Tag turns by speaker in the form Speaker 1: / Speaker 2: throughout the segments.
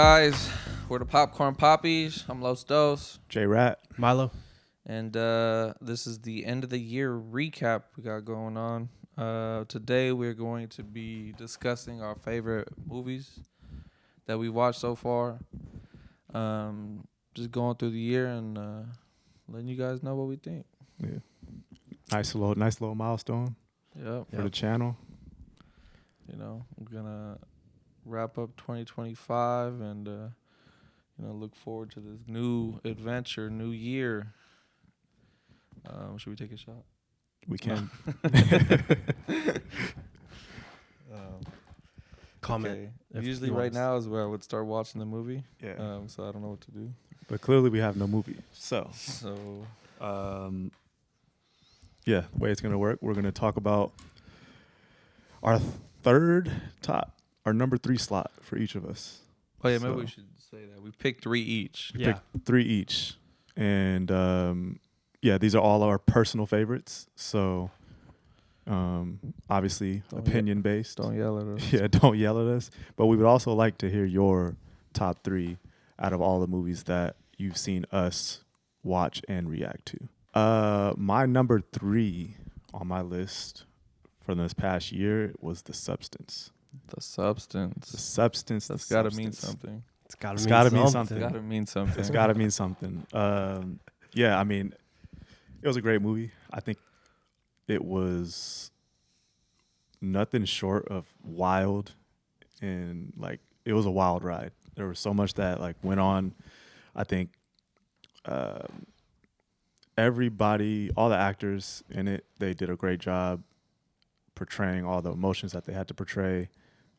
Speaker 1: guys? We're the Popcorn Pappies. I'm Los Dos.
Speaker 2: J-Rat.
Speaker 3: Milo.
Speaker 1: And this is the end of the year recap we got going on. Today we're going to be discussing our favorite movies that we watched so far. Just going through the year and letting you guys know what we think.
Speaker 2: Yeah. Nice little milestone
Speaker 1: Yep.
Speaker 2: for the channel.
Speaker 1: You know, we're gonna wrap up 2025 and look forward to this new adventure, new year. Should we take a shot?
Speaker 2: We can.
Speaker 1: Okay.
Speaker 3: Comment.
Speaker 1: Usually right now is where I would start watching the movie.
Speaker 2: Yeah.
Speaker 1: So I don't know what to do.
Speaker 2: But clearly we have no movie. So, yeah, the way it's going to work, we're going to talk about our number 3 slot for each of us.
Speaker 1: Oh, yeah, maybe we should say that. We picked 3 each.
Speaker 2: We picked 3 each. And, these are all our personal favorites. So, obviously, opinion-based.
Speaker 1: Don't yell at us.
Speaker 2: Yeah, don't yell at us. But we would also like to hear your top 3 out of all the movies that you've seen us watch and react to. My number 3 on my list for this past year was The Substance.
Speaker 1: The Substance.
Speaker 2: The Substance.
Speaker 1: That's got to mean something.
Speaker 2: It's got to mean something.
Speaker 1: It's got to mean something.
Speaker 2: It's got to mean something. Yeah, I mean, it was a great movie. I think it was nothing short of wild, and like it was a wild ride. There was so much that like went on. I think everybody, all the actors in it, they did a great job portraying all the emotions that they had to portray.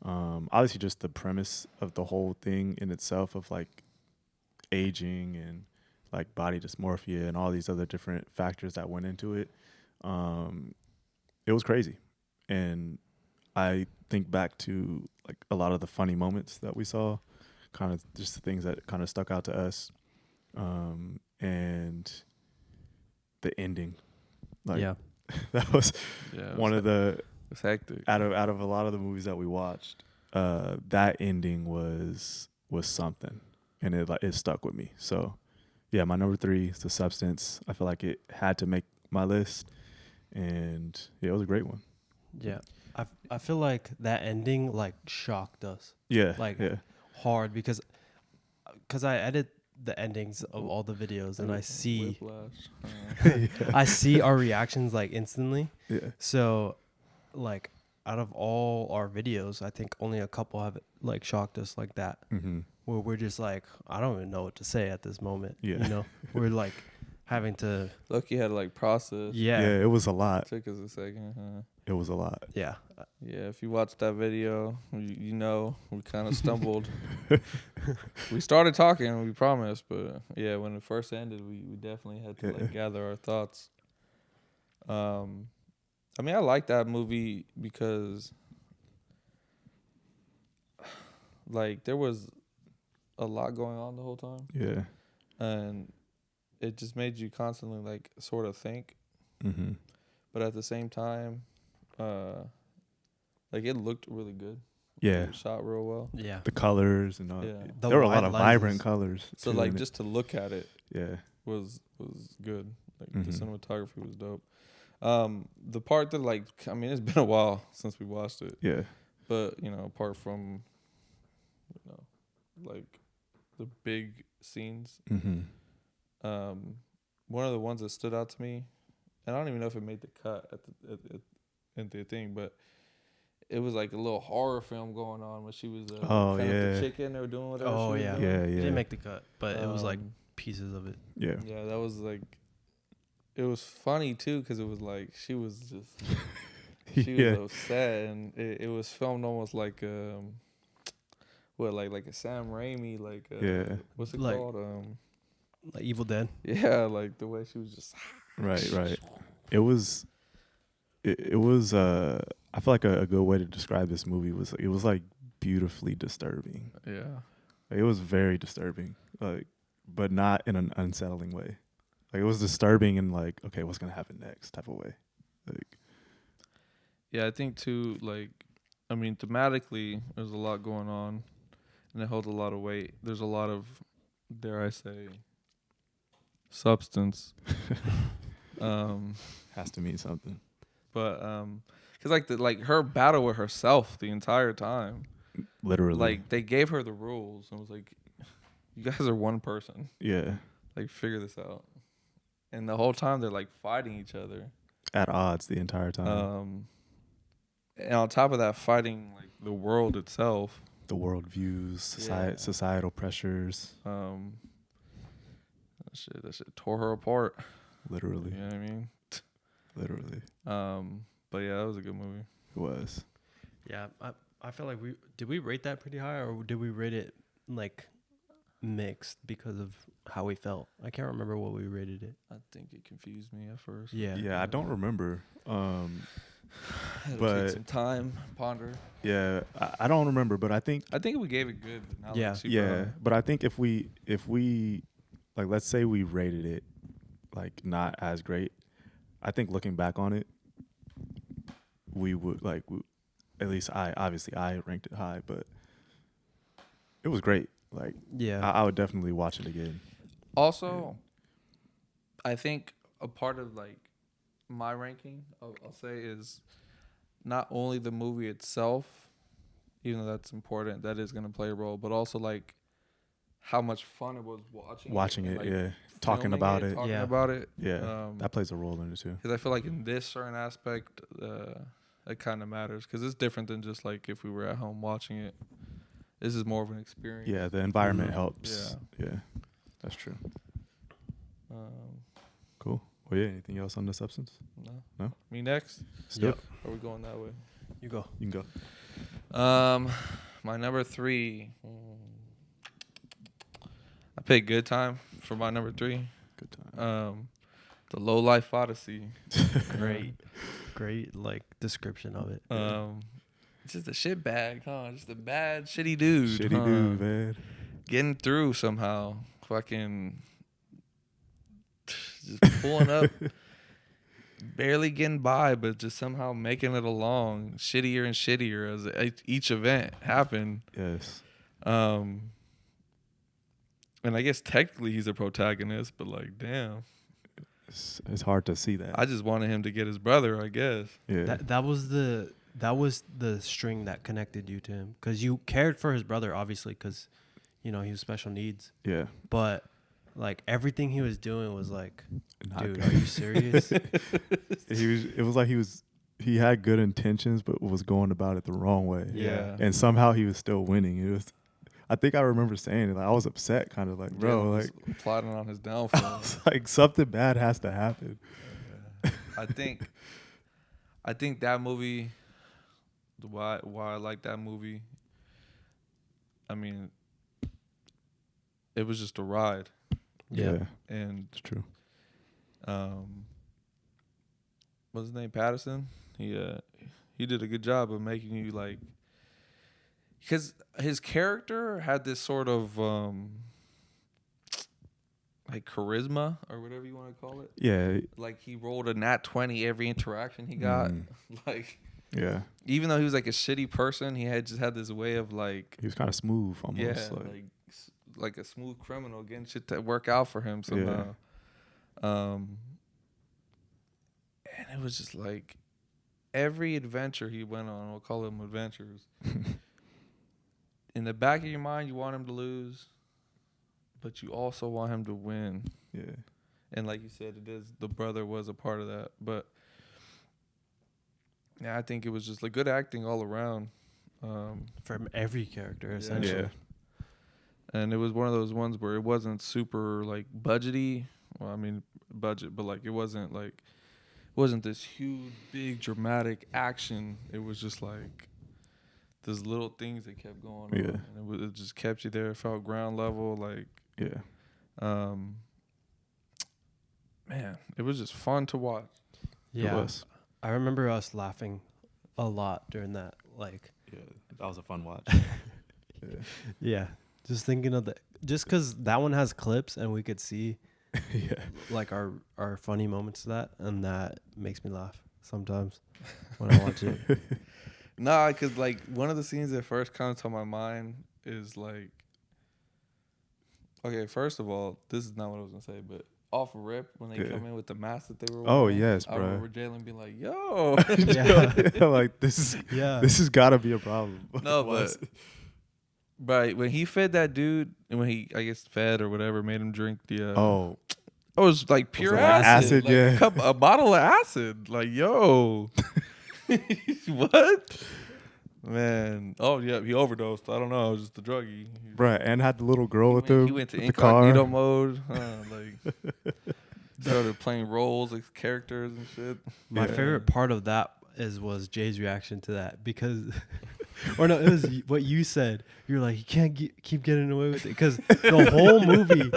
Speaker 2: Obviously, just the premise of the whole thing in itself of like aging and like body dysmorphia and all these other different factors that went into it. It was crazy. And I think back to like a lot of the funny moments that we saw, kind of just the things that kind of stuck out to us. And the ending, like that was one of the,
Speaker 1: it's hectic.
Speaker 2: out of a lot of the movies that we watched, that ending was something, and it stuck with me. So yeah, my number 3 is The Substance. I feel like it had to make my list, and yeah, it was a great one.
Speaker 3: Yeah. I feel like that ending like shocked us.
Speaker 2: Yeah.
Speaker 3: Like hard because I edit the endings of all the videos and I see I see our reactions like instantly.
Speaker 2: Yeah.
Speaker 3: So like out of all our videos, I think only a couple have like shocked us like that.
Speaker 2: Mm-hmm.
Speaker 3: Where we're just like, I don't even know what to say at this moment.
Speaker 2: Yeah.
Speaker 3: You know, we're like having to.
Speaker 1: Look, you had to like process.
Speaker 3: Yeah.
Speaker 2: Yeah, it was a lot.
Speaker 1: Took us a second. Huh?
Speaker 2: It was a lot.
Speaker 3: Yeah.
Speaker 1: Yeah, if you watched that video, you know we kind of stumbled. We started talking, we promised, but yeah, when it first ended, we definitely had to like gather our thoughts. I mean, I like that movie because like there was a lot going on the whole time.
Speaker 2: Yeah.
Speaker 1: And it just made you constantly like sort of think.
Speaker 2: Mm-hmm.
Speaker 1: But at the same time, like it looked really good.
Speaker 2: Yeah.
Speaker 1: It was shot real well.
Speaker 3: Yeah.
Speaker 2: The colors and all.
Speaker 1: Yeah.
Speaker 2: There were a lot of vibrant colors.
Speaker 1: So like just to look at it was good. Like the cinematography was dope. The part that like, I mean, it's been a while since we watched it.
Speaker 2: Yeah.
Speaker 1: But, apart from, like the big scenes, one of the ones that stood out to me, and I don't even know if it made the cut at the thing, but it was like a little horror film going on when she was the chicken or doing whatever.
Speaker 3: Oh
Speaker 1: she
Speaker 3: yeah.
Speaker 1: was doing.
Speaker 3: It didn't make the cut, but it was like pieces of it.
Speaker 2: Yeah.
Speaker 1: Yeah, that was like, it was funny too because it was like she was just she was upset, and it was filmed almost like like a Sam Raimi what's it called
Speaker 3: like Evil Dead.
Speaker 1: Yeah, like the way she was just
Speaker 2: right. It was I feel like a good way to describe this movie was it was like beautifully disturbing.
Speaker 1: Yeah,
Speaker 2: like, it was very disturbing, like, but not in an unsettling way. Like it was disturbing in like, okay, what's gonna happen next type of way. Like,
Speaker 1: yeah, I think too. Like, I mean, thematically, there's a lot going on, and it holds a lot of weight. There's a lot of, dare I say, substance.
Speaker 2: Has to mean something.
Speaker 1: But cause like her battle with herself the entire time.
Speaker 2: Literally.
Speaker 1: Like they gave her the rules and was like, you guys are one person.
Speaker 2: Yeah.
Speaker 1: Like figure this out. And the whole time they're like fighting each other.
Speaker 2: At odds the entire time.
Speaker 1: And on top of that, fighting like the world itself.
Speaker 2: The world views, societal pressures.
Speaker 1: That shit tore her apart.
Speaker 2: Literally.
Speaker 1: You know what I mean?
Speaker 2: Literally.
Speaker 1: But yeah, that was a good movie.
Speaker 2: It was.
Speaker 3: Yeah, I feel like we rate that pretty high, or did we rate it like mixed because of how we felt? I can't remember what we rated it.
Speaker 1: I think it confused me at first.
Speaker 2: Yeah, I don't remember.
Speaker 1: But take some time, ponder.
Speaker 2: Yeah, I don't remember, but I think
Speaker 1: we gave it good. Now
Speaker 2: yeah. But I think if we like, let's say we rated it like not as great, I think looking back on it, we would like, at least I ranked it high, but it was great. Like, I would definitely watch it again.
Speaker 1: Also, I think a part of like my ranking, I'll say, is not only the movie itself, even though that's important, that is going to play a role, but also like how much fun it was watching it,
Speaker 2: like, talking about it.
Speaker 1: Yeah,
Speaker 2: that plays a role in it too.
Speaker 1: Because I feel like in this certain aspect, it kind of matters because it's different than just like if we were at home watching it. This is more of an experience.
Speaker 2: Yeah, the environment helps. Yeah, that's true. Cool. Well, yeah. Anything else on the substance? No.
Speaker 1: Me next.
Speaker 2: Yep.
Speaker 1: Are we going that way?
Speaker 3: You go.
Speaker 2: You can go.
Speaker 1: My number 3. I picked Good Time for my number 3.
Speaker 2: Good Time.
Speaker 1: The Low Life Odyssey.
Speaker 3: Great like description of it.
Speaker 1: Just a shit bag, huh? Just a bad, shitty dude.
Speaker 2: Dude, man.
Speaker 1: Getting through somehow. Fucking just pulling up. Barely getting by, but just somehow making it along. Shittier and shittier as each event happened.
Speaker 2: Yes.
Speaker 1: And I guess technically he's a protagonist, but like, damn.
Speaker 2: It's hard to see that.
Speaker 1: I just wanted him to get his brother, I guess.
Speaker 2: Yeah.
Speaker 3: That was the string that connected you to him, because you cared for his brother, obviously, because he was special needs.
Speaker 2: Yeah.
Speaker 3: But like everything he was doing was like,
Speaker 2: Not
Speaker 3: dude,
Speaker 2: good.
Speaker 3: are you serious?
Speaker 2: It was like he had good intentions, but was going about it the wrong way.
Speaker 1: Yeah.
Speaker 2: And somehow he was still winning. I think I remember saying it. Like, I was upset, kind of like, bro, like
Speaker 1: plotting on his downfall.
Speaker 2: I was like, something bad has to happen.
Speaker 1: I think that movie. Why I like that movie. I mean, it was just a ride.
Speaker 2: Yeah.
Speaker 1: And
Speaker 2: it's true.
Speaker 1: What's his name? Patterson. He did a good job of making you like, because his character had this sort of like charisma or whatever you want to call it.
Speaker 2: Yeah.
Speaker 1: Like he rolled a nat 20 every interaction he got. Like.
Speaker 2: Yeah.
Speaker 1: Even though he was like a shitty person, he had this way of like.
Speaker 2: He was kind of smooth almost.
Speaker 1: Yeah, like a smooth criminal getting shit to work out for him somehow. Yeah. And it was just like every adventure he went on, we'll call them adventures. In the back of your mind, you want him to lose, but you also want him to win.
Speaker 2: Yeah.
Speaker 1: And like you said, the brother was a part of that, but. Yeah, I think it was just like good acting all around.
Speaker 3: From every character, essentially.
Speaker 2: Yeah.
Speaker 1: And it was one of those ones where it wasn't super like budgety. Well, I mean budget, but like it wasn't this huge, big, dramatic action. It was just like those little things that kept going on. And it just kept you there. It felt ground level. Like, man, it was just fun to watch.
Speaker 3: Yeah.
Speaker 2: It was.
Speaker 3: I remember us laughing a lot during that. Like,
Speaker 2: yeah, that was a fun watch.
Speaker 3: Yeah, just thinking of just because that one has clips and we could see, like our funny moments to that, and that makes me laugh sometimes when I watch it.
Speaker 1: Nah, because like one of the scenes that first comes to my mind is like, okay, first of all, this is not what I was gonna say, but off rip when they come in with the mask that they were wearing.
Speaker 2: Oh yes, bro.
Speaker 1: I remember Jalen being like, "Yo,"
Speaker 2: like this has got to be a problem.
Speaker 1: No, but when he fed that dude, and when he I guess fed or whatever, made him drink the it was like pure acid, like a bottle of acid. Like, yo, what? Man, oh yeah, he overdosed. I don't know, it was just the druggie,
Speaker 2: bro. And had the little girl with him.
Speaker 1: He went to incognito mode, like started playing roles, like characters and shit.
Speaker 3: My favorite part of that was Jay's reaction to that because, or no, it was what you said. You're like, he can't keep getting away with it because the whole movie.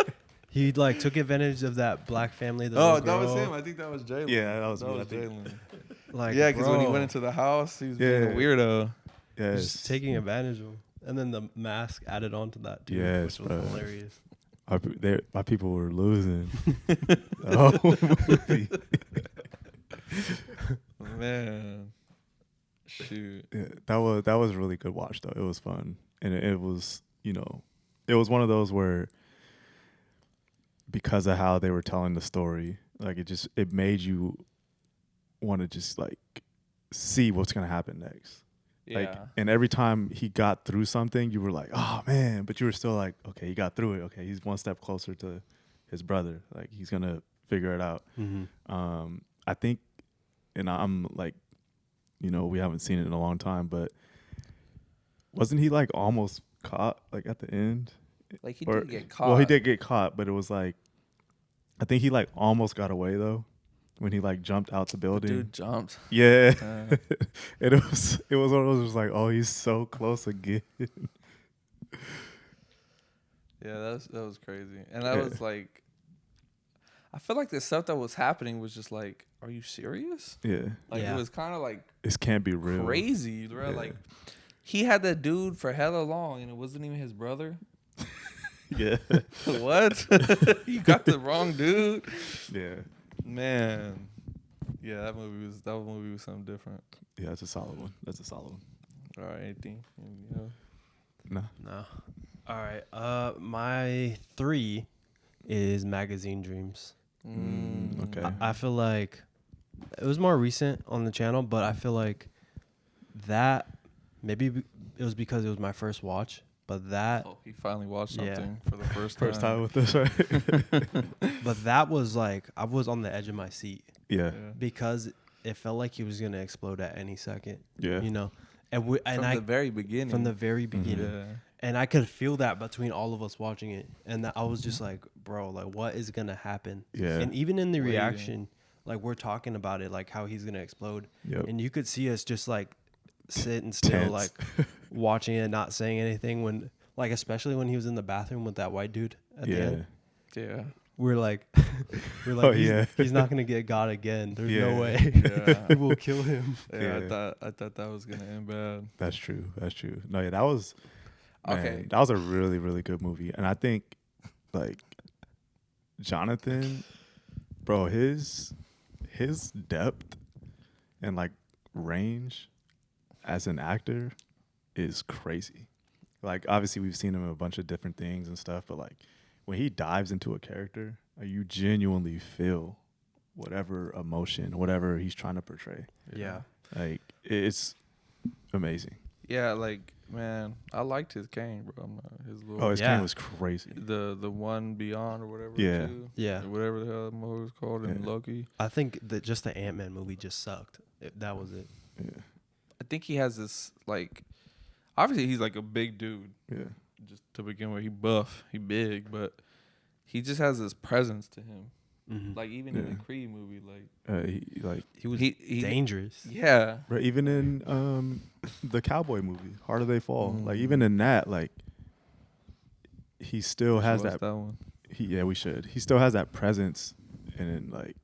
Speaker 3: He like took advantage of that black family.
Speaker 1: That was him. I think that was Jalen.
Speaker 2: Yeah, that was
Speaker 1: Jalen.
Speaker 3: Like,
Speaker 1: yeah, because when he went into the house, he was being a weirdo.
Speaker 2: Yeah,
Speaker 3: just taking advantage of him. And then the mask added on to that too,
Speaker 2: yes,
Speaker 3: which was hilarious.
Speaker 2: My people were losing. Oh,
Speaker 1: man, shoot.
Speaker 2: Yeah, that was a really good watch though. It was fun, and it was it was one of those where because of how they were telling the story, like it made you want to just like see what's gonna happen next.
Speaker 1: Yeah.
Speaker 2: Like, and every time he got through something, you were like, oh man, but you were still like, okay, he got through it. Okay, he's one step closer to his brother. Like he's gonna figure it out.
Speaker 3: Mm-hmm.
Speaker 2: I think, and I'm like, we haven't seen it in a long time, but wasn't he like almost caught like at the end?
Speaker 1: Like he did get caught.
Speaker 2: Well, he did get caught, but it was like, I think he like almost got away though. When he like jumped out the building,
Speaker 1: the dude jumped.
Speaker 2: Yeah, and it was one of those just like, oh, he's so close again.
Speaker 1: Yeah, that was crazy, and that was like, I feel like the stuff that was happening was just like, are you serious?
Speaker 2: Yeah,
Speaker 1: like it was kind of like
Speaker 2: this can't be real,
Speaker 1: crazy, bro. Yeah. Like he had that dude for hella long, and it wasn't even his brother.
Speaker 2: Yeah,
Speaker 1: what? You got the wrong dude.
Speaker 2: Yeah.
Speaker 1: Man, yeah, that movie was something different.
Speaker 2: Yeah, that's a solid one.
Speaker 1: All right, anything?
Speaker 2: No.
Speaker 3: All right. My 3 is Magazine Dreams.
Speaker 2: Okay.
Speaker 3: I feel like it was more recent on the channel, but I feel like that maybe it was because it was my first watch. But that
Speaker 1: he finally watched something for the first
Speaker 2: time with this, right?
Speaker 3: But that was like I was on the edge of my seat.
Speaker 2: Yeah.
Speaker 3: Because it felt like he was gonna explode at any second.
Speaker 2: Yeah.
Speaker 3: And
Speaker 1: from the very beginning.
Speaker 3: Yeah. And I could feel that between all of us watching it, and I was just like, bro, like what is gonna happen?
Speaker 2: Yeah.
Speaker 3: And even in the reaction, like we're talking about it, like how he's gonna explode, and you could see us just like sitting still, like watching it, not saying anything when, like, especially when he was in the bathroom with that white dude at the end.
Speaker 1: Yeah.
Speaker 3: We're like, he's not gonna get got again. There's no way. It will kill him.
Speaker 1: Yeah, I thought that was gonna end bad.
Speaker 2: That's true. No, yeah, that was okay. That was a really, really good movie, and I think like Jonathan, bro, his depth and like range as an actor is crazy. Like obviously we've seen him in a bunch of different things and stuff, but like when he dives into a character, like, you genuinely feel whatever emotion, whatever he's trying to portray.
Speaker 3: Yeah.
Speaker 2: Like it's amazing.
Speaker 1: Yeah, like man, I liked his cane, bro.
Speaker 2: His cane was crazy.
Speaker 1: The one beyond or whatever.
Speaker 2: Yeah.
Speaker 1: Yeah. Whatever the hell that movie was called in Loki.
Speaker 3: I think that just the Ant-Man movie just sucked. That was it.
Speaker 2: Yeah.
Speaker 1: I think he has this like, obviously he's like a big dude.
Speaker 2: Yeah.
Speaker 1: Just to begin with, he buff, he big, but he just has this presence to him. Mm-hmm. Like even in the Creed movie,
Speaker 3: he was dangerous.
Speaker 1: Yeah.
Speaker 2: But even in the cowboy movie, Harder They Fall, like even in that, like he still has that
Speaker 1: one.
Speaker 2: We should. He still has that presence, and then, like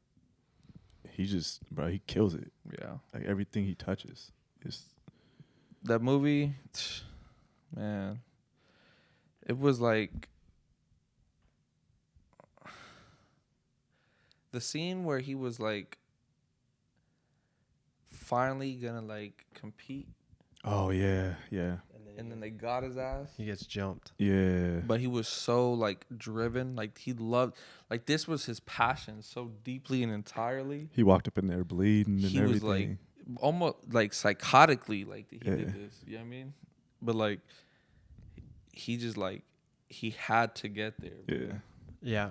Speaker 2: he just, bro, he kills it.
Speaker 1: Yeah.
Speaker 2: Like everything he touches is.
Speaker 1: That movie, man, it was like the scene where he was like finally gonna like compete.
Speaker 2: Oh yeah, yeah.
Speaker 3: And
Speaker 1: and then they got his ass.
Speaker 3: He gets jumped.
Speaker 2: Yeah.
Speaker 1: But he was so like driven, like he loved, like this was his passion so deeply and entirely.
Speaker 2: He walked up in there bleeding and
Speaker 1: He
Speaker 2: everything.
Speaker 1: was like almost like psychotically, like he
Speaker 2: Yeah.
Speaker 1: did this. You know what I mean? But like he just like he had to get there. Bro.
Speaker 2: Yeah.
Speaker 3: Yeah,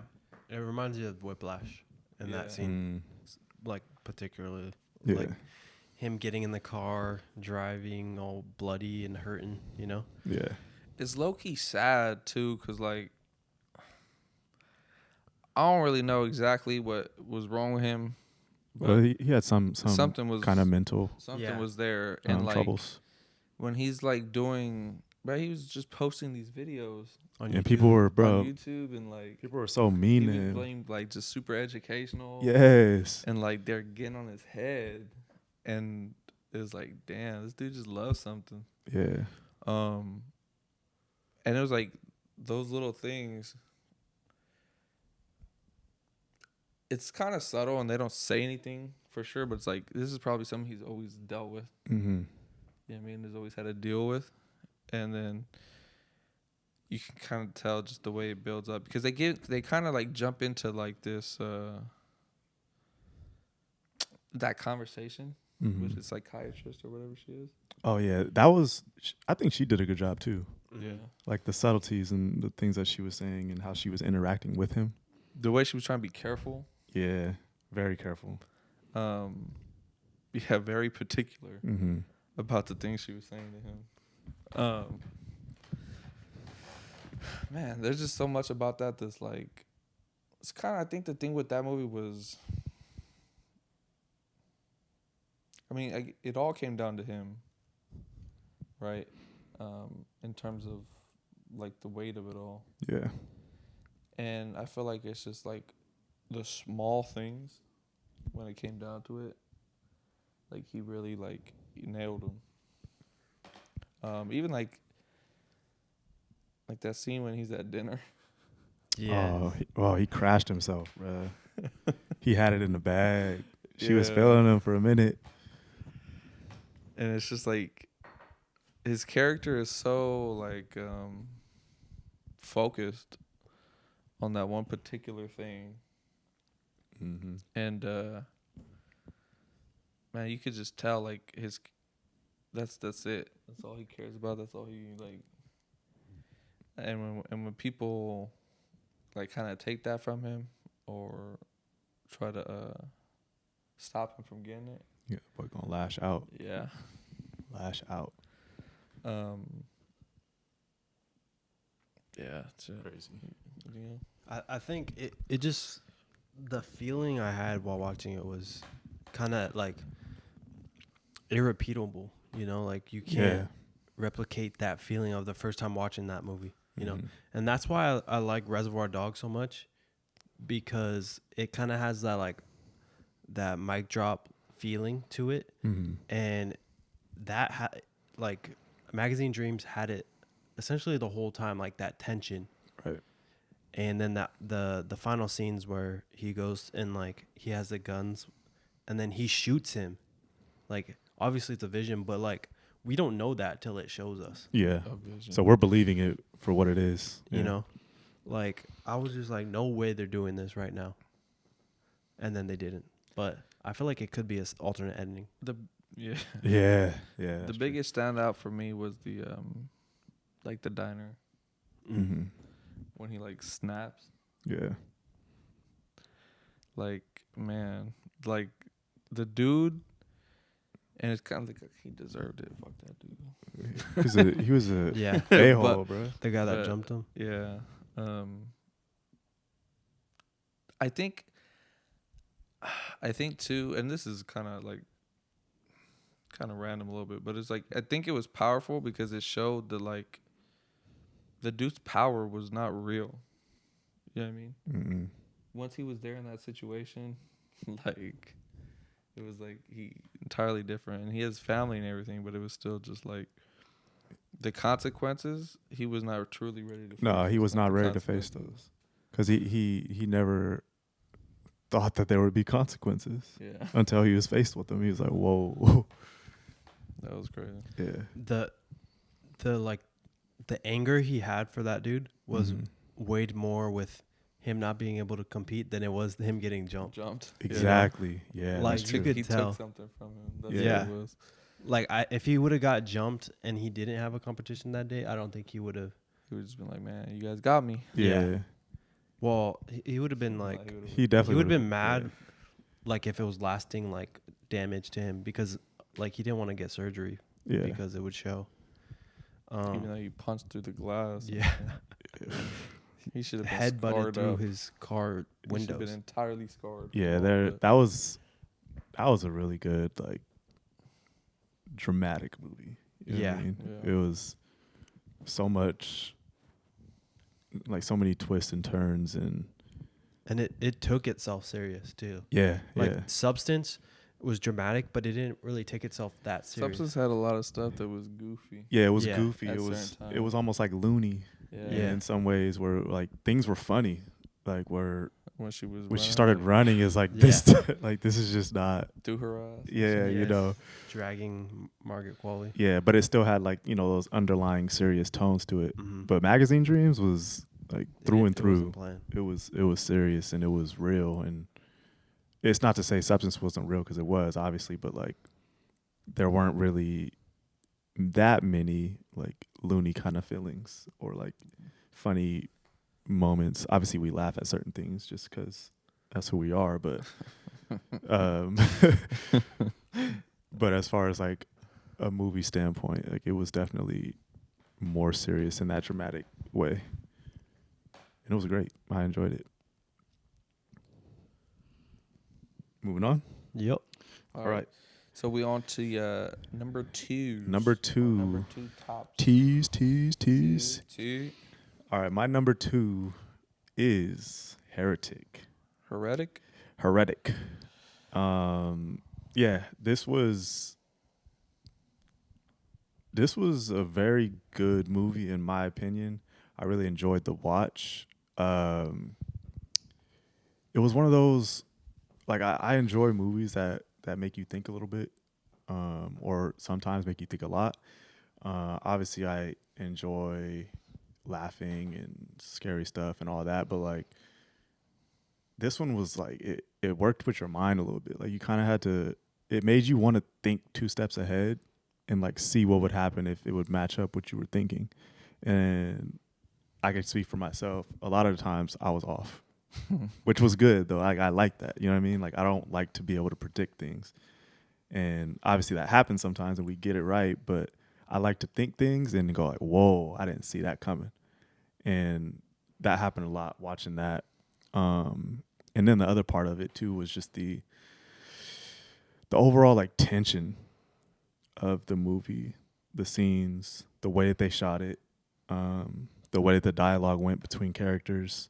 Speaker 3: it reminds you of Whiplash in that scene, like particularly,
Speaker 2: Yeah.
Speaker 3: like him getting in the car, driving all bloody and hurting. You know.
Speaker 2: Yeah.
Speaker 1: It's low key sad too, cause like I don't really know exactly what was wrong with him.
Speaker 2: Well, he had some
Speaker 1: something was
Speaker 2: kind of mental
Speaker 1: something was there, and like
Speaker 2: troubles.
Speaker 1: when he's like doing, but he was just posting these videos
Speaker 3: On
Speaker 2: And
Speaker 3: YouTube.
Speaker 2: people were, bro,
Speaker 1: on YouTube, and like
Speaker 2: people were so mean
Speaker 1: he
Speaker 2: to
Speaker 1: was
Speaker 2: him.
Speaker 1: blamed like just super educational.
Speaker 2: Yes.
Speaker 1: And like they're getting on his head, and it's like, damn, this dude just loves something.
Speaker 2: Yeah.
Speaker 1: And it was like those little things. It's kind of subtle, and they don't say anything for sure, but it's like this is probably something he's always dealt with.
Speaker 2: Mm-hmm.
Speaker 1: You know what I mean? He's always had to deal with, and then you can kind of tell just the way it builds up, because they kind of like jump into like this that conversation
Speaker 2: Mm-hmm.
Speaker 1: with his psychiatrist or whatever she is.
Speaker 2: Oh yeah, I think she did a good job too.
Speaker 1: Yeah,
Speaker 2: Like the subtleties and the things that she was saying and how she was interacting with him.
Speaker 1: the way she was trying to be careful.
Speaker 2: Yeah, very careful.
Speaker 1: Yeah, very particular
Speaker 2: Mm-hmm.
Speaker 1: about the things she was saying to him. Man, there's just so much about that that's like, it's kind of, I think the thing with that movie was, I mean, it all came down to him, right? In terms of like the weight of it all.
Speaker 2: Yeah.
Speaker 1: And I feel like it's just like the small things when it came down to it. Like he really like nailed them. Even like that scene when he's at dinner.
Speaker 3: Yeah.
Speaker 2: He crashed himself, bro. He had it in the bag. She was
Speaker 1: Yeah.
Speaker 2: failing him for a minute.
Speaker 1: And it's just like his character is so like focused on that one particular thing.
Speaker 2: Mm-hmm.
Speaker 1: And man, you could just tell like that's it. That's all he cares about. That's all he like. And when people like kind of take that from him or try to stop him from getting it.
Speaker 2: Yeah, boy, gonna lash out.
Speaker 1: Yeah.
Speaker 2: Lash out.
Speaker 1: Yeah, it's
Speaker 2: Crazy.
Speaker 1: You know?
Speaker 3: I think it just, the feeling I had while watching it was kind of like irrepeatable, you know, like you can't replicate that feeling of the first time watching that movie, you know. And that's why I like Reservoir Dogs so much, because it kind of has that like that mic drop feeling to it.
Speaker 2: Mm-hmm.
Speaker 3: And that like Magazine Dreams had it essentially the whole time, like that tension.
Speaker 2: Right.
Speaker 3: And then that the final scenes where he goes and like he has the guns and then he shoots him. Like obviously it's a vision, but like we don't know that till it shows us.
Speaker 2: Yeah. So we're believing it for what it is.
Speaker 3: You know? Like I was just like, no way they're doing this right now. And then they didn't. But I feel like it could be an alternate ending.
Speaker 1: Yeah.
Speaker 2: Yeah.
Speaker 1: The biggest standout for me was the like the diner
Speaker 2: Mm-hmm.
Speaker 1: when he like snaps.
Speaker 2: Yeah.
Speaker 1: Like, man, like the dude, and it's kind of like he deserved it. Fuck that dude.
Speaker 2: He was a
Speaker 3: Yeah.
Speaker 2: a-hole, bro.
Speaker 3: The guy that
Speaker 1: But-
Speaker 3: jumped him.
Speaker 1: Yeah. I think too, and this is kind of random a little bit, but it's like I think it was powerful because it showed that like the dude's power was not real. You know what I mean?
Speaker 2: Mm-mm.
Speaker 1: Once he was there in that situation, like it was like he entirely different, and he has family and everything, but it was still just like the consequences. He was not truly ready to.
Speaker 2: No,
Speaker 1: face
Speaker 2: he was
Speaker 1: like,
Speaker 2: not
Speaker 1: the
Speaker 2: ready to face
Speaker 1: consequences.
Speaker 2: those, because he never thought that there would be consequences
Speaker 1: Yeah,
Speaker 2: until he was faced with them. He was like, "Whoa,
Speaker 1: that was crazy.
Speaker 2: yeah,
Speaker 3: the anger he had for that dude was
Speaker 2: Mhm.
Speaker 3: weighed more with him not being able to compete than it was him getting jumped.
Speaker 2: Exactly. Yeah,
Speaker 3: Like,
Speaker 2: that's
Speaker 3: you
Speaker 2: true.
Speaker 3: could
Speaker 1: He
Speaker 3: tell.
Speaker 1: took something from him. That's
Speaker 2: Yeah.
Speaker 1: what it was.
Speaker 3: Like, if he would have got jumped and he didn't have a competition that day, I don't think he would have.
Speaker 1: He would just been like, man, you guys got me.
Speaker 2: Yeah.
Speaker 3: Well, he would have been like,
Speaker 1: He would've
Speaker 2: He definitely
Speaker 3: he would have
Speaker 2: would've
Speaker 3: been mad,
Speaker 2: yeah.
Speaker 3: like if it was lasting like damage to him, because like he didn't want to get surgery
Speaker 2: Yeah.
Speaker 3: because it would show.
Speaker 1: even though he punched through the glass.
Speaker 3: Yeah,
Speaker 1: He should have been
Speaker 3: head butted
Speaker 1: scarred
Speaker 3: through
Speaker 1: up.
Speaker 3: his car
Speaker 1: He should have been
Speaker 3: windows.
Speaker 1: entirely scarred.
Speaker 2: Yeah,
Speaker 1: from all
Speaker 2: there
Speaker 1: of it.
Speaker 2: that was a really good like dramatic movie. You know what I mean?
Speaker 1: Yeah.
Speaker 2: It was so much like so many twists and turns and
Speaker 3: And it took itself serious too.
Speaker 2: yeah,
Speaker 3: Like
Speaker 2: yeah.
Speaker 3: Substance was dramatic, but it didn't really take itself that serious.
Speaker 1: Substance had a lot of stuff that was goofy.
Speaker 2: Yeah, it was
Speaker 3: Yeah,
Speaker 2: goofy.
Speaker 1: at
Speaker 2: It was
Speaker 1: certain
Speaker 2: it was
Speaker 1: times.
Speaker 2: almost like loony
Speaker 3: Yeah.
Speaker 2: in some ways where like things were funny. Like where
Speaker 1: When she was
Speaker 2: when she
Speaker 1: running,
Speaker 2: started
Speaker 1: like,
Speaker 2: running is like
Speaker 3: Yeah.
Speaker 2: this like this is just not
Speaker 1: through her ass.
Speaker 2: yeah, you
Speaker 3: Yes.
Speaker 2: know.
Speaker 3: Dragging Margaret Qualley.
Speaker 2: Yeah, but it still had like, you know, those underlying serious tones to it.
Speaker 3: Mm-hmm.
Speaker 2: But Magazine Dreams was like through and through.
Speaker 3: Playing.
Speaker 2: It was serious and it was real, and it's not to say Substance wasn't real because it was obviously, but like there weren't really that many like loony kind of feelings or like funny moments. Obviously we laugh at certain things just because that's who we are, but but as far as like a movie standpoint, like it was definitely more serious in that dramatic way, and it was great. I enjoyed it. Moving on.
Speaker 3: Yep.
Speaker 1: All right. So we on to number two.
Speaker 2: Number two.
Speaker 1: Number two top.
Speaker 2: Tease.
Speaker 1: Two.
Speaker 2: All right, my number 2 is Heretic.
Speaker 1: Heretic.
Speaker 2: Yeah, this was a very good movie in my opinion. I really enjoyed the watch. It was one of those like I enjoy movies that make you think a little bit, or sometimes make you think a lot. Obviously, I enjoy laughing and scary stuff and all that, but like this one was like it worked with your mind a little bit. Like you kind of had to. It made you want to think 2 steps ahead and like see what would happen if it would match up what you were thinking. And I can speak for myself. A lot of the times I was off. Which was good though. Like I like that. You know what I mean? Like I don't like to be able to predict things. And obviously that happens sometimes and we get it right, but I like to think things and go like, whoa, I didn't see that coming. And that happened a lot watching that. And then the other part of it too was just the overall like tension of the movie, the scenes, the way that they shot it, the way that the dialogue went between characters,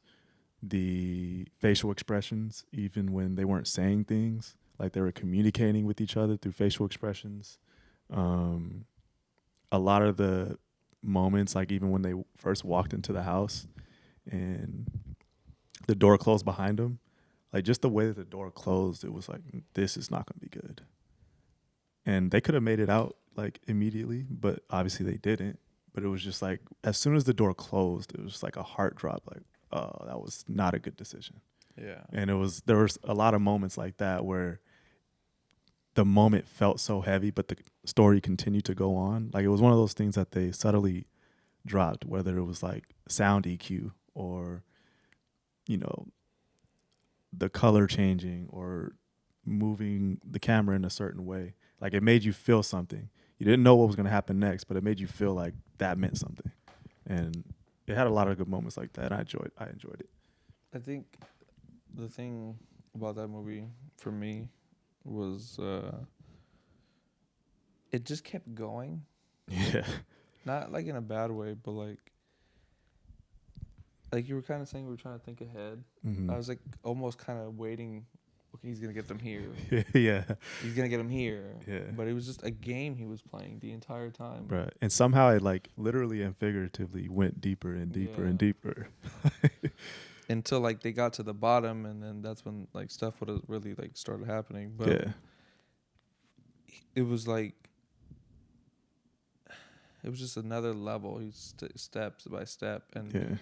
Speaker 2: the facial expressions, even when they weren't saying things, like they were communicating with each other through facial expressions. A lot of the moments, like even when they first walked into the house and the door closed behind them, like just the way that the door closed, it was like, this is not going to be good. And they could have made it out like immediately, but obviously they didn't. But it was just like, as soon as the door closed, it was just like a heart drop, like, oh, that was not a good decision.
Speaker 1: Yeah.
Speaker 2: And there was a lot of moments like that where the moment felt so heavy, but the story continued to go on. Like it was one of those things that they subtly dropped, whether it was like sound EQ or, you know, the color changing or moving the camera in a certain way. Like it made you feel something. You didn't know what was going to happen next, but it made you feel like that meant something. And it had a lot of good moments like that. I enjoyed it.
Speaker 1: I think the thing about that movie for me was it just kept going.
Speaker 2: Yeah.
Speaker 1: Not like in a bad way, but like you were kind of saying, we were trying to think ahead.
Speaker 2: Mm-hmm.
Speaker 1: I was like almost kind of waiting. Okay, he's gonna get them here.
Speaker 2: Yeah.
Speaker 1: He's gonna get them here.
Speaker 2: Yeah.
Speaker 1: But it was just a game he was playing the entire time.
Speaker 2: Right. And somehow it like literally and figuratively went deeper and deeper and deeper.
Speaker 1: Until like they got to the bottom, and then that's when like stuff would have really like started happening. But
Speaker 2: Yeah.
Speaker 1: it was like it was just another level. He steps by step, and
Speaker 2: Yeah.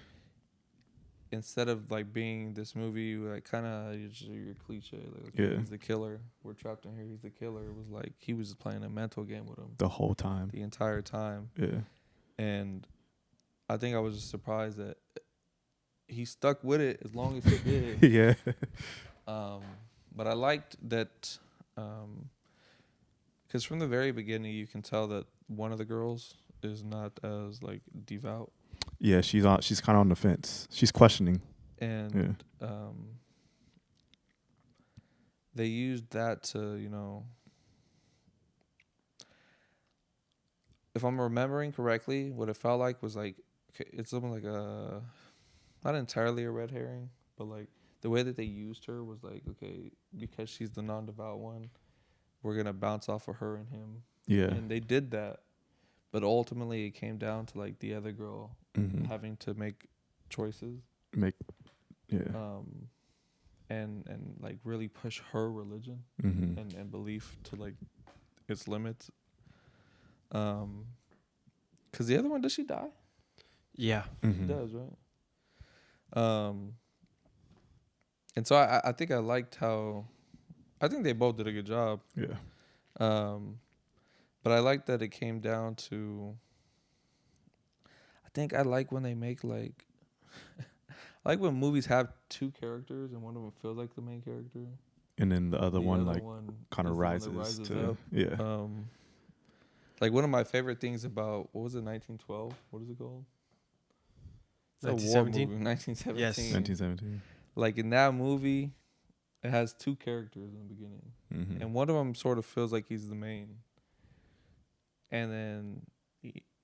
Speaker 1: instead of like being this movie like kind of your cliche, like okay,
Speaker 2: Yeah.
Speaker 1: he's the killer, we're trapped in here, he's the killer. It was like he was just playing a mental game with him
Speaker 2: The whole time.
Speaker 1: the entire time.
Speaker 2: Yeah.
Speaker 1: And I think I was just surprised that he stuck with it as long as he did.
Speaker 2: Yeah.
Speaker 1: But I liked that because from the very beginning you can tell that one of the girls is not as like devout,
Speaker 2: Yeah, she's kind of on the fence. She's questioning.
Speaker 1: and they used that to, you know, if I'm remembering correctly, what it felt like was like, okay, it's something like a, not entirely a red herring, but like the way that they used her was like, okay, because she's the non-devout one, we're gonna bounce off of her and him.
Speaker 2: Yeah.
Speaker 1: And they did that, but ultimately it came down to like the other girl having to make choices,
Speaker 2: Yeah.
Speaker 1: and like really push her religion and belief to like its limits. Cause the other one, does she die?
Speaker 3: Yeah.
Speaker 1: She does, right? And so I think I liked how, I think they both did a good job.
Speaker 2: Yeah.
Speaker 1: But I like that it came down to, I think I like when they make like, I like when movies have two characters and one of them feels like the main character.
Speaker 2: And then the other one like kind
Speaker 1: is
Speaker 2: of
Speaker 1: the one that
Speaker 2: rises to
Speaker 1: up.
Speaker 2: yeah.
Speaker 1: Like one of my favorite things about, what was it, 1912? What is it called? It's a war
Speaker 3: 1917?
Speaker 1: movie, 1917.
Speaker 3: Yes.
Speaker 2: 1917.
Speaker 1: Like in that movie, it has two characters in the beginning. And one of them sort of feels like he's the main. And then,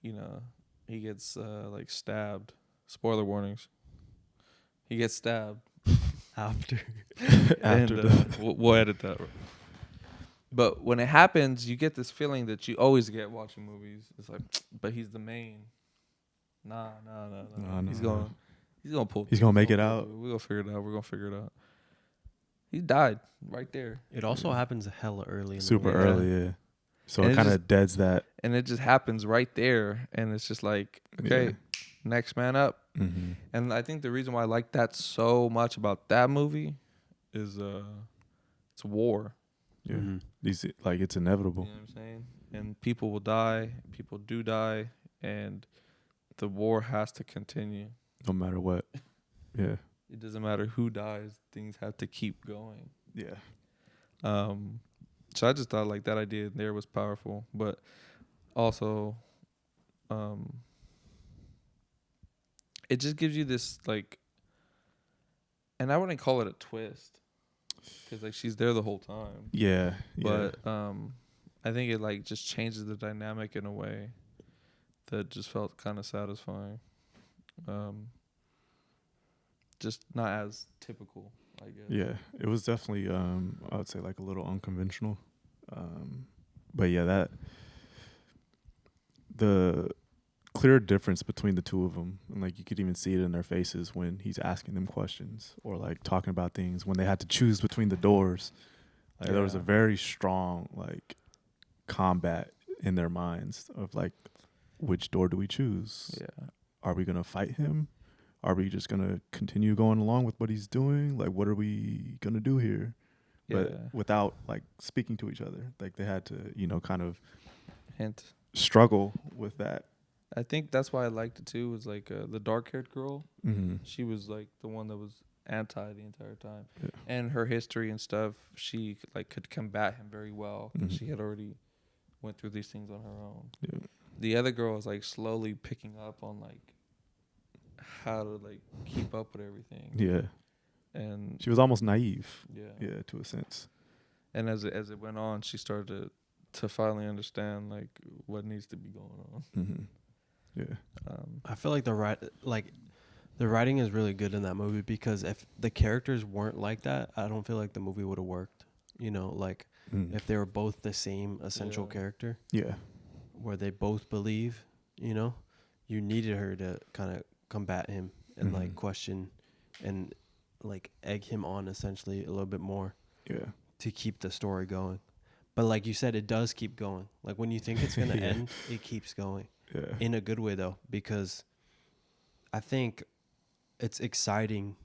Speaker 1: you know, he gets like stabbed. Spoiler warnings. He gets stabbed.
Speaker 3: After.
Speaker 1: And we'll edit that. But when it happens, you get this feeling that you always get watching movies. It's like, but he's the main. Nah. He's gonna pull.
Speaker 2: He's gonna make it out.
Speaker 1: We're gonna figure it out. He died right there.
Speaker 3: It also happens hella early. In
Speaker 2: Super
Speaker 3: the movie.
Speaker 2: early, yeah. So
Speaker 1: And
Speaker 2: it
Speaker 1: it
Speaker 2: kind
Speaker 1: just-
Speaker 2: of deads that.
Speaker 1: And it just happens right there, and it's just like, okay,
Speaker 2: Yeah.
Speaker 1: next man up. And I think the reason why I like that so much about that movie is it's war.
Speaker 2: Yeah.
Speaker 3: Mhm.
Speaker 2: These like it's inevitable.
Speaker 1: You know what I'm saying? And people will die. People do die, and the war has to continue.
Speaker 2: No matter what. Yeah.
Speaker 1: It doesn't matter who dies. Things have to keep going.
Speaker 2: Yeah.
Speaker 1: So I just thought like that idea there was powerful, but also, it just gives you this like, and I wouldn't call it a twist, because like she's there the whole time.
Speaker 2: Yeah.
Speaker 1: But I think it like just changes the dynamic in a way that just felt kind of satisfying. Just not as typical, I guess.
Speaker 2: Yeah, it was definitely I would say like a little unconventional. But yeah, that the clear difference between the two of them, and like you could even see it in their faces when he's asking them questions or like talking about things when they had to choose between the doors. Like there was a very strong like combat in their minds of like, which door do we choose?
Speaker 1: Yeah.
Speaker 2: Are we gonna fight him? Are we just gonna continue going along with what he's doing? Like, what are we gonna do here? But without like speaking to each other, like they had to, you know, kind of
Speaker 1: Hint.
Speaker 2: struggle with that.
Speaker 1: I think that's why I liked it too. Was like the dark-haired girl.
Speaker 2: Mm-hmm.
Speaker 1: She was like the one that was anti the entire time,
Speaker 2: Yeah.
Speaker 1: and her history and stuff. She like could combat him very well. 'Cause she had already went through these things on her own.
Speaker 2: Yeah.
Speaker 1: The other girl was like slowly picking up on like how to like keep up with everything.
Speaker 2: Yeah.
Speaker 1: And
Speaker 2: She was almost naive.
Speaker 1: yeah.
Speaker 2: Yeah, to a sense.
Speaker 1: And as it went on, she started to finally understand like what needs to be going on.
Speaker 2: Mm-hmm. Yeah.
Speaker 3: I feel like the writing is really good in that movie, because if the characters weren't like that, I don't feel like the movie would have worked. You know, like if they were both the same essential character,
Speaker 2: Yeah.
Speaker 3: where they both believe, you know, you needed her to kind of combat him and like question and like egg him on essentially a little bit more
Speaker 2: Yeah.
Speaker 3: to keep the story going. But like you said, it does keep going. Like when you think it's gonna
Speaker 2: Yeah.
Speaker 3: end, it keeps going.
Speaker 2: Yeah.
Speaker 3: in a good way though, because I think it's exciting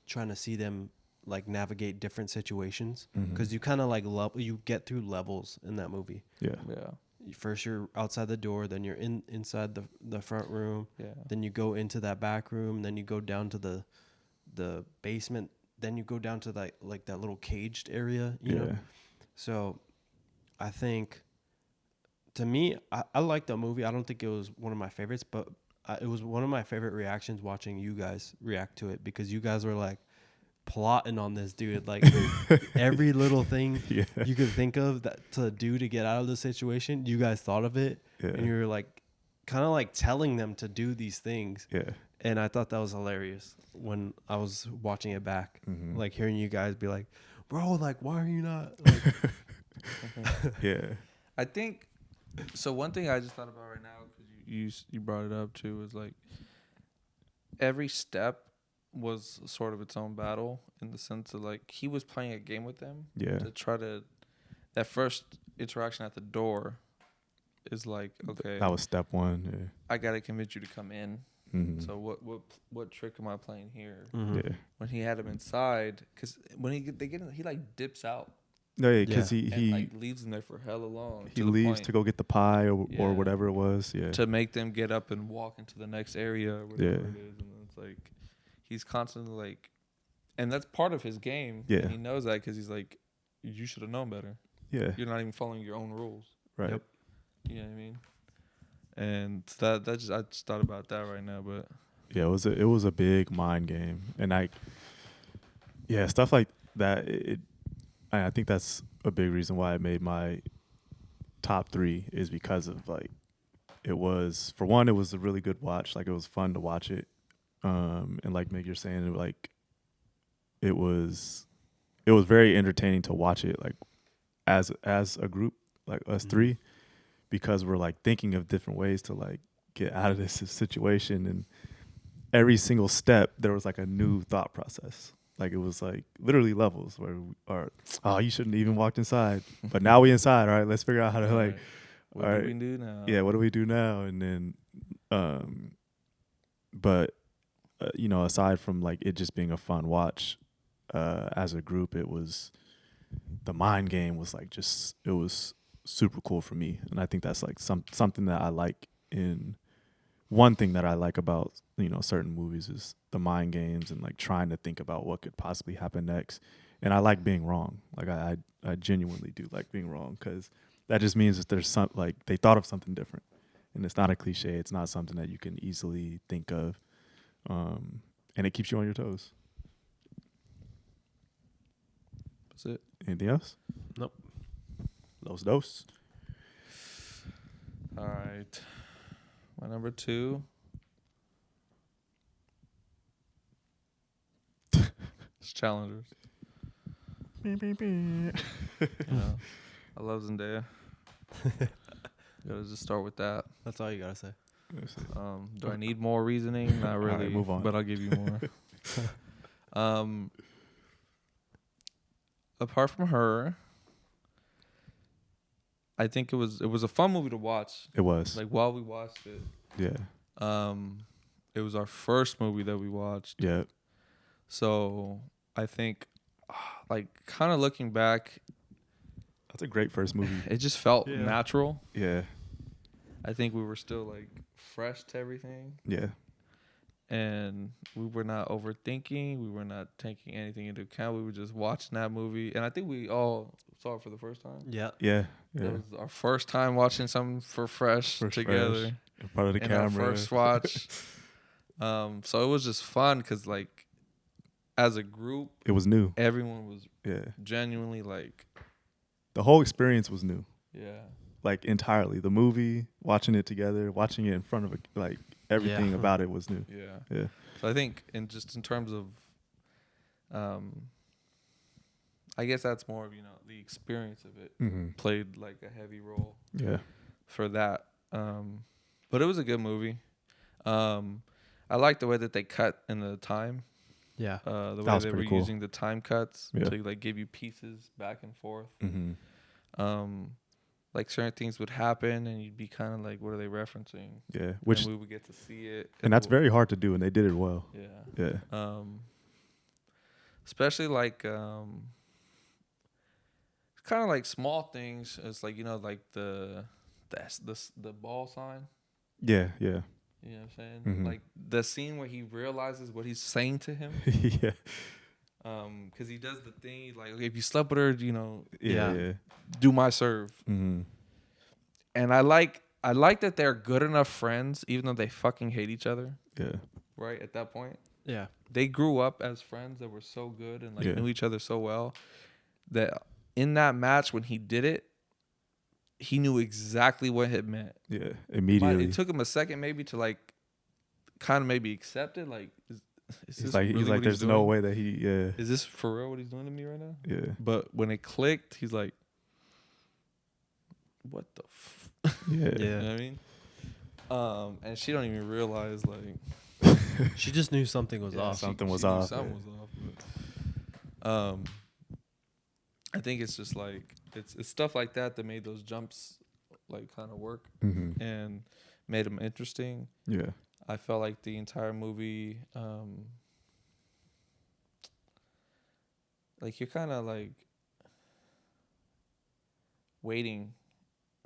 Speaker 3: trying to see them like navigate different situations, because you kind of like you get through levels in that movie.
Speaker 2: Yeah.
Speaker 1: Yeah.
Speaker 3: First you're outside the door, then you're inside the front room,
Speaker 1: Yeah.
Speaker 3: then you go into that back room, then you go down to the basement, then you go down to that like that little caged area, you know. So I think, to me, I like the movie. I don't think it was one of my favorites, but it was one of my favorite reactions watching you guys react to it, because you guys were like plotting on this dude, like every little thing
Speaker 2: Yeah.
Speaker 3: you could think of that to do to get out of the situation, you guys thought of it, and you were like kind of like telling them to do these things.
Speaker 2: Yeah.
Speaker 3: And I thought that was hilarious when I was watching it back, like hearing you guys be like, bro, like, why are you not like
Speaker 2: Yeah.
Speaker 1: I think so. One thing I just thought about right now, because you brought it up too, is like every step was sort of its own battle, in the sense of like he was playing a game with them.
Speaker 2: Yeah.
Speaker 1: To try to, that first interaction at the door is like, okay,
Speaker 2: That was step one.
Speaker 1: I gotta convince you to come in.
Speaker 2: Yeah.
Speaker 1: So what trick am I playing here?
Speaker 2: Yeah.
Speaker 1: When he had him inside, because when he like dips out.
Speaker 2: No, yeah, because
Speaker 1: And
Speaker 2: he
Speaker 1: like leaves them there for hella long.
Speaker 2: he leaves to go get the pie or
Speaker 1: Yeah.
Speaker 2: whatever it was. Yeah.
Speaker 1: To make them get up and walk into the next area or whatever it is. And it's like he's constantly like, and that's part of his game.
Speaker 2: Yeah.
Speaker 1: And he knows that, because he's like, you should have known better.
Speaker 2: Yeah.
Speaker 1: You're not even following your own rules.
Speaker 2: Right.
Speaker 3: Yep.
Speaker 1: You know what I mean? And I just thought about that right now. But
Speaker 2: Yeah, it was a big mind game, and stuff like that. I think that's a big reason why I made my top 3, is because of like, it was, for one, it was a really good watch. Like, it was fun to watch it, and like Meg, you're saying, like it was very entertaining to watch it, like as a group, like us 3, because we're like thinking of different ways to like get out of this situation, and every single step there was like a new thought process. Like, it was like literally levels where you shouldn't even walked inside, but now we inside. All right, let's figure out how to like.
Speaker 1: what do we do now?
Speaker 2: Yeah, what do we do now? And then, but aside from like it just being a fun watch, as a group, it was, the mind game was like it was super cool for me, and I think that's like something that I like in. One thing that I like about, certain movies is the mind games and like trying to think about what could possibly happen next. And I like being wrong. Like I genuinely do like being wrong, because that just means that there's like they thought of something different, and it's not a cliche. It's not something that you can easily think of, and it keeps you on your toes.
Speaker 1: That's it.
Speaker 2: Anything else?
Speaker 3: Nope.
Speaker 2: Los dos.
Speaker 1: All right. My number 2. It's Challengers.
Speaker 2: Beep, beep, beep.
Speaker 1: I love Zendaya. Gotta just start with that.
Speaker 3: That's all you gotta say.
Speaker 1: Do I need more reasoning? Not really.
Speaker 2: All right, move on.
Speaker 1: But I'll give you more. Apart from her, I think it was a fun movie to watch.
Speaker 2: It was.
Speaker 1: Like, while we watched it.
Speaker 2: Yeah.
Speaker 1: It was our first movie that we watched.
Speaker 2: Yeah.
Speaker 1: So I think, like, kind of looking back,
Speaker 2: That's a great first movie.
Speaker 1: it just felt
Speaker 3: Yeah.
Speaker 1: natural.
Speaker 2: Yeah.
Speaker 1: I think we were still like fresh to everything,
Speaker 2: Yeah.
Speaker 1: and we were not overthinking. We were not taking anything into account. We were just watching that movie, and I think we all saw it for the first time.
Speaker 3: Yeah.
Speaker 2: Yeah.
Speaker 1: That
Speaker 2: Yeah.
Speaker 1: was our first time watching something for fresh
Speaker 2: First
Speaker 1: together.
Speaker 2: fresh. In front of the
Speaker 1: In
Speaker 2: camera.
Speaker 1: our first watch. So it was just fun, because like, as a group,
Speaker 2: It was new.
Speaker 1: everyone was
Speaker 2: Yeah.
Speaker 1: genuinely like,
Speaker 2: The whole experience was new.
Speaker 1: yeah.
Speaker 2: Like, entirely. The movie, watching it together, watching it in front of like everything
Speaker 3: Yeah.
Speaker 2: about it was new.
Speaker 1: Yeah.
Speaker 2: Yeah.
Speaker 1: So I think in terms of, I guess that's more of, the experience of it
Speaker 2: Mm-hmm.
Speaker 1: played like a heavy role
Speaker 2: Yeah.
Speaker 1: for that. But it was a good movie. I like the way that they cut in the time.
Speaker 3: Yeah.
Speaker 1: The
Speaker 2: That
Speaker 1: way
Speaker 2: was
Speaker 1: they were
Speaker 2: pretty cool.
Speaker 1: using the time cuts
Speaker 2: Yeah.
Speaker 1: to like give you pieces back and forth.
Speaker 2: Mm-hmm.
Speaker 1: like certain things would happen, and you'd be kind of like, what are they referencing?
Speaker 2: Yeah, which
Speaker 1: and we would get to see it,
Speaker 2: and that's very hard to do, and they did it well.
Speaker 1: Yeah.
Speaker 2: Yeah.
Speaker 1: Especially like kind of like small things. It's like, like the ball sign.
Speaker 2: Yeah, yeah.
Speaker 1: You know what I'm saying?
Speaker 2: Mhm.
Speaker 1: Like the scene where he realizes what he's saying to him.
Speaker 2: Yeah.
Speaker 1: Because he does the thing like, okay, if you slept with her,
Speaker 2: Yeah.
Speaker 1: do my serve.
Speaker 2: Mm-hmm.
Speaker 1: And I like that they're good enough friends, even though they fucking hate each other.
Speaker 2: Yeah.
Speaker 1: Right at that point,
Speaker 3: Yeah.
Speaker 1: they grew up as friends that were so good and like
Speaker 2: Yeah.
Speaker 1: knew each other so well that in that match when he did it, he knew exactly what it meant.
Speaker 2: Yeah. Immediately.
Speaker 1: It took him a second maybe to like kind of maybe accept it. Like, is
Speaker 2: He's
Speaker 1: this
Speaker 2: like,
Speaker 1: really
Speaker 2: he's like,
Speaker 1: what
Speaker 2: there's
Speaker 1: he's
Speaker 2: no
Speaker 1: doing?
Speaker 2: way that he. Yeah.
Speaker 1: Is this for real what he's doing to me right now?
Speaker 2: Yeah.
Speaker 1: But when it clicked, he's like, what the
Speaker 2: Yeah.
Speaker 1: You know what I mean? And she don't even realize like
Speaker 3: She just knew something was off.
Speaker 2: Something was
Speaker 1: she knew
Speaker 2: off.
Speaker 1: Something was off. But, I think it's just like it's stuff like that made those jumps like kind of work
Speaker 2: Mm-hmm.
Speaker 1: and made them interesting.
Speaker 2: Yeah.
Speaker 1: I felt like the entire movie, like you're kind of like waiting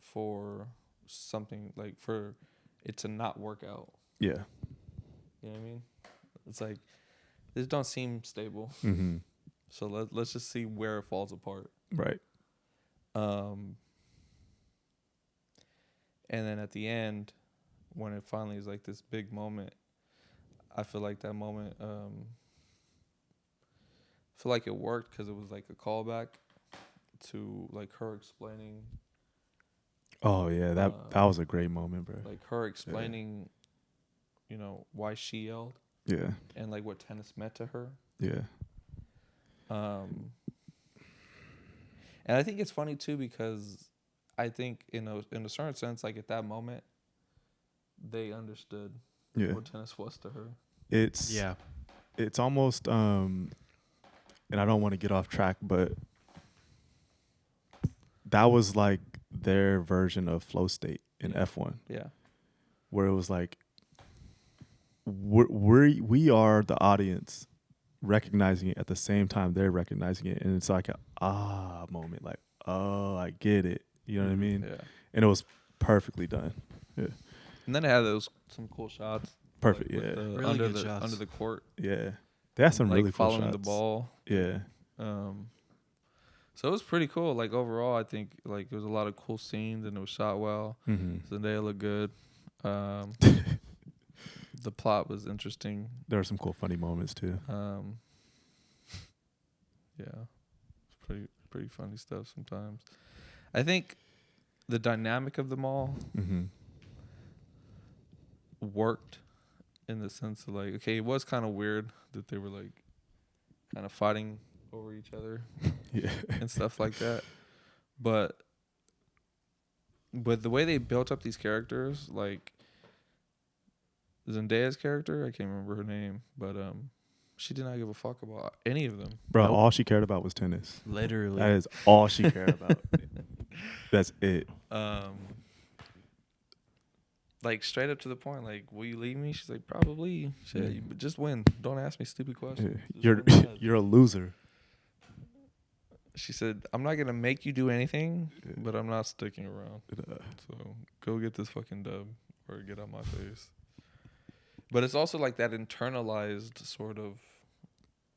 Speaker 1: for something like for it to not work out.
Speaker 2: Yeah.
Speaker 1: You know what I mean? It's like this don't seem stable.
Speaker 2: Mm-hmm.
Speaker 1: So let's just see where it falls apart.
Speaker 2: Right.
Speaker 1: And then at the end, when it finally is like this big moment, I feel like that moment, I feel like it worked because it was like a callback to like her explaining.
Speaker 2: Oh yeah, that was a great moment, bro.
Speaker 1: Like her explaining, why she yelled.
Speaker 2: Yeah.
Speaker 1: And like what tennis meant to her.
Speaker 2: Yeah.
Speaker 1: And I think it's funny too because I think in a certain sense, like at that moment, they understood what tennis was to her.
Speaker 2: It's almost and I don't want to get off track, but that was like their version of flow state in F1.
Speaker 1: Yeah.
Speaker 2: Where it was like we are the audience recognizing it at the same time they're recognizing it, and it's like a moment, like, oh, I get it. You know what I mean?
Speaker 1: Yeah.
Speaker 2: And it was perfectly done. Yeah.
Speaker 1: And then it had some cool shots.
Speaker 2: Perfect.
Speaker 1: Like,
Speaker 2: yeah.
Speaker 3: Really
Speaker 1: under
Speaker 3: good
Speaker 1: the
Speaker 3: shots.
Speaker 1: under the court.
Speaker 2: Yeah. They had some
Speaker 1: like
Speaker 2: really cool
Speaker 1: following
Speaker 2: shots.
Speaker 1: the ball.
Speaker 2: Yeah.
Speaker 1: So it was pretty cool. Like overall, I think like there was a lot of cool scenes and it was shot well.
Speaker 2: Mm-hmm.
Speaker 1: Zendaya looked good. The plot was interesting.
Speaker 2: There were some cool funny moments too.
Speaker 1: Yeah, it's pretty funny stuff sometimes. I think the dynamic of them all worked in the sense of like, okay, it was kind of weird that they were like kind of fighting over each other and stuff like that. But the way they built up these characters, like Zendaya's character, I can't remember her name, but she did not give a fuck about any of them.
Speaker 2: Bro, all she cared about was tennis.
Speaker 3: Literally.
Speaker 2: That is all she cared about. That's it.
Speaker 1: Like straight up to the point, like, will you leave me? She's like, probably. Shit, you just win. Don't ask me stupid questions.
Speaker 2: You're a loser.
Speaker 1: She said, I'm not gonna make you do anything, but I'm not sticking around. So go get this fucking dub or get out my face. But it's also like that internalized sort of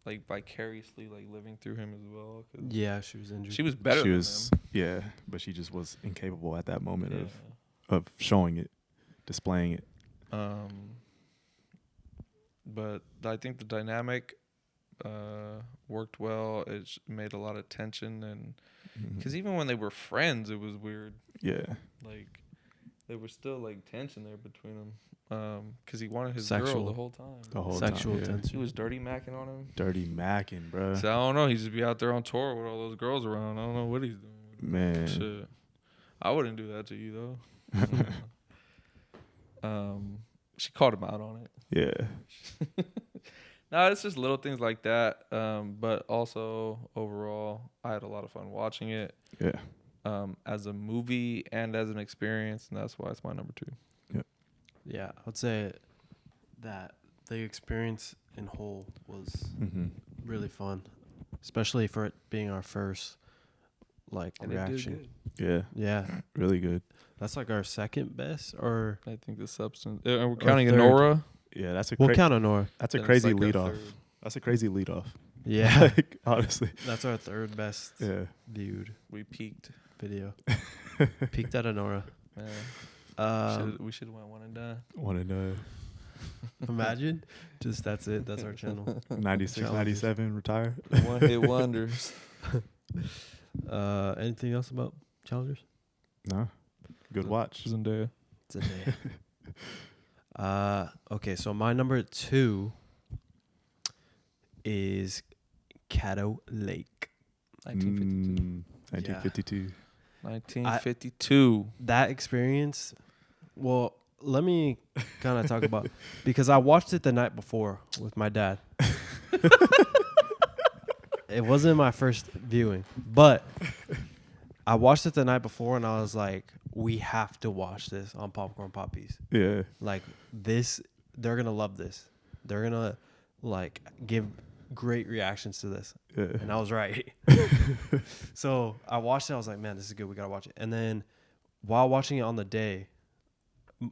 Speaker 1: like vicariously like living through him as well.
Speaker 3: Yeah, she was injured.
Speaker 1: She was better than him.
Speaker 2: Yeah, but she just was incapable at that moment of showing it, displaying it.
Speaker 1: But I think the dynamic worked well. It made a lot of tension, and because even when they were friends, it was weird.
Speaker 2: Yeah,
Speaker 1: like there was still like tension there between them. Because he wanted his
Speaker 3: Sexual.
Speaker 1: girl the whole time.
Speaker 3: Sexual tension.
Speaker 1: He was dirty macking on him.
Speaker 2: Dirty macking, bro.
Speaker 1: So I don't know. He just be out there on tour with all those girls around. I don't know what he's doing.
Speaker 2: Man,
Speaker 1: shit. I wouldn't do that to you though. She called him out on it.
Speaker 2: Yeah.
Speaker 1: No, it's just little things like that. But also overall, I had a lot of fun watching it.
Speaker 2: Yeah.
Speaker 1: as a movie and as an experience, and that's why it's my number 2.
Speaker 3: Yeah, I would say that the experience in whole was really fun, especially for it being our first
Speaker 1: And
Speaker 3: reaction.
Speaker 2: Yeah,
Speaker 3: Yeah,
Speaker 2: really good.
Speaker 3: that's like our second best, or
Speaker 1: I think the substance. And we're counting
Speaker 3: third.
Speaker 1: Nora.
Speaker 2: Yeah, that's a
Speaker 3: we'll count Honora.
Speaker 2: that's a
Speaker 1: then it's
Speaker 2: crazy
Speaker 1: like our
Speaker 2: lead off.
Speaker 1: third.
Speaker 2: That's a crazy lead off.
Speaker 3: Yeah,
Speaker 2: Like, honestly.
Speaker 3: that's our third best
Speaker 2: Yeah.
Speaker 3: viewed
Speaker 1: We peaked.
Speaker 3: video. Peaked at Honora.
Speaker 1: Man, we should have went one and done.
Speaker 2: One and
Speaker 3: Imagine, just that's it. That's our channel.
Speaker 2: 96, 97, retire.
Speaker 1: One hit wonders.
Speaker 3: Anything else about challengers?
Speaker 2: No, good watch.
Speaker 1: Zendaya.
Speaker 3: Today. Okay, so my number 2 is Caddo Lake.
Speaker 1: 1952.
Speaker 2: 1952.
Speaker 1: 1952.
Speaker 3: That experience, well, let me kind of talk about, because I watched it the night before with my dad. It wasn't my first viewing, but I watched it the night before and I was like, we have to watch this on Popcorn Pappies.
Speaker 2: Yeah.
Speaker 3: Like this, they're going to love this. They're going to like give great reactions to this.
Speaker 2: Yeah.
Speaker 3: And I was right. So I watched it. I was like, man, this is good. We got to watch it. And then while watching it on the day,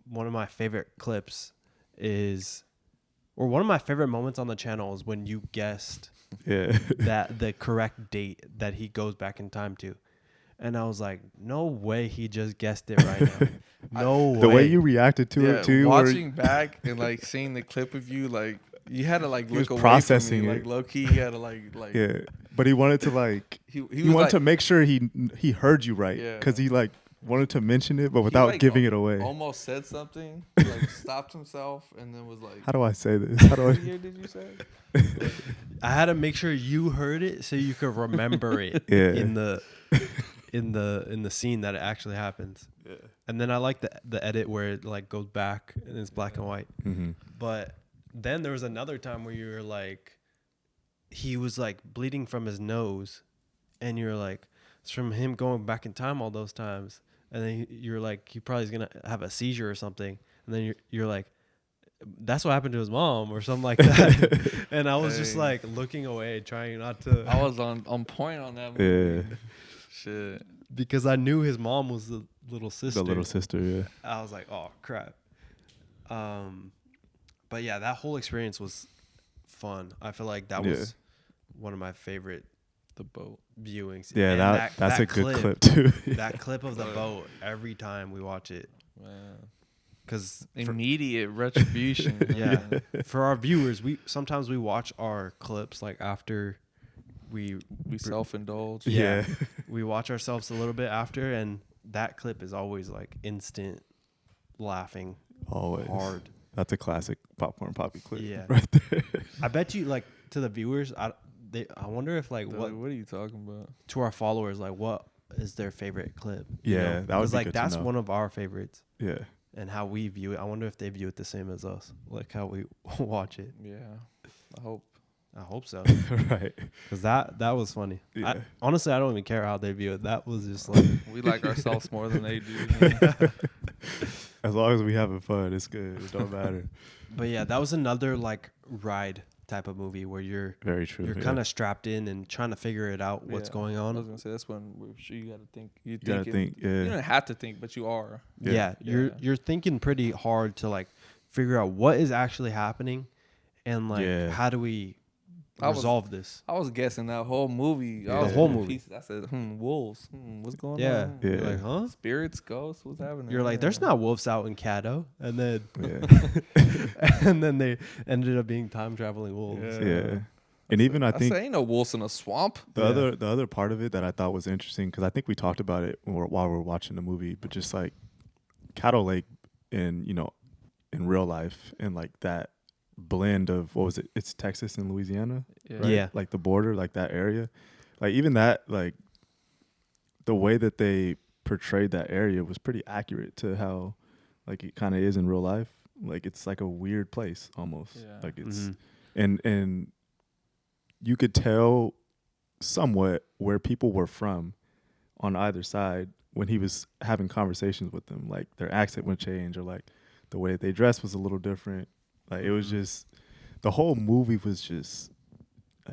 Speaker 3: one of my favorite clips is, or one of my favorite moments on the channel is when you guessed that the correct date that he goes back in time to. And I was like, no way he just guessed it right now. No way.
Speaker 2: The way you reacted to it too.
Speaker 1: Watching back and like seeing the clip of you, like you had to like
Speaker 2: He
Speaker 1: look
Speaker 2: was
Speaker 1: away
Speaker 2: processing
Speaker 1: from me.
Speaker 2: it.
Speaker 1: Like low key, he had to like
Speaker 2: Yeah, but he wanted to like
Speaker 1: he
Speaker 2: he
Speaker 1: was
Speaker 2: wanted
Speaker 1: like,
Speaker 2: to make sure he heard you right,
Speaker 1: Yeah.
Speaker 2: because he like wanted to mention it, but without
Speaker 1: like,
Speaker 2: giving it away.
Speaker 1: almost said something, like stopped himself, and then was like,
Speaker 2: How do I say this? How do
Speaker 1: "What
Speaker 2: I?
Speaker 1: year did you say?"
Speaker 3: I had to make sure you heard it so you could remember it
Speaker 2: Yeah.
Speaker 3: in the scene that it actually happens.
Speaker 2: Yeah.
Speaker 3: And then I like the edit where it like goes back and it's black and white.
Speaker 2: Mm-hmm.
Speaker 3: But then there was another time where you were like, he was like bleeding from his nose, and you're like, it's from him going back in time all those times. And then you're like, he probably is gonna have a seizure or something. And then you're like, that's what happened to his mom or something like that. And I was just
Speaker 1: Hey.
Speaker 3: like looking away, trying not to.
Speaker 1: I was on point on that movie.
Speaker 2: Yeah.
Speaker 1: Shit.
Speaker 3: Because I knew his mom was the little sister.
Speaker 2: The little sister. Yeah.
Speaker 3: I was like, oh crap. But yeah, that whole experience was fun. I feel like that was one of my favorite
Speaker 1: The boat.
Speaker 3: viewings.
Speaker 2: Yeah,
Speaker 3: And
Speaker 2: that's
Speaker 3: that
Speaker 2: a good clip too.
Speaker 3: That clip of the boat every time we watch it,
Speaker 1: Man.
Speaker 3: because
Speaker 1: Immediate retribution.
Speaker 3: yeah,
Speaker 1: man.
Speaker 3: for our viewers, we sometimes we watch our clips like after we
Speaker 1: self-indulge.
Speaker 3: Yeah. we watch ourselves a little bit after, and that clip is always like instant laughing
Speaker 2: Always.
Speaker 3: hard.
Speaker 2: That's a classic Popcorn Papi clip.
Speaker 3: Yeah.
Speaker 2: Right there.
Speaker 3: I bet you, like, to the viewers, I wonder if like
Speaker 1: They're
Speaker 3: what
Speaker 1: like, what are you talking about?
Speaker 3: to our followers, like what is their favorite clip?
Speaker 2: Yeah, that would be
Speaker 3: Because like
Speaker 2: good to
Speaker 3: that's
Speaker 2: know.
Speaker 3: one of our favorites,
Speaker 2: Yeah.
Speaker 3: and how we view it. I wonder if they view it the same as us, like how we watch it.
Speaker 1: Yeah. I hope.
Speaker 3: I hope so,
Speaker 2: Right.
Speaker 3: because that was funny.
Speaker 2: Yeah.
Speaker 3: Honestly, I don't even care how they view it. That was just like
Speaker 1: We like ourselves more than they do. Man.
Speaker 2: As long as we having fun, it's good. It don't matter.
Speaker 3: But yeah, that was another like ride type of movie where you're
Speaker 2: Very true.
Speaker 3: kind of strapped in and trying to figure it out what's
Speaker 1: Yeah.
Speaker 3: going
Speaker 1: I was
Speaker 3: on.
Speaker 1: gonna say that's when we're sure you gotta think.
Speaker 2: You gotta think.
Speaker 1: You
Speaker 2: Yeah.
Speaker 1: don't have to think, but you are.
Speaker 3: Yeah,
Speaker 1: Yeah.
Speaker 3: you're thinking pretty hard to like figure out what is actually happening, and like
Speaker 2: Yeah.
Speaker 3: how do we
Speaker 1: I was-
Speaker 3: resolve this.
Speaker 1: I was guessing that whole movie.
Speaker 2: Yeah.
Speaker 1: I was
Speaker 2: The whole
Speaker 1: in
Speaker 3: movie.
Speaker 1: pieces. I said, wolves. What's going
Speaker 3: Yeah,
Speaker 1: on?
Speaker 2: Yeah.
Speaker 3: You're like, huh?
Speaker 1: Spirits, ghosts, what's happening?
Speaker 3: You're like, there's
Speaker 1: Yeah.
Speaker 3: not wolves out in Caddo, and then
Speaker 2: Yeah.
Speaker 3: and then they ended up being time traveling wolves.
Speaker 1: Yeah.
Speaker 2: Yeah. And even I think
Speaker 1: say ain't no wolves in a swamp.
Speaker 2: the other part of it that I thought was interesting, because I think we talked about it while we were watching the movie, but just like Cattle Lake in real life, and like that blend of, what was it? It's Texas and Louisiana, right?
Speaker 3: Yeah.
Speaker 2: Like the border, like that area, like even that, like the way that they portrayed that area was pretty accurate to how like it kind of is in real life. Like it's like a weird place almost.
Speaker 1: Yeah.
Speaker 2: Like it's
Speaker 3: Mhm.
Speaker 2: and you could tell somewhat where people were from on either side when he was having conversations with them. Like their accent would change, or like the way they dressed was a little different. Like it was just the whole movie was just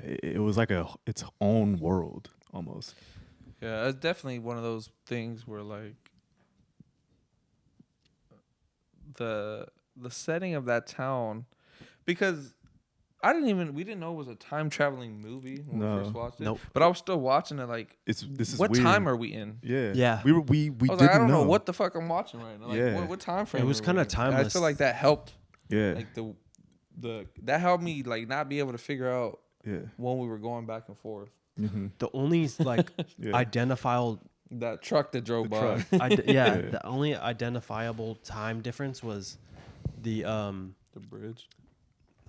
Speaker 2: it was like its own world almost.
Speaker 1: Yeah, it's definitely one of those things where like the setting of that town, because we didn't know it was a time traveling movie when we first watched it.
Speaker 3: Nope.
Speaker 1: But I was still watching it like,
Speaker 2: This is
Speaker 1: what
Speaker 2: weird.
Speaker 1: time are we in?
Speaker 2: Yeah.
Speaker 3: Yeah.
Speaker 2: We
Speaker 1: I was
Speaker 2: didn't
Speaker 1: like, I don't know
Speaker 2: know
Speaker 1: what the fuck I'm watching right now. Like,
Speaker 2: Yeah.
Speaker 1: what time frame?
Speaker 3: It was
Speaker 1: are we
Speaker 3: kinda
Speaker 1: in? And I
Speaker 3: timeless.
Speaker 1: feel like that helped.
Speaker 2: Yeah.
Speaker 1: Like that helped me like not be able to figure out
Speaker 2: Yeah.
Speaker 1: when we were going back and forth.
Speaker 2: Mm-hmm.
Speaker 3: The only like
Speaker 2: Yeah.
Speaker 3: identifiable,
Speaker 1: That truck that drove by.
Speaker 2: truck.
Speaker 3: yeah,
Speaker 2: Yeah.
Speaker 3: the only identifiable time difference was the
Speaker 1: The bridge.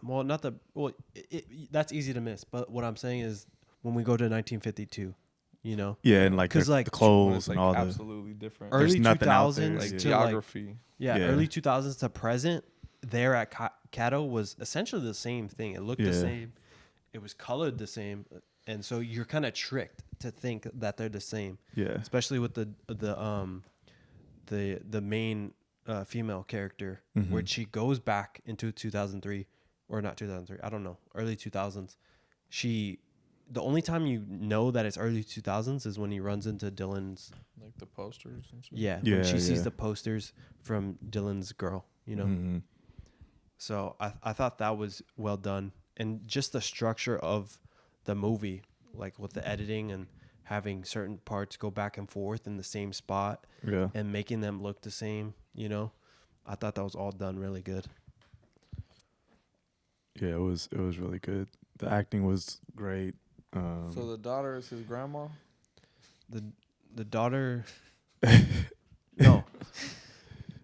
Speaker 3: well, not the well. That's easy to miss. But what I'm saying is when we go to 1952, you know,
Speaker 2: Yeah, and like
Speaker 3: 'Cause,
Speaker 2: the
Speaker 3: like,
Speaker 1: When
Speaker 2: clothes
Speaker 1: it's like
Speaker 2: and all the
Speaker 1: absolutely different.
Speaker 2: There's
Speaker 3: early
Speaker 2: nothing out
Speaker 3: 2000s
Speaker 2: there.
Speaker 1: like
Speaker 2: Yeah.
Speaker 3: to like
Speaker 1: geography.
Speaker 3: yeah,
Speaker 2: Yeah.
Speaker 3: early 2000s to present. There at Cato was essentially the same thing. It looked the
Speaker 2: Yeah.
Speaker 3: same. It was colored the same, and so you're kind of tricked to think that they're the same.
Speaker 2: yeah.
Speaker 3: Especially with the main female character, where
Speaker 2: Mhm.
Speaker 3: she goes back into 2003 or not 2003, I don't know, early 2000s. The only time you know that it's early 2000s is when he runs into Dylan's
Speaker 1: Like the posters and shit.
Speaker 3: when
Speaker 2: Yeah,
Speaker 3: she sees
Speaker 2: yeah.
Speaker 3: the posters from Dylan's girl, you know.
Speaker 2: Mhm.
Speaker 3: So I thought that was well done, and just the structure of the movie, like with the editing and having certain parts go back and forth in the same spot
Speaker 2: Yeah.
Speaker 3: and making them look the same, you know. I thought that was all done really good.
Speaker 2: Yeah, it was really good. The acting was great.
Speaker 1: So the daughter is his grandma?
Speaker 3: The daughter, no,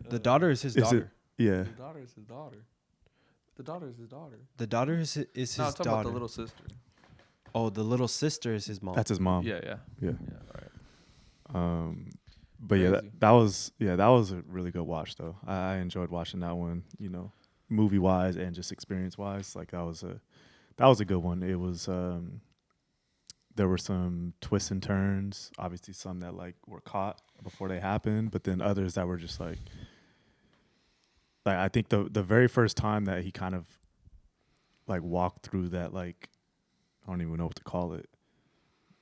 Speaker 3: the daughter is his
Speaker 2: Is it-
Speaker 3: daughter.
Speaker 2: yeah.
Speaker 1: The daughter is his daughter. The daughter is his daughter.
Speaker 3: The daughter is his
Speaker 1: No, I'm talking
Speaker 3: daughter.
Speaker 1: about the little sister.
Speaker 3: Oh, the little sister is his mom.
Speaker 2: That's his mom.
Speaker 1: Yeah, yeah.
Speaker 2: Yeah.
Speaker 1: Yeah, right.
Speaker 2: But yeah,
Speaker 1: Crazy.
Speaker 2: that was a really good watch though. I enjoyed watching that one, you know, movie wise and just experience wise. Like that was a good one. It was there were some twists and turns, obviously some that like were caught before they happened, but then others that were just like I think the very first time that he kind of like walked through that, like I don't even know what to call it,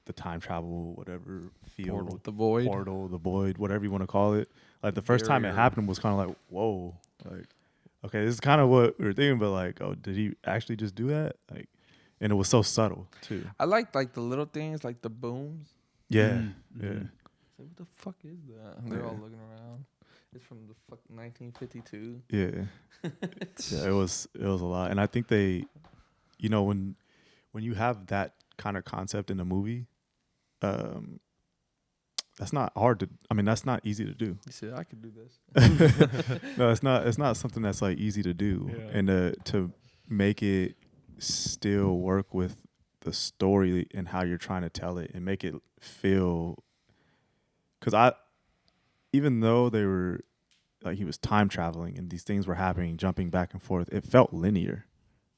Speaker 2: the time travel, whatever field,
Speaker 1: Portal. The void.
Speaker 2: portal, the void, whatever you want to call it. Like the first time it
Speaker 1: Barrier.
Speaker 2: happened was kind of like, whoa, like, okay, this is kind of what we were thinking, but like, oh, did he actually just do that? Like, and it was so subtle too.
Speaker 1: I liked like the little things, like the booms.
Speaker 2: Yeah,
Speaker 3: Mm-hmm.
Speaker 2: yeah,
Speaker 1: It's like, what the fuck is that? And they're all
Speaker 2: Yeah.
Speaker 1: looking around. It's from the fuck 1952.
Speaker 2: yeah. Yeah, it was a lot, and I think they, you know, when you have that kind of concept in a movie, that's not hard to. I mean, that's not easy to do.
Speaker 1: You said I could do this.
Speaker 2: No, it's not. It's not something that's like easy to do,
Speaker 1: Yeah.
Speaker 2: and to make it still work with the story and how you're trying to tell it, and make it feel. Because even though they were like he was time traveling and these things were happening, jumping back and forth, it felt linear,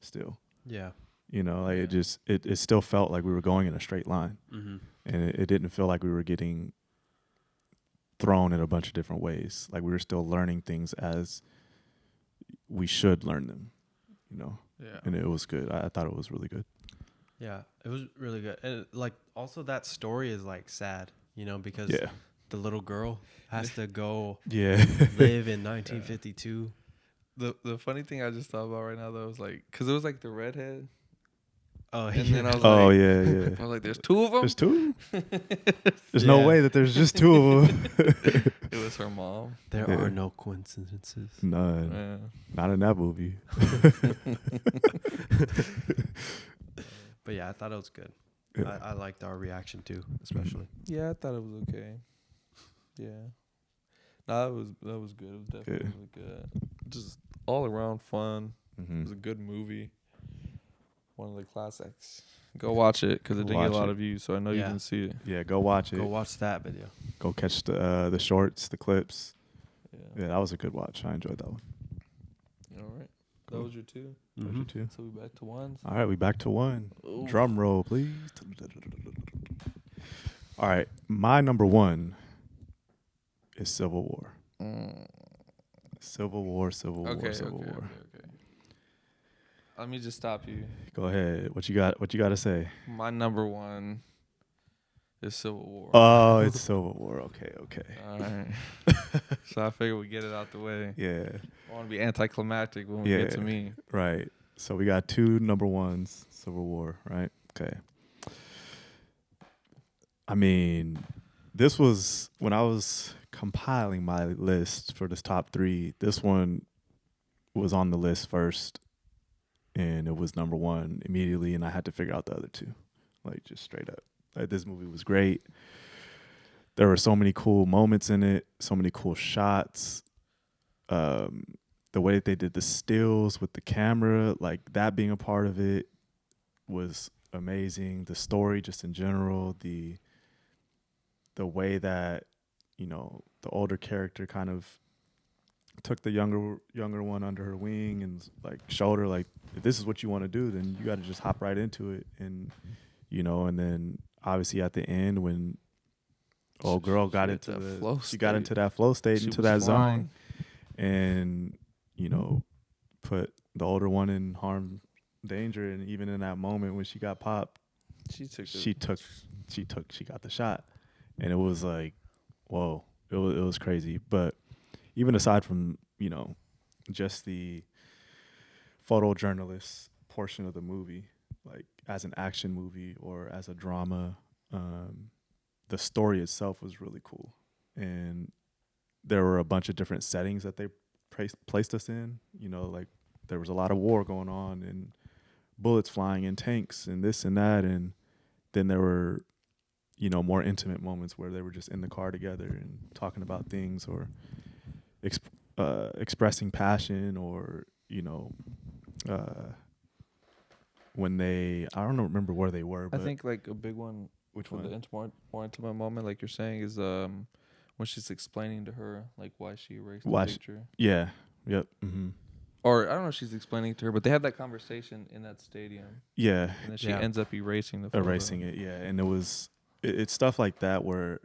Speaker 2: still.
Speaker 3: Yeah.
Speaker 2: You know, like
Speaker 1: Yeah.
Speaker 2: it just it still felt like we were going in a straight line,
Speaker 3: Mm-hmm.
Speaker 2: and it didn't feel like we were getting thrown in a bunch of different ways. Like we were still learning things as we should learn them, you know.
Speaker 1: Yeah.
Speaker 2: And it was good. I thought it was really good.
Speaker 3: Yeah, it was really good. And like also that story is like sad, you know, because
Speaker 2: Yeah,
Speaker 3: the little girl has to go
Speaker 2: yeah,
Speaker 3: live in 1952.
Speaker 1: The funny thing I just thought about right now though was like, cause it was like the redhead,
Speaker 3: Oh,
Speaker 1: and then I was
Speaker 2: oh
Speaker 1: like,
Speaker 2: yeah,
Speaker 1: I
Speaker 2: yeah.
Speaker 1: was like, there's two of them.
Speaker 2: There's two. There's no
Speaker 3: Yeah.
Speaker 2: way that there's just two of them.
Speaker 1: It was her mom.
Speaker 3: there
Speaker 2: Yeah.
Speaker 3: are no coincidences.
Speaker 2: None.
Speaker 1: Yeah.
Speaker 2: Not in that movie.
Speaker 3: But yeah, I thought it was good.
Speaker 2: Yeah.
Speaker 3: I liked our reaction too, especially.
Speaker 1: Yeah, I thought it was okay. Yeah. No, that was good. It was definitely
Speaker 2: Yeah.
Speaker 1: really good. Just all around fun. It was
Speaker 2: Mhm.
Speaker 1: a good movie. One of the classics. Go watch it because it
Speaker 2: Go
Speaker 1: didn't get a
Speaker 2: watch
Speaker 1: lot
Speaker 2: it.
Speaker 1: of views, so I know you
Speaker 3: Yeah.
Speaker 1: didn't see it.
Speaker 2: Yeah, go watch it.
Speaker 3: Go watch that video.
Speaker 2: Go catch the shorts, the clips.
Speaker 1: Yeah.
Speaker 2: Yeah, that was a good watch. I enjoyed that one.
Speaker 1: All right. That
Speaker 2: Cool.
Speaker 1: was your two.
Speaker 2: That was
Speaker 3: Mhm.
Speaker 2: your two.
Speaker 1: So we back to ones.
Speaker 2: All right, we back to one.
Speaker 1: Ooh.
Speaker 2: Drum roll, please. All right, my number one is Civil War. Civil War, Civil War, Civil War.
Speaker 1: Okay. Let me just stop you.
Speaker 2: Go ahead. What you got? What you got to say?
Speaker 1: My number one is Civil War.
Speaker 2: Oh, it's Civil War. Okay.
Speaker 1: All right. So I figured we get it out the way.
Speaker 2: Yeah.
Speaker 1: I want to be anticlimactic when we get to me.
Speaker 2: Right. So we got two number ones, Civil War, right? Okay. I mean, this was when I was compiling my list for this top 3. This one was on the list first, and it was number 1 immediately, and I had to figure out the other 2, like just straight up. Like this movie was great. There were so many cool moments in it, so many cool shots. The way that they did the stills with the camera, like that being a part of it was amazing. The story just in general, the way that, you know, the older character kind of took the younger one under her wing and like showed her like, if this is what you want to do, then you got to just hop right into it. And, you know, and then obviously at the end when old girl got into that flow state, into that zone, and, you know, put the older one in harm, danger. And even in that moment when she got popped, she got the shot. And it was like, whoa, it was crazy. But even aside from, you know, just the photojournalist portion of the movie, like as an action movie or as a drama, the story itself was really cool. And there were a bunch of different settings that they placed us in. You know, like there was a lot of war going on and bullets flying and tanks and this and that. And then there were, you know, more intimate moments where they were just in the car together and talking about things or expressing passion, or, you know, when I don't remember where they were. But
Speaker 1: I think like a big one.
Speaker 2: Which
Speaker 1: one? The more intimate moment, like you're saying, is when she's explaining to her like why she erased the picture.
Speaker 2: Yeah. Yep. Mm-hmm.
Speaker 1: Or I don't know if she's explaining to her, but they had that conversation in that stadium.
Speaker 2: Yeah.
Speaker 1: And then she ends up erasing the photo.
Speaker 2: Erasing it, yeah. And it's stuff like that where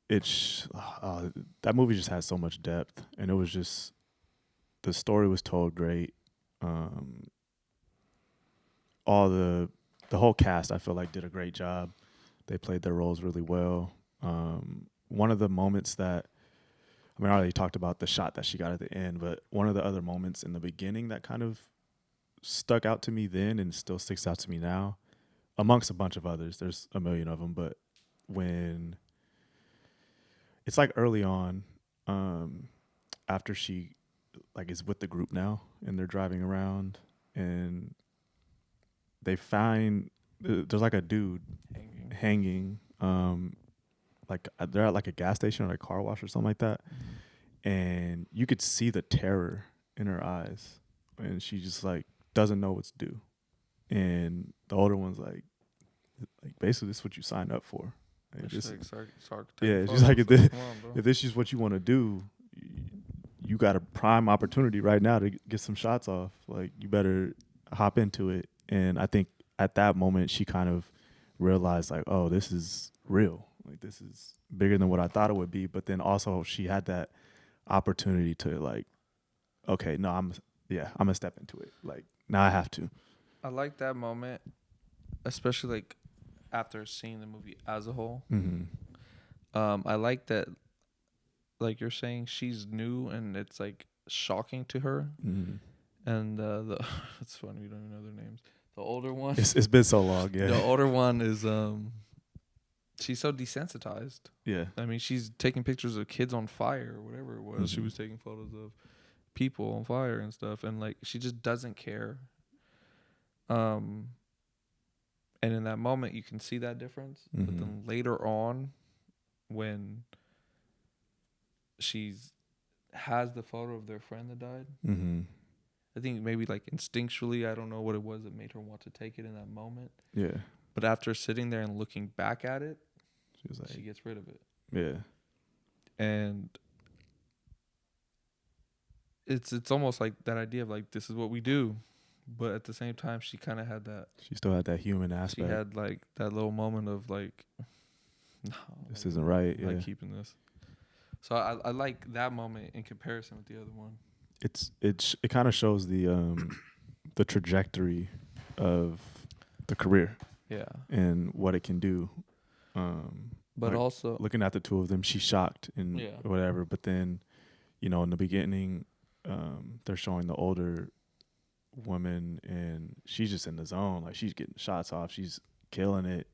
Speaker 2: that movie just has so much depth, and it was just, the story was told great. All the whole cast, I feel like, did a great job. They played their roles really well. One of the moments that, I mean, I already talked about the shot that she got at the end, but one of the other moments in the beginning that kind of stuck out to me then and still sticks out to me now, amongst a bunch of others, there's a million of them, but when it's like early on, after she like is with the group now and they're driving around and they find there's like a dude hanging, like they're at like a gas station or a car wash or something like that, and you could see the terror in her eyes, and she just like doesn't know what to do. And the older one's like basically, this is what you signed up for. Like, she's like, if this is what you want to do, you got a prime opportunity right now to get some shots off. Like, you better hop into it. And I think at that moment, she kind of realized, like, oh, this is real. Like, this is bigger than what I thought it would be. But then also she had that opportunity to, like, okay, no, I'm going to step into it. Like, now I have to.
Speaker 1: I like that moment, especially, like, after seeing the movie as a whole.
Speaker 2: Mm-hmm.
Speaker 1: I like that, like you're saying, she's new and it's, like, shocking to her.
Speaker 2: Mm-hmm.
Speaker 1: And it's funny, we don't even know their names. The older one.
Speaker 2: It's been so long, yeah.
Speaker 1: The older one is, she's so desensitized.
Speaker 2: Yeah.
Speaker 1: I mean, she's taking pictures of kids on fire or whatever it was. Mm-hmm. She was taking photos of people on fire and stuff. And, like, she just doesn't care. And in that moment, you can see that difference. Mm-hmm. But then later on, when has the photo of their friend that died,
Speaker 2: mm-hmm.
Speaker 1: I think maybe like instinctually, I don't know what it was that made her want to take it in that moment.
Speaker 2: Yeah.
Speaker 1: But after sitting there and looking back at it, she gets rid of it.
Speaker 2: Yeah.
Speaker 1: And it's almost like that idea of like, this is what we do. But at the same time, she kind of had that.
Speaker 2: She still had that human aspect.
Speaker 1: She had like that little moment of like, no,
Speaker 2: this isn't right.
Speaker 1: I'm
Speaker 2: Yeah,
Speaker 1: not keeping this. So I like that moment in comparison with the other one.
Speaker 2: it kind of shows the trajectory of the career
Speaker 1: Yeah,
Speaker 2: and what it can do.
Speaker 1: but
Speaker 2: like,
Speaker 1: also
Speaker 2: looking at the two of them, she's shocked and
Speaker 1: Yeah.
Speaker 2: whatever. But then, in the beginning, they're showing the older woman, and she's just in the zone. Like, she's getting shots off, she's killing it,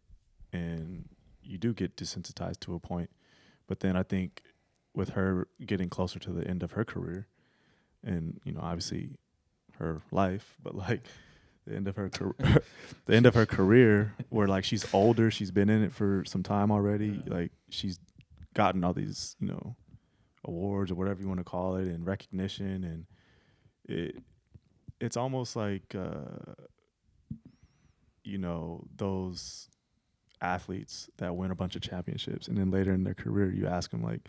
Speaker 2: and you do get desensitized to a point. But then I think with her getting closer to the end of her career, and obviously her life, but like the end of her the end of her career, where like she's older, she's been in it for some time already.
Speaker 1: Yeah.
Speaker 2: Like, she's gotten all these awards or whatever you want to call it, and recognition, and it's almost like those athletes that win a bunch of championships, and then later in their career you ask them like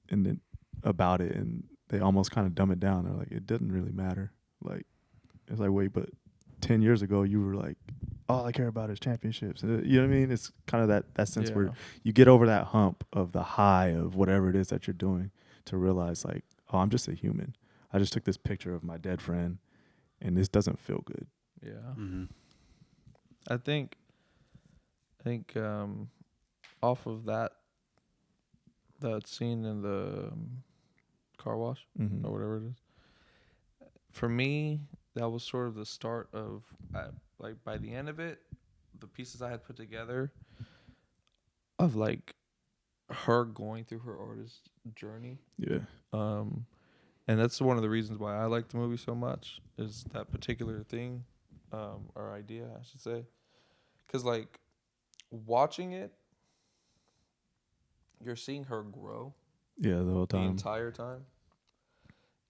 Speaker 2: and then about it, and they almost kind of dumb it down. They're like, it doesn't really matter. Like, it's like, wait, but 10 years ago you were like, all I care about is championships. You know what I mean? It's kind of that sense where you get over that hump of the high of whatever it is that you're doing to realize like, oh, I'm just a human. I just took this picture of my dead friend, and this doesn't feel good.
Speaker 1: Yeah.
Speaker 3: Mm-hmm.
Speaker 1: I think off of that scene in the car wash
Speaker 2: Mm-hmm.
Speaker 1: or whatever it is, for me that was sort of the start of like by the end of it, the pieces I had put together of like her going through her artist journey.
Speaker 2: Yeah.
Speaker 1: And that's one of the reasons why I like the movie so much, is that particular thing, or idea, I should say. Because, like, watching it, you're seeing her grow
Speaker 2: Yeah, the whole
Speaker 1: the
Speaker 2: time.
Speaker 1: entire time.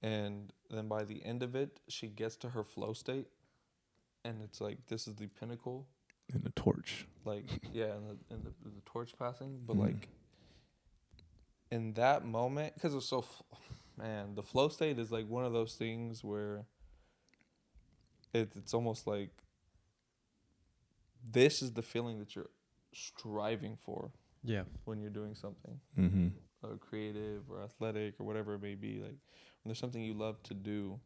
Speaker 1: And then by the end of it, she gets to her flow state. And it's like, this is the pinnacle.
Speaker 2: And the torch.
Speaker 1: Like, yeah, and the torch passing. But, like, in that moment, because it's so... Man, the flow state is like one of those things where it's almost like this is the feeling that you're striving for.
Speaker 3: Yeah.
Speaker 1: When you're doing something,
Speaker 2: Mm-hmm.
Speaker 1: Creative or athletic or whatever it may be, like when there's something you love to do,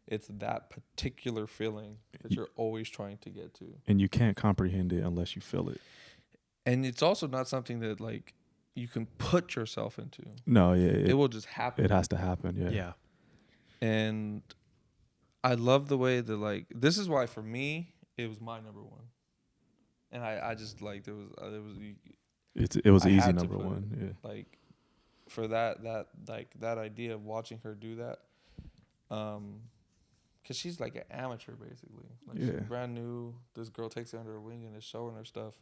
Speaker 1: it's that particular feeling that you're always trying to get to.
Speaker 2: And you can't comprehend it unless you feel it.
Speaker 1: And it's also not something that like you can put yourself into.
Speaker 2: No, yeah.
Speaker 1: It will just happen.
Speaker 2: It has to happen, yeah.
Speaker 3: Yeah.
Speaker 1: And I love the way that, like, this is why for me it was my number one. And I just like it
Speaker 2: was
Speaker 1: I
Speaker 2: easy
Speaker 1: had to
Speaker 2: number
Speaker 1: put it,
Speaker 2: one, yeah.
Speaker 1: like, for that idea of watching her do that, because she's like an amateur basically. Like, she's brand new. This girl takes it under her wing and is showing her stuff,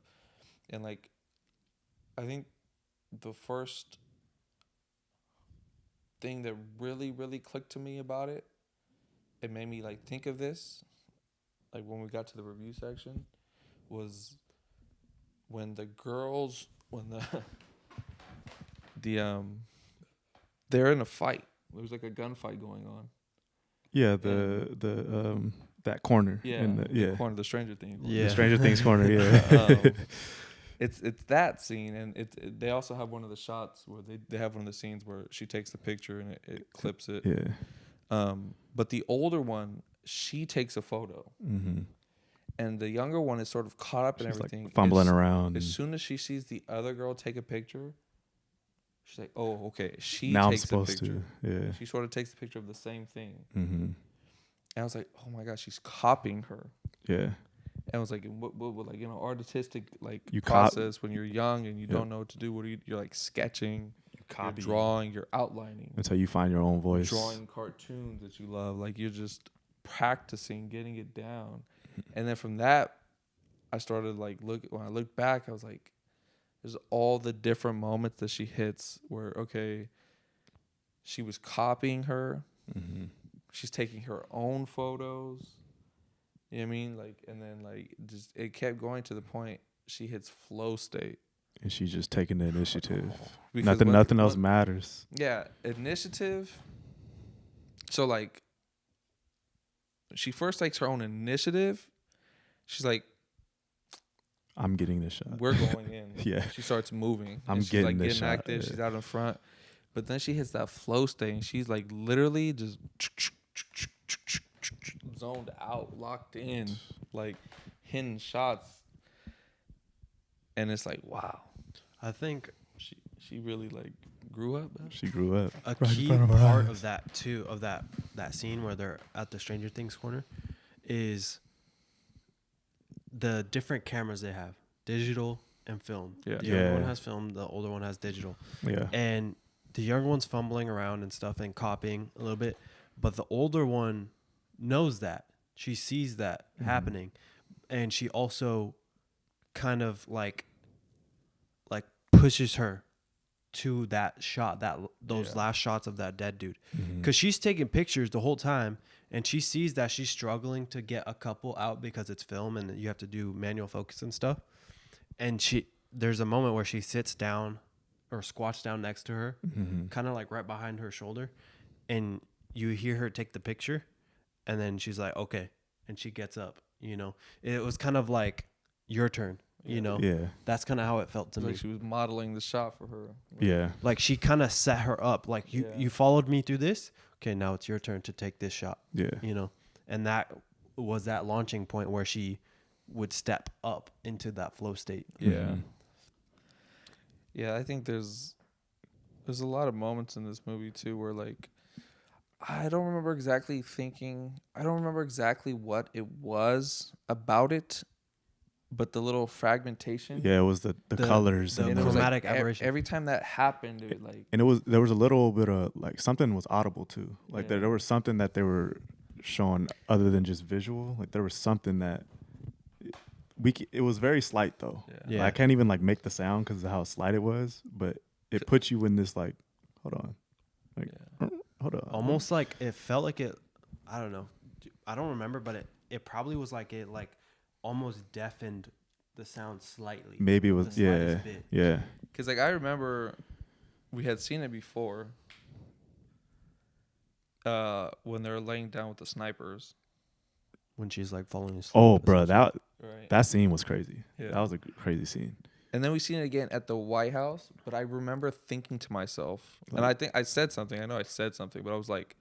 Speaker 1: and like, I think the first thing that really, really clicked to me about it, it made me like think of this, like when we got to the review section, was when the girls, they're in a fight. There was like a gunfight going on.
Speaker 2: Yeah, that corner.
Speaker 1: Yeah, the corner, the Stranger Things.
Speaker 3: Yeah.
Speaker 2: The Stranger Things corner, yeah.
Speaker 1: It's that scene, and they also have one of the shots where they have one of the scenes where she takes the picture and it clips it.
Speaker 2: Yeah.
Speaker 1: But the older one, she takes a photo, and the younger one is sort of caught up in everything,
Speaker 2: like fumbling around.
Speaker 1: As soon as she sees the other girl take a picture, she's like, "Oh, okay." She
Speaker 2: now
Speaker 1: takes
Speaker 2: I'm supposed
Speaker 1: a picture.
Speaker 2: to. Yeah.
Speaker 1: She sort of takes the picture of the same thing,
Speaker 2: Mm-hmm.
Speaker 1: and I was like, "Oh my gosh, she's copying her."
Speaker 2: Yeah.
Speaker 1: And I was like, what like, artistic like
Speaker 2: You
Speaker 1: process when you're young and you don't know what to do. What you're like sketching, you're drawing, you're outlining.
Speaker 2: That's how you find your own voice.
Speaker 1: Drawing cartoons that you love, like you're just practicing getting it down. And then from that, I started like when I looked back, I was like, there's all the different moments that she hits where, okay, she was copying her.
Speaker 2: Mm-hmm.
Speaker 1: She's taking her own photos. You know what I mean? Like, and then like just it kept going to the point she hits flow state.
Speaker 2: And she's just taking the initiative.
Speaker 1: Because
Speaker 2: nothing else matters.
Speaker 1: Yeah, initiative. So like, she first takes her own initiative. She's like,
Speaker 2: I'm getting this shot.
Speaker 1: We're going in.
Speaker 2: Yeah.
Speaker 1: She starts moving.
Speaker 2: I'm
Speaker 1: and she's
Speaker 2: getting
Speaker 1: like
Speaker 2: this
Speaker 1: getting
Speaker 2: shot,
Speaker 1: active.
Speaker 2: yeah.
Speaker 1: She's out in front. But then she hits that flow state and she's like literally just zoned out, locked in, like hitting shots. And it's like, wow.
Speaker 3: I think
Speaker 1: She really like grew up, man.
Speaker 2: She grew up.
Speaker 3: a
Speaker 2: right in
Speaker 3: key
Speaker 2: front of our
Speaker 3: part
Speaker 2: eyes.
Speaker 3: of that too, of that scene where they're at the Stranger Things corner, is the different cameras they have, digital and film.
Speaker 1: Yeah.
Speaker 3: The younger one
Speaker 2: Yeah.
Speaker 3: has film, the older one has digital.
Speaker 2: Yeah.
Speaker 3: And the younger one's fumbling around and stuff and copying a little bit, but the older one knows that. She sees that happening, and she also kind of like pushes her to that shot, those last shots of that dead dude, because she's taking pictures the whole time, and she sees that she's struggling to get a couple out because it's film and you have to do manual focus and stuff. And there's a moment where she sits down or squats down next to her, kind of like right behind her shoulder, and you hear her take the picture, and then she's like, okay, and she gets up. It was kind of like your turn.
Speaker 2: Yeah.
Speaker 3: That's kind of how it felt to me.
Speaker 1: Like she was modeling the shot for her.
Speaker 2: Yeah.
Speaker 3: Like she kind of set her up. Like you followed me through this. Okay, now it's your turn to take this shot.
Speaker 2: Yeah.
Speaker 3: And that was that launching point where she would step up into that flow state.
Speaker 1: Yeah. Yeah, I think there's a lot of moments in this movie too where like I don't remember exactly what it was about it, but the little fragmentation.
Speaker 2: Yeah, it was the colors
Speaker 3: the
Speaker 2: and
Speaker 1: it was like
Speaker 3: chromatic aberration.
Speaker 1: every time that happened, it like
Speaker 2: and there was a little bit of like something was audible too. Like there was something that they were showing other than just visual. Like there was something that it was very slight though.
Speaker 3: Yeah.
Speaker 2: Like, I can't even like make the sound because of how slight it was, but it puts you in this like, hold on, like hold on.
Speaker 3: Almost like it felt like it. I don't know. I don't remember, but it probably was like it like almost deafened the sound slightly.
Speaker 2: Maybe it was
Speaker 3: the slightest bit.
Speaker 2: yeah.
Speaker 1: because like I remember we had seen it before. When they're laying down with the snipers.
Speaker 3: When she's like falling asleep.
Speaker 2: Oh, bro, that
Speaker 1: Right.
Speaker 2: scene was crazy.
Speaker 1: Yeah.
Speaker 2: That was a crazy scene.
Speaker 1: And then we seen it again at the White House, but I remember thinking to myself, and I think I said something. I know I said something, but I was like,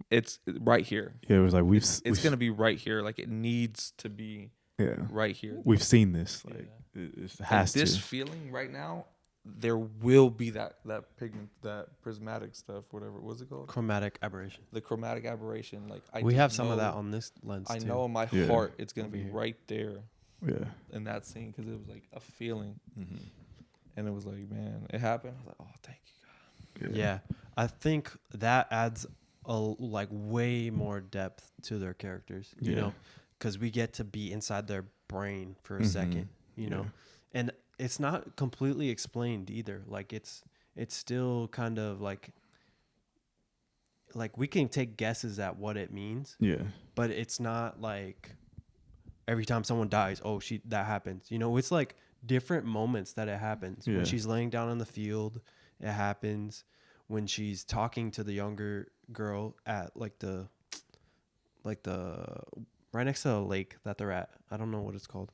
Speaker 1: "It's right here.
Speaker 2: Yeah, it was like
Speaker 1: It's gonna be right here. Like it needs to be right here.
Speaker 2: We've seen this. Like it has
Speaker 1: this
Speaker 2: to.
Speaker 1: feeling right now. There will be that pigment, that prismatic stuff, whatever. What's it called?
Speaker 3: Chromatic aberration.
Speaker 1: The chromatic aberration. Like
Speaker 3: We
Speaker 1: just
Speaker 3: have some of
Speaker 1: know-
Speaker 3: that on this lens
Speaker 1: I
Speaker 3: too.
Speaker 1: know in my
Speaker 2: Yeah.
Speaker 1: heart it's gonna
Speaker 3: Over
Speaker 1: be
Speaker 3: here.
Speaker 1: right there
Speaker 2: Yeah.
Speaker 1: in that scene because it was like a feeling, and it was like, man, it happened. I was like, oh, thank you, God.
Speaker 3: Yeah, I think that adds like way more depth to their characters. You
Speaker 2: Yeah.
Speaker 3: know, because we get to be inside their brain for a second. You know, and it's not completely explained either. Like it's still kind of like we can take guesses at what it means.
Speaker 2: Yeah.
Speaker 3: But it's not like every time someone dies, that happens. You know, it's like different moments that it happens.
Speaker 2: Yeah.
Speaker 3: When she's laying down in the field, it happens. When she's talking to the younger girl at like the right next to the lake that they're at. I don't know what it's called,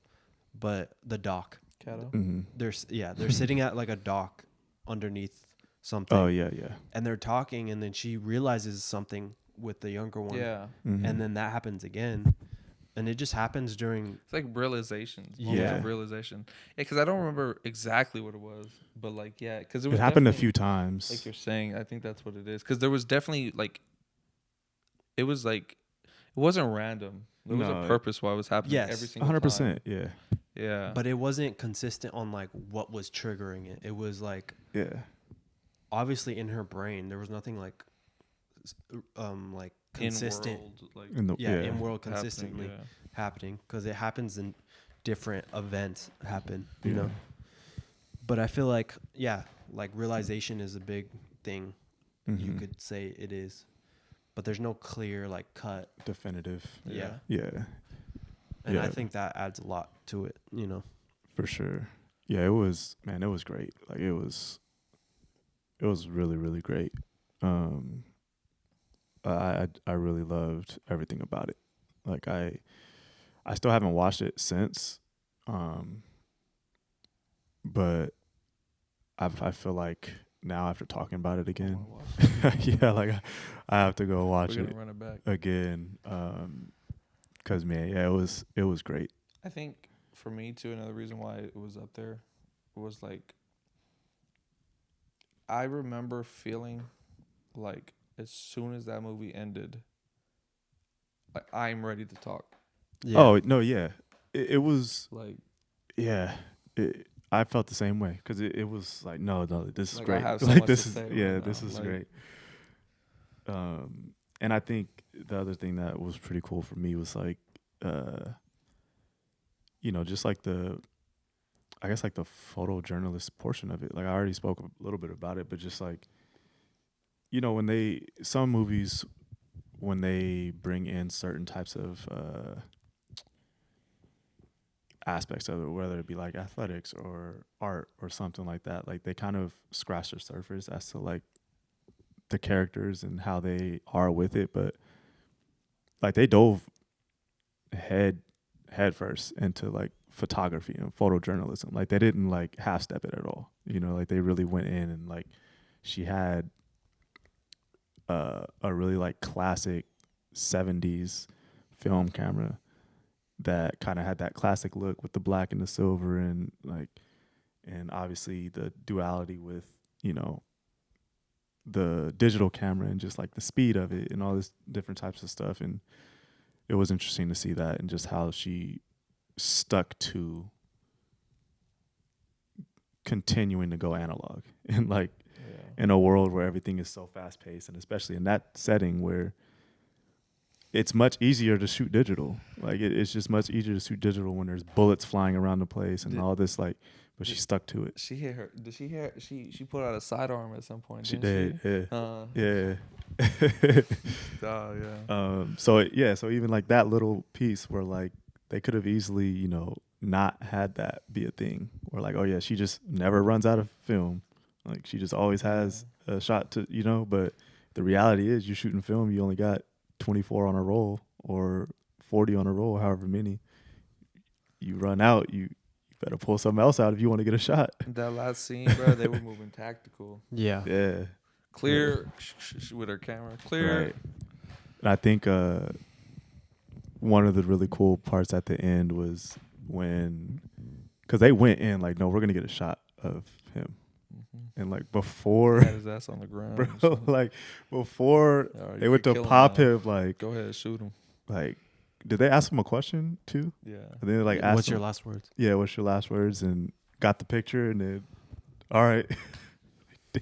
Speaker 3: but the dock.
Speaker 1: Cato.
Speaker 3: They're sitting at like a dock underneath something.
Speaker 2: Oh yeah.
Speaker 3: And they're talking, and then she realizes something with the younger one.
Speaker 1: Yeah.
Speaker 3: And then that happens again, and it just happens during.
Speaker 1: It's like realizations.
Speaker 2: Yeah.
Speaker 1: Realization. Yeah, because I don't remember exactly what it was, but like, yeah, because
Speaker 2: It happened a few times.
Speaker 1: Like you're saying, I think that's what it is. Because there was definitely like, it wasn't random. There was a purpose why it was happening.
Speaker 3: Yes.
Speaker 1: Every single
Speaker 2: 100%.
Speaker 1: time.
Speaker 2: Yeah.
Speaker 1: Yeah.
Speaker 3: But it wasn't consistent on like what was triggering it. It was like
Speaker 2: Yeah.
Speaker 3: obviously in her brain there was nothing like consistent. In world consistently happening because it happens in different events happen. You know. But I feel like like realization is a big thing. You could say it is, but there's no clear like cut
Speaker 2: definitive.
Speaker 3: Yeah.
Speaker 2: And
Speaker 3: I think that adds a lot to it, you know.
Speaker 2: For sure. Yeah, it was great. Like it was really, really great. I really loved everything about it. Like I still haven't watched it since. But I feel like now after talking about it
Speaker 1: I
Speaker 2: again,
Speaker 1: wanna watch it.
Speaker 2: yeah, like I have to go watch
Speaker 1: We're
Speaker 2: it
Speaker 1: gonna run it back.
Speaker 2: again. 'Cause man, yeah, it was great.
Speaker 1: I think for me too, another reason why it was up there was like I remember feeling like as soon as that movie ended, like I'm ready to talk.
Speaker 3: Yeah.
Speaker 2: Oh no, yeah, it was
Speaker 1: Like
Speaker 2: I felt the same way because it was like no, this is
Speaker 1: I
Speaker 2: great.
Speaker 1: have so
Speaker 2: like
Speaker 1: much
Speaker 2: this
Speaker 1: to
Speaker 2: is
Speaker 1: say
Speaker 2: yeah,
Speaker 1: right
Speaker 2: this
Speaker 1: now.
Speaker 2: is
Speaker 1: Like,
Speaker 2: great. And I think the other thing that was pretty cool for me was like, just like I guess like the photojournalist portion of it. Like I already spoke a little bit about it, but just like, when some movies, when they bring in certain types of aspects of it, whether it be like athletics or art or something like that, like they kind of scratch the surface as to like the characters and how they are with it, but like they dove head first into like photography and photojournalism. Like they didn't like half step it at all. Like they really went in and like she had a really like classic 70s film camera that kind of had that classic look with the black and the silver and obviously the duality with, the digital camera and just like the speed of it and all this different types of stuff. And it was interesting to see that and just how she stuck to continuing to go analog and like in a world where everything is so fast paced, and especially in that setting where it's much easier to shoot digital. Like it's just much easier to shoot digital when there's bullets flying around the place and all this but she stuck to it.
Speaker 1: she hit her. Did she hit? She put out a sidearm at some point.
Speaker 2: She
Speaker 1: Didn't
Speaker 2: did.
Speaker 1: she?
Speaker 2: Yeah.
Speaker 1: Oh yeah.
Speaker 2: So even like that little piece where like they could have easily, not had that be a thing. Or like, oh yeah, she just never runs out of film. Like she just always has a shot to, but the reality is you're shooting film, you only got 24 on a roll or 40 on a roll, however many. You run out, you better pull something else out if you want to get a shot.
Speaker 1: That last scene, bro, they were moving tactical.
Speaker 3: Yeah.
Speaker 2: Yeah.
Speaker 1: Clear with her camera. Clear.
Speaker 2: Right. And I think one of the really cool parts at the end was because they went in like, no, we're going to get a shot of him.
Speaker 1: Mm-hmm.
Speaker 2: And like before,
Speaker 1: Had his ass on the ground.
Speaker 2: bro, like before they went to pop him, like,
Speaker 1: go ahead, shoot him.
Speaker 2: Like, did they ask him a question too?
Speaker 1: Yeah.
Speaker 2: And then like asked
Speaker 3: What's
Speaker 2: him,
Speaker 3: your last words?
Speaker 2: Yeah, what's your last words? And got the picture, and then, all right,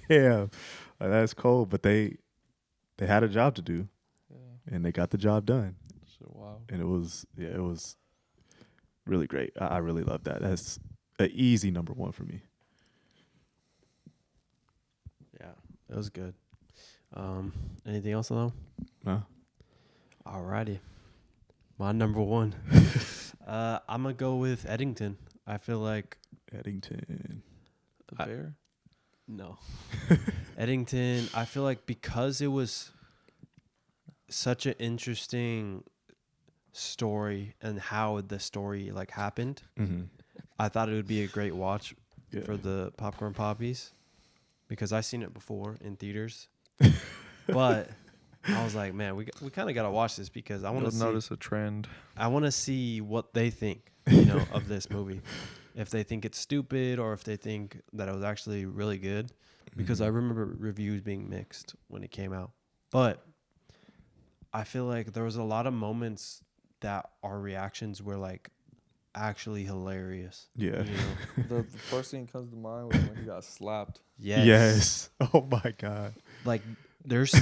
Speaker 2: damn, like, that's cold. But they had a job to do, and they got the job done.
Speaker 1: So wow.
Speaker 2: And it was really great. I really love that. That's an easy number one for me.
Speaker 3: Yeah, it was good. Anything else though?
Speaker 2: No.
Speaker 3: Alrighty. My number one. I'm gonna go with Eddington. I feel like
Speaker 2: Eddington.
Speaker 1: The bear?
Speaker 3: no. Eddington, I feel like because it was such an interesting story and how the story like happened, I thought it would be a great watch for the Popcorn Poppies because I've seen it before in theaters. But I was like, man, we kind of got to watch this because I want to
Speaker 1: notice a trend.
Speaker 3: I want to see what they think, of this movie. If they think it's stupid or if they think that it was actually really good. Because I remember reviews being mixed when it came out. But I feel like there was a lot of moments that our reactions were like actually hilarious.
Speaker 2: Yeah.
Speaker 1: The first thing that comes to mind was when he got slapped.
Speaker 3: Yes.
Speaker 2: Oh my God.
Speaker 3: Like there's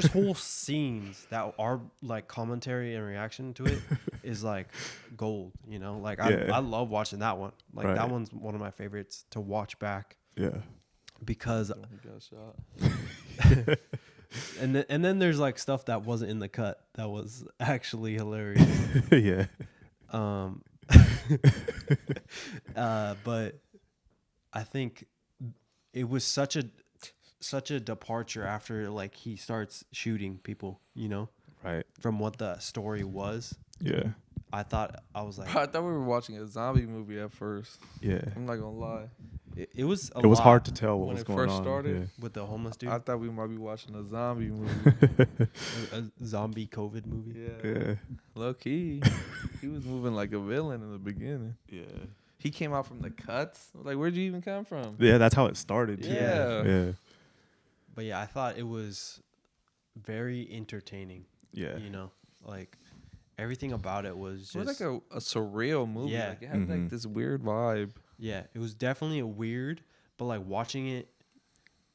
Speaker 3: whole scenes that are like commentary and reaction to it is like gold, Like I love watching that one. Like that one's one of my favorites to watch back.
Speaker 2: Yeah.
Speaker 3: Because
Speaker 1: He got shot.
Speaker 3: and then there's like stuff that wasn't in the cut that was actually hilarious.
Speaker 2: Yeah.
Speaker 3: But I think it was such a departure after like he starts shooting people,
Speaker 2: Right.
Speaker 3: from what the story was.
Speaker 2: Yeah.
Speaker 3: I thought I was like,
Speaker 1: Bro, I thought we were watching a zombie movie at first.
Speaker 2: Yeah.
Speaker 1: I'm not gonna lie.
Speaker 3: it was a
Speaker 2: It was
Speaker 3: lot
Speaker 2: hard to tell what
Speaker 1: When
Speaker 2: was
Speaker 1: it
Speaker 2: going
Speaker 1: first
Speaker 2: on.
Speaker 1: started,
Speaker 3: with the homeless dude.
Speaker 1: I thought we might be watching a zombie movie.
Speaker 2: Yeah.
Speaker 3: A zombie COVID movie.
Speaker 1: Yeah.
Speaker 2: Yeah.
Speaker 1: Low key. He was moving like a villain in the beginning.
Speaker 2: Yeah.
Speaker 1: He came out from the cuts. Like, where'd you even come from?
Speaker 2: Yeah, that's how it started. Too.
Speaker 1: Yeah.
Speaker 2: Yeah.
Speaker 3: But yeah, I thought it was very entertaining.
Speaker 2: Yeah.
Speaker 3: You know, like everything about it was just
Speaker 1: It was like a surreal movie.
Speaker 3: Yeah.
Speaker 1: Like, it had
Speaker 2: Mhm.
Speaker 1: like this weird vibe.
Speaker 3: yeah, it was definitely a weird, but like watching it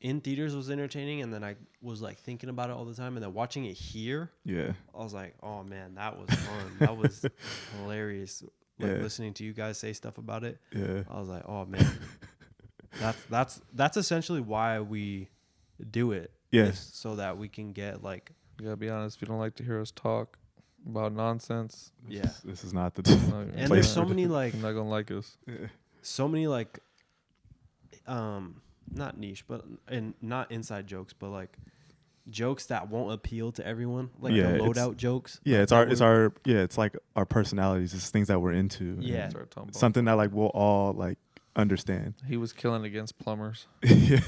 Speaker 3: in theaters was entertaining, and then I was like thinking about it all the time, and then watching it here,
Speaker 2: Yeah.
Speaker 3: I was like, oh man, that was fun. That was hilarious. Like
Speaker 2: Yeah.
Speaker 3: listening to you guys say stuff about it,
Speaker 2: Yeah.
Speaker 3: I was like, oh man, that's essentially why we do it.
Speaker 2: Yes.
Speaker 3: is so that we can get like
Speaker 1: You gotta be honest. If you don't like to hear us talk about nonsense,
Speaker 3: yeah.
Speaker 2: This is not the
Speaker 1: you're not-
Speaker 3: And
Speaker 2: place
Speaker 3: there's
Speaker 2: for
Speaker 3: so
Speaker 2: it.
Speaker 3: many like
Speaker 1: you're not gonna like us.
Speaker 3: so many like not niche but and not inside jokes but like jokes that won't appeal to everyone, like
Speaker 2: Yeah,
Speaker 3: the
Speaker 2: it's-
Speaker 3: loadout jokes.
Speaker 2: Yeah,
Speaker 3: like,
Speaker 2: it's like our personalities. It's things that we're into. and
Speaker 3: Yeah.
Speaker 1: Start talking about
Speaker 2: Something that like we'll all like understand.
Speaker 1: He was killing against plumbers.
Speaker 2: Yeah.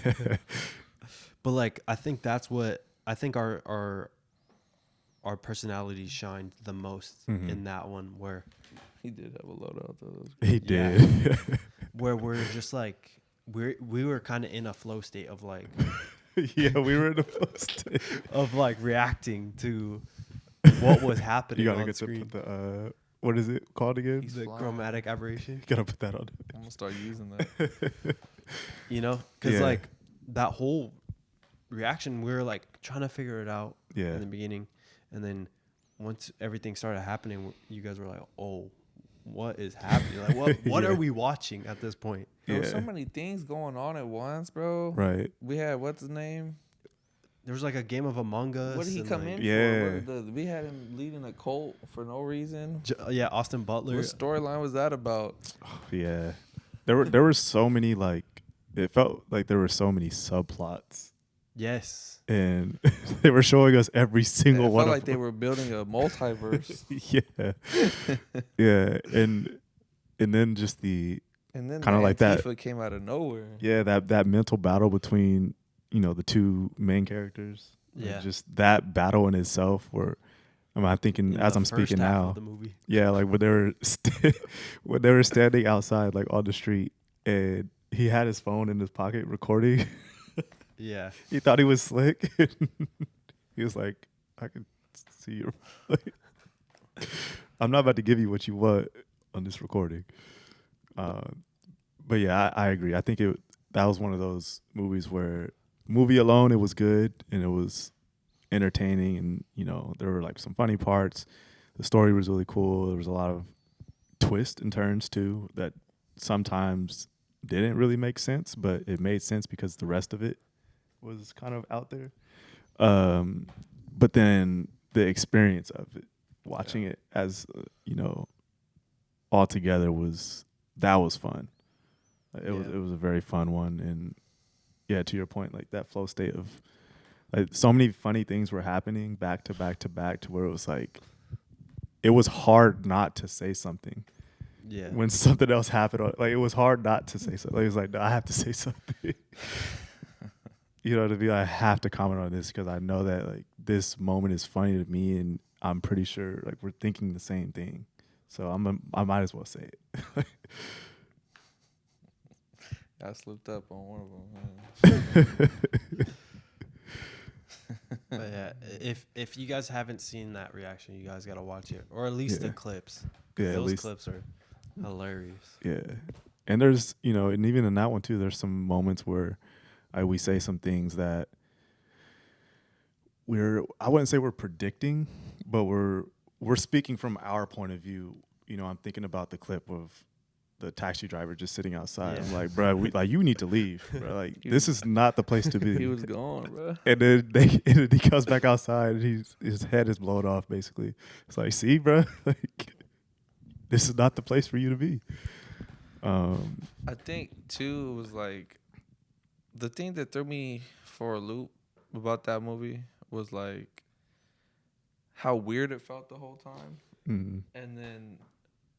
Speaker 3: but like I think that's what I think our personalities shined the most
Speaker 2: Mhm.
Speaker 3: in that one where
Speaker 1: He did have a loadout though.
Speaker 2: He
Speaker 3: Yeah.
Speaker 2: did.
Speaker 3: where we're just like we were kind of in a flow state of like
Speaker 2: Yeah, we were in the post.
Speaker 3: of like reacting to what was happening
Speaker 2: You gotta
Speaker 3: on
Speaker 2: get to
Speaker 3: screen.
Speaker 2: put the what is it called again?
Speaker 1: He's
Speaker 3: The
Speaker 1: flying.
Speaker 3: chromatic aberration,
Speaker 2: You gotta put that on.
Speaker 1: I'm gonna start using that.
Speaker 3: you know, because
Speaker 2: Yeah.
Speaker 3: like that whole reaction, we were like trying to figure it out
Speaker 2: Yeah.
Speaker 3: in the beginning, and then once everything started happening, you guys were like, "Oh, what is happening? Like, what
Speaker 2: Yeah.
Speaker 3: are we watching at this point?"
Speaker 1: There were so
Speaker 2: Yeah.
Speaker 1: many things going on at once, bro.
Speaker 2: Right.
Speaker 1: We had what's his name?
Speaker 3: There was like a game of Among Us.
Speaker 1: What did he
Speaker 3: and,
Speaker 1: come
Speaker 3: like,
Speaker 1: in
Speaker 2: Yeah.
Speaker 1: for? We had him leading a cult for no reason.
Speaker 3: Yeah, Austin Butler.
Speaker 1: What storyline was that about?
Speaker 2: Yeah. There were so many like it felt like there were so many subplots.
Speaker 3: Yes.
Speaker 2: And they were showing us every single
Speaker 1: It
Speaker 2: one
Speaker 1: felt
Speaker 2: of
Speaker 1: like they
Speaker 2: them.
Speaker 1: were building a multiverse.
Speaker 2: Yeah. Yeah. And then just the
Speaker 1: And then
Speaker 2: Kinda
Speaker 1: the
Speaker 2: like that.
Speaker 1: Antifa came out of nowhere.
Speaker 2: yeah, that mental battle between, the two main characters. Like,
Speaker 3: Yeah.
Speaker 2: just that battle in itself where I'm thinking
Speaker 3: In
Speaker 2: as
Speaker 3: the
Speaker 2: I'm
Speaker 3: first
Speaker 2: speaking
Speaker 3: half
Speaker 2: now.
Speaker 3: of the movie.
Speaker 2: Yeah, like when they were when they were standing outside like on the street and he had his phone in his pocket recording.
Speaker 3: Yeah.
Speaker 2: He thought he was slick. He was like, I can see your I'm not about to give you what you want on this recording. But yeah, I agree. I think that was one of those movies where movie alone it was good and it was entertaining and there were like some funny parts. The story was really cool. There was a lot of twists and turns too that sometimes didn't really make sense, but it made sense because the rest of it was kind of out there. But then the experience of it, watching it as all together was fun. It was a very fun one, and yeah, to your point, like that flow state of like so many funny things were happening back to back to back to where it was like it was hard not to say something.
Speaker 3: Yeah.
Speaker 2: When something else happened, like it was hard not to say something. Like, it was like, no, I have to say something. To be like, I have to comment on this because I know that like this moment is funny to me, and I'm pretty sure like we're thinking the same thing. So I might as well say it.
Speaker 1: I slipped up on one of them.
Speaker 3: But yeah, if you guys haven't seen that reaction, you guys gotta watch it, or at least the
Speaker 2: Yeah.
Speaker 3: clips.
Speaker 2: Yeah, at
Speaker 3: Those
Speaker 2: least.
Speaker 3: clips are hilarious.
Speaker 2: Yeah. And there's, and even in that one too, there's some moments where we say some things that I wouldn't say we're predicting, but we're speaking from our point of view. I'm thinking about the clip of the taxi driver just sitting outside.
Speaker 3: Yeah.
Speaker 2: I'm like, bro, you need to leave, bro. Like, this is not the place to be.
Speaker 1: He was gone, bro.
Speaker 2: And then he comes back outside and his head is blown off basically. It's like, see, bro, like this is not the place for you to be.
Speaker 1: I think too it was like the thing that threw me for a loop about that movie was like how weird it felt the whole time.
Speaker 2: Mm.
Speaker 1: and then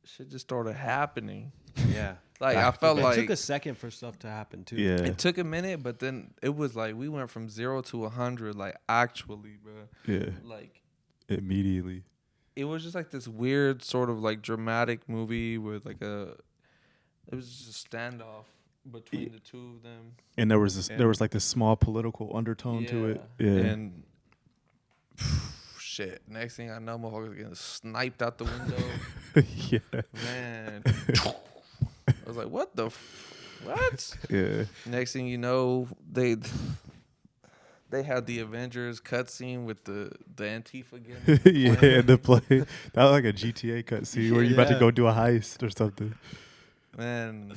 Speaker 1: shit just started happening.
Speaker 3: Yeah.
Speaker 1: Like I felt
Speaker 3: It
Speaker 1: like
Speaker 3: took a second for stuff to happen too.
Speaker 2: Yeah.
Speaker 1: it took a minute, but then it was like we went from 0 to 100, like actually, bro.
Speaker 2: Yeah.
Speaker 1: Like
Speaker 2: Immediately.
Speaker 1: it was just like this weird sort of like dramatic movie with like it was just a standoff between the two of them.
Speaker 2: And there was
Speaker 1: And-
Speaker 2: like this small political undertone to it. Yeah.
Speaker 1: And shit, next thing I know, motherfuckers getting sniped out the window.
Speaker 2: Yeah.
Speaker 1: Man, I was like, what the what?
Speaker 2: Yeah.
Speaker 1: Next thing you know, they had the Avengers cutscene with the Antifa getting
Speaker 2: Yeah, the play. That was like a GTA cutscene where you about to
Speaker 3: Yeah.
Speaker 2: go do a heist or something.
Speaker 1: Man.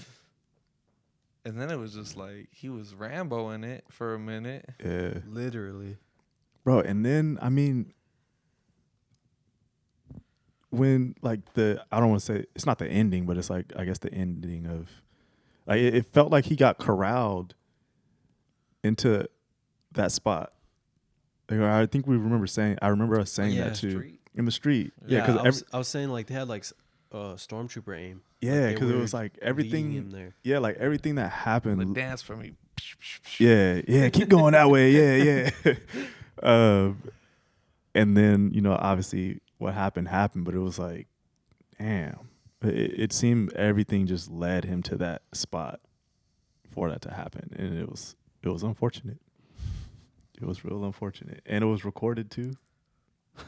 Speaker 1: And then it was just like he was Rambo in it for a minute.
Speaker 2: Yeah.
Speaker 3: Literally.
Speaker 2: Bro, and then I mean when like I don't want to say it's not the ending, but it's like I guess the ending of like it felt like he got corralled into that spot. Like, I think I remember us saying
Speaker 3: Yeah.
Speaker 2: that too.
Speaker 1: Street.
Speaker 2: In the street.
Speaker 3: Yeah,
Speaker 2: Yeah, because
Speaker 3: I was saying like they had like stormtrooper aim.
Speaker 2: yeah,
Speaker 3: they
Speaker 2: because it
Speaker 3: were
Speaker 2: was like
Speaker 3: leading
Speaker 2: everything.
Speaker 3: him there.
Speaker 2: Yeah, like everything that happened.
Speaker 1: Like dance for me.
Speaker 2: Yeah, keep going that way. Yeah. And then, obviously what happened, but it was like, damn. It seemed everything just led him to that spot for that to happen. And it was unfortunate. It was real unfortunate. And it was recorded too.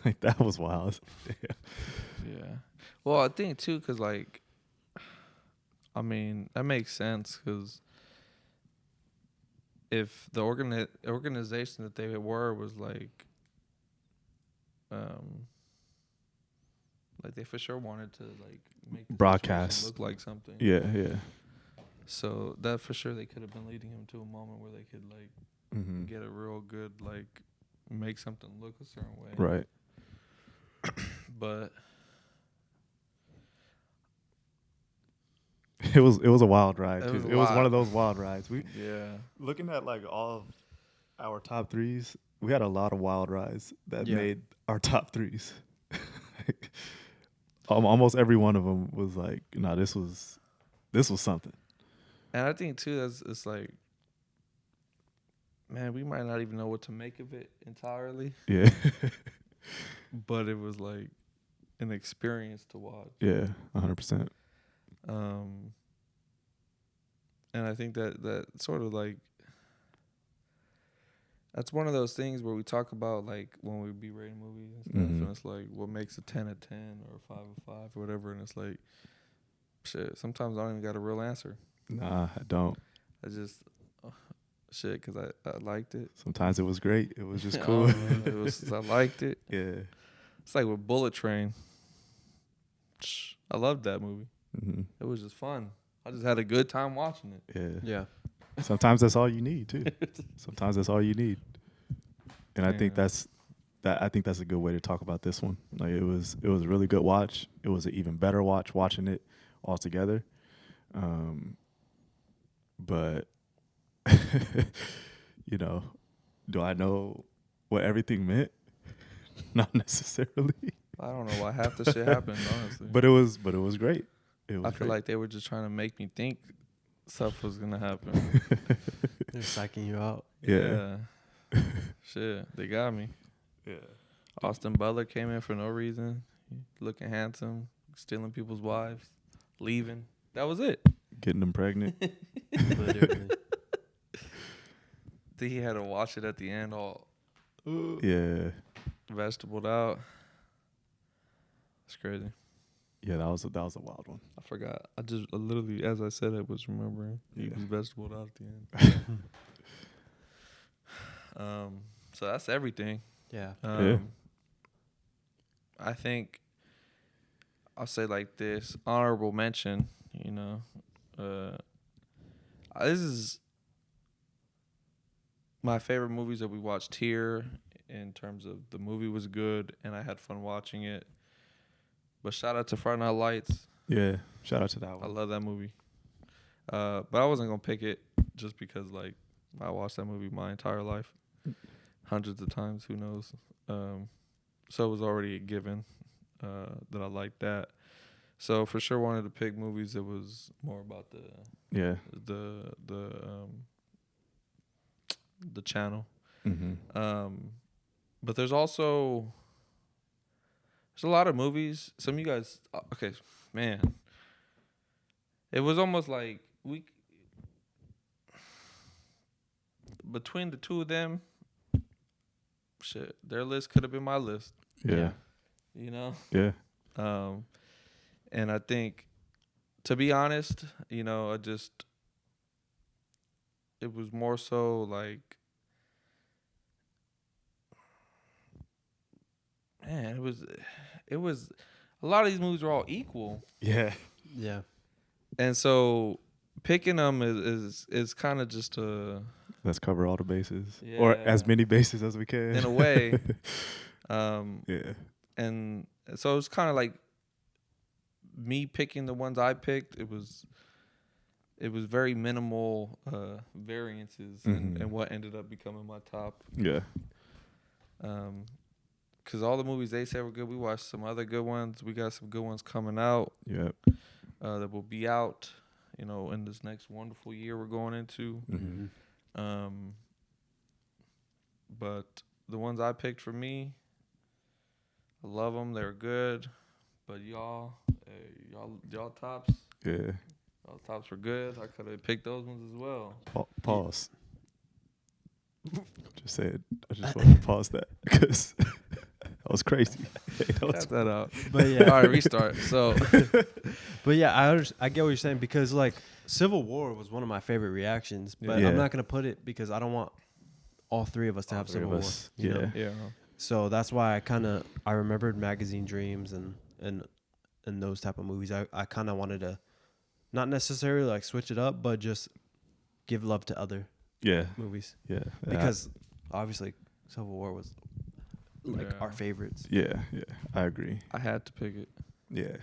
Speaker 2: Like, that was wild.
Speaker 1: Yeah. Well, I think too, because like, I mean, that makes sense because if the organization that they were was like they for sure wanted to like make the
Speaker 2: Broadcast.
Speaker 1: situation look like something.
Speaker 2: Yeah.
Speaker 1: So that for sure they could have been leading him to a moment where they could like
Speaker 2: Mm-hmm.
Speaker 1: get a real good like make something look a certain way.
Speaker 2: Right.
Speaker 1: But
Speaker 2: It was a wild ride,
Speaker 1: It
Speaker 2: too.
Speaker 1: was a
Speaker 2: It was one
Speaker 1: lot.
Speaker 2: of those wild rides. We
Speaker 1: yeah.
Speaker 2: looking at like all of our top threes, we had a lot of wild rides that
Speaker 3: Yeah.
Speaker 2: made our top threes. Almost every one of them was like, no, this was something.
Speaker 1: And I think too that's it's like, man, we might not even know what to make of it entirely,
Speaker 2: Yeah.
Speaker 1: but it was like an experience to watch.
Speaker 2: Yeah, 100%.
Speaker 1: And I think that sort of like that's one of those things where we talk about like when we be rating movies and stuff,
Speaker 2: Mhm.
Speaker 1: and it's like what makes a 10 a 10 or a 5 a 5 or whatever, and it's like shit. Sometimes I don't even got a real answer.
Speaker 2: Nah, I don't.
Speaker 1: I just shit because I liked it.
Speaker 2: Sometimes it was great. It was just
Speaker 1: I
Speaker 2: cool.
Speaker 1: don't know, I liked it.
Speaker 2: Yeah.
Speaker 1: It's like with Bullet Train. I loved that movie.
Speaker 2: Hmm.
Speaker 1: It was just fun. I just had a good time watching it.
Speaker 2: Yeah.
Speaker 3: Yeah.
Speaker 2: Sometimes that's all you need too. Sometimes that's all you need. And I think
Speaker 1: Yeah.
Speaker 2: I think that's a good way to talk about this one. Like it was a really good watch. It was an even better watch watching it all together. But do I know what everything meant? Not necessarily.
Speaker 1: I don't know why half the shit happened, honestly.
Speaker 2: But it was great. It was
Speaker 1: I feel
Speaker 2: great.
Speaker 1: like they were just trying to make me think stuff was gonna happen.
Speaker 3: They're psyching you out.
Speaker 2: Yeah.
Speaker 1: Shit, they got me.
Speaker 2: Yeah.
Speaker 1: Austin Butler came in for no reason, looking handsome, stealing people's wives, leaving. That was it.
Speaker 2: Getting them pregnant.
Speaker 3: Literally.
Speaker 1: Then he had to wash it at the end, all
Speaker 2: Yeah.
Speaker 1: vegetabled out. It's crazy.
Speaker 2: Yeah, that was a wild one.
Speaker 1: I forgot. I literally, as I said, I was remembering he
Speaker 2: Yeah.
Speaker 1: was vegetabled out at the end. So that's everything.
Speaker 3: Yeah.
Speaker 2: Yeah.
Speaker 1: I think I'll say like this: honorable mention. This is my favorite movies that we watched here. In terms of the movie was good and I had fun watching it. But shout out to Friday Night Lights.
Speaker 2: Yeah. Shout out to that
Speaker 1: I
Speaker 2: one.
Speaker 1: love that movie. But I wasn't gonna pick it just because like I watched that movie my entire life, hundreds of times. Who knows? So it was already a given. that I liked that. So for sure wanted to pick movies that was more about
Speaker 2: Yeah.
Speaker 1: the channel.
Speaker 2: Mm-hmm.
Speaker 1: But there's a lot of movies. Some of you guys, okay, man, it was almost like between the two of them, shit, their list could have been my list.
Speaker 2: Yeah.
Speaker 1: You know?
Speaker 2: Yeah.
Speaker 1: And I think, to be honest, it was more so like, man, it was, a lot of these movies were all equal.
Speaker 2: Yeah.
Speaker 3: Yeah.
Speaker 1: And so picking them is kind of just a,
Speaker 2: Let's cover all the bases, or as many bases as we can.
Speaker 1: in a way.
Speaker 2: Yeah.
Speaker 1: And so it's kind of like me picking the ones I picked. It was very minimal variances and what ended up becoming my top.
Speaker 2: Yeah.
Speaker 1: Because all the movies they said were good. We watched some other good ones. We got some good ones coming out.
Speaker 2: Yep.
Speaker 1: That will be out, in this next wonderful year we're going into.
Speaker 2: Mm-hmm.
Speaker 1: But the ones I picked for me, I love them. They're good. But y'all tops.
Speaker 2: Yeah.
Speaker 1: Y'all tops were good. I could have picked those ones as well.
Speaker 2: Pause. Just said. I just want to pause that because that was crazy.
Speaker 1: Cut that out.
Speaker 3: But yeah.
Speaker 1: All right, restart. So,
Speaker 3: But yeah, I get what you're saying, because like Civil War was one of my favorite reactions, but
Speaker 2: Yeah.
Speaker 3: I'm not gonna put it because I don't want all three of us to have Civil War. You know?
Speaker 1: yeah.
Speaker 3: So that's why I remembered Magazine Dreams and those type of movies. I kind of wanted to not necessarily like switch it up, but just give love to other movies.
Speaker 2: Yeah.
Speaker 3: Because obviously Civil War was like our favorites.
Speaker 2: Yeah. I agree.
Speaker 1: I had to pick it.
Speaker 2: Yeah.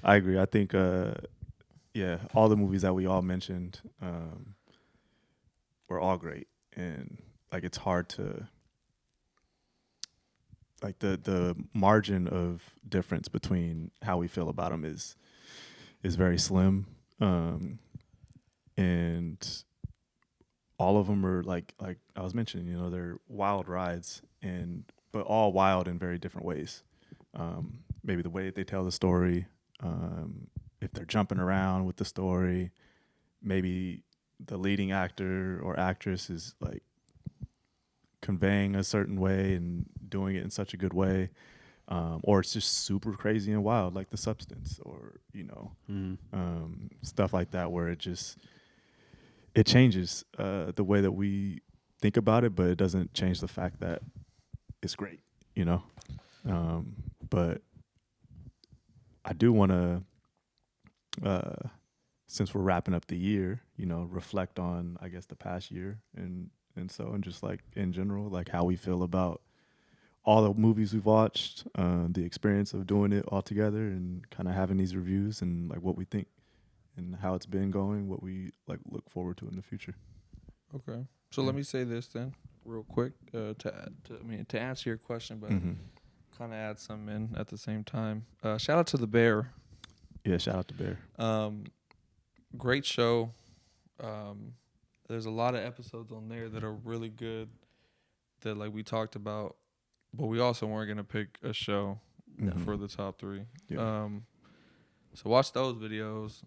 Speaker 2: I agree. I think all the movies that we all mentioned were all great, and like it's hard to like the margin of difference between how we feel about them is very slim, and all of them are like I was mentioning, they're wild rides, but all wild in very different ways. Maybe the way that they tell the story, if they're jumping around with the story, maybe the leading actor or actress is like conveying a certain way and doing it in such a good way, or it's just super crazy and wild, like The Substance, or stuff like that, where it changes the way that we think about it, but it doesn't change the fact that it's great, but I do want to, since we're wrapping up the year, reflect on, I guess, the past year and just like in general, like how we feel about all the movies we've watched, the experience of doing it all together and kind of having these reviews and like what we think and how it's been going, what we like look forward to in the future.
Speaker 1: Okay. So let me say this then real quick to answer your question, but kind of add some in at the same time. Shout out to the Bear.
Speaker 2: Yeah, shout out to Bear.
Speaker 1: Great show. There's a lot of episodes on there that are really good that like we talked about, but we also weren't going to pick a show for the top 3.
Speaker 2: Yeah.
Speaker 1: So watch those videos.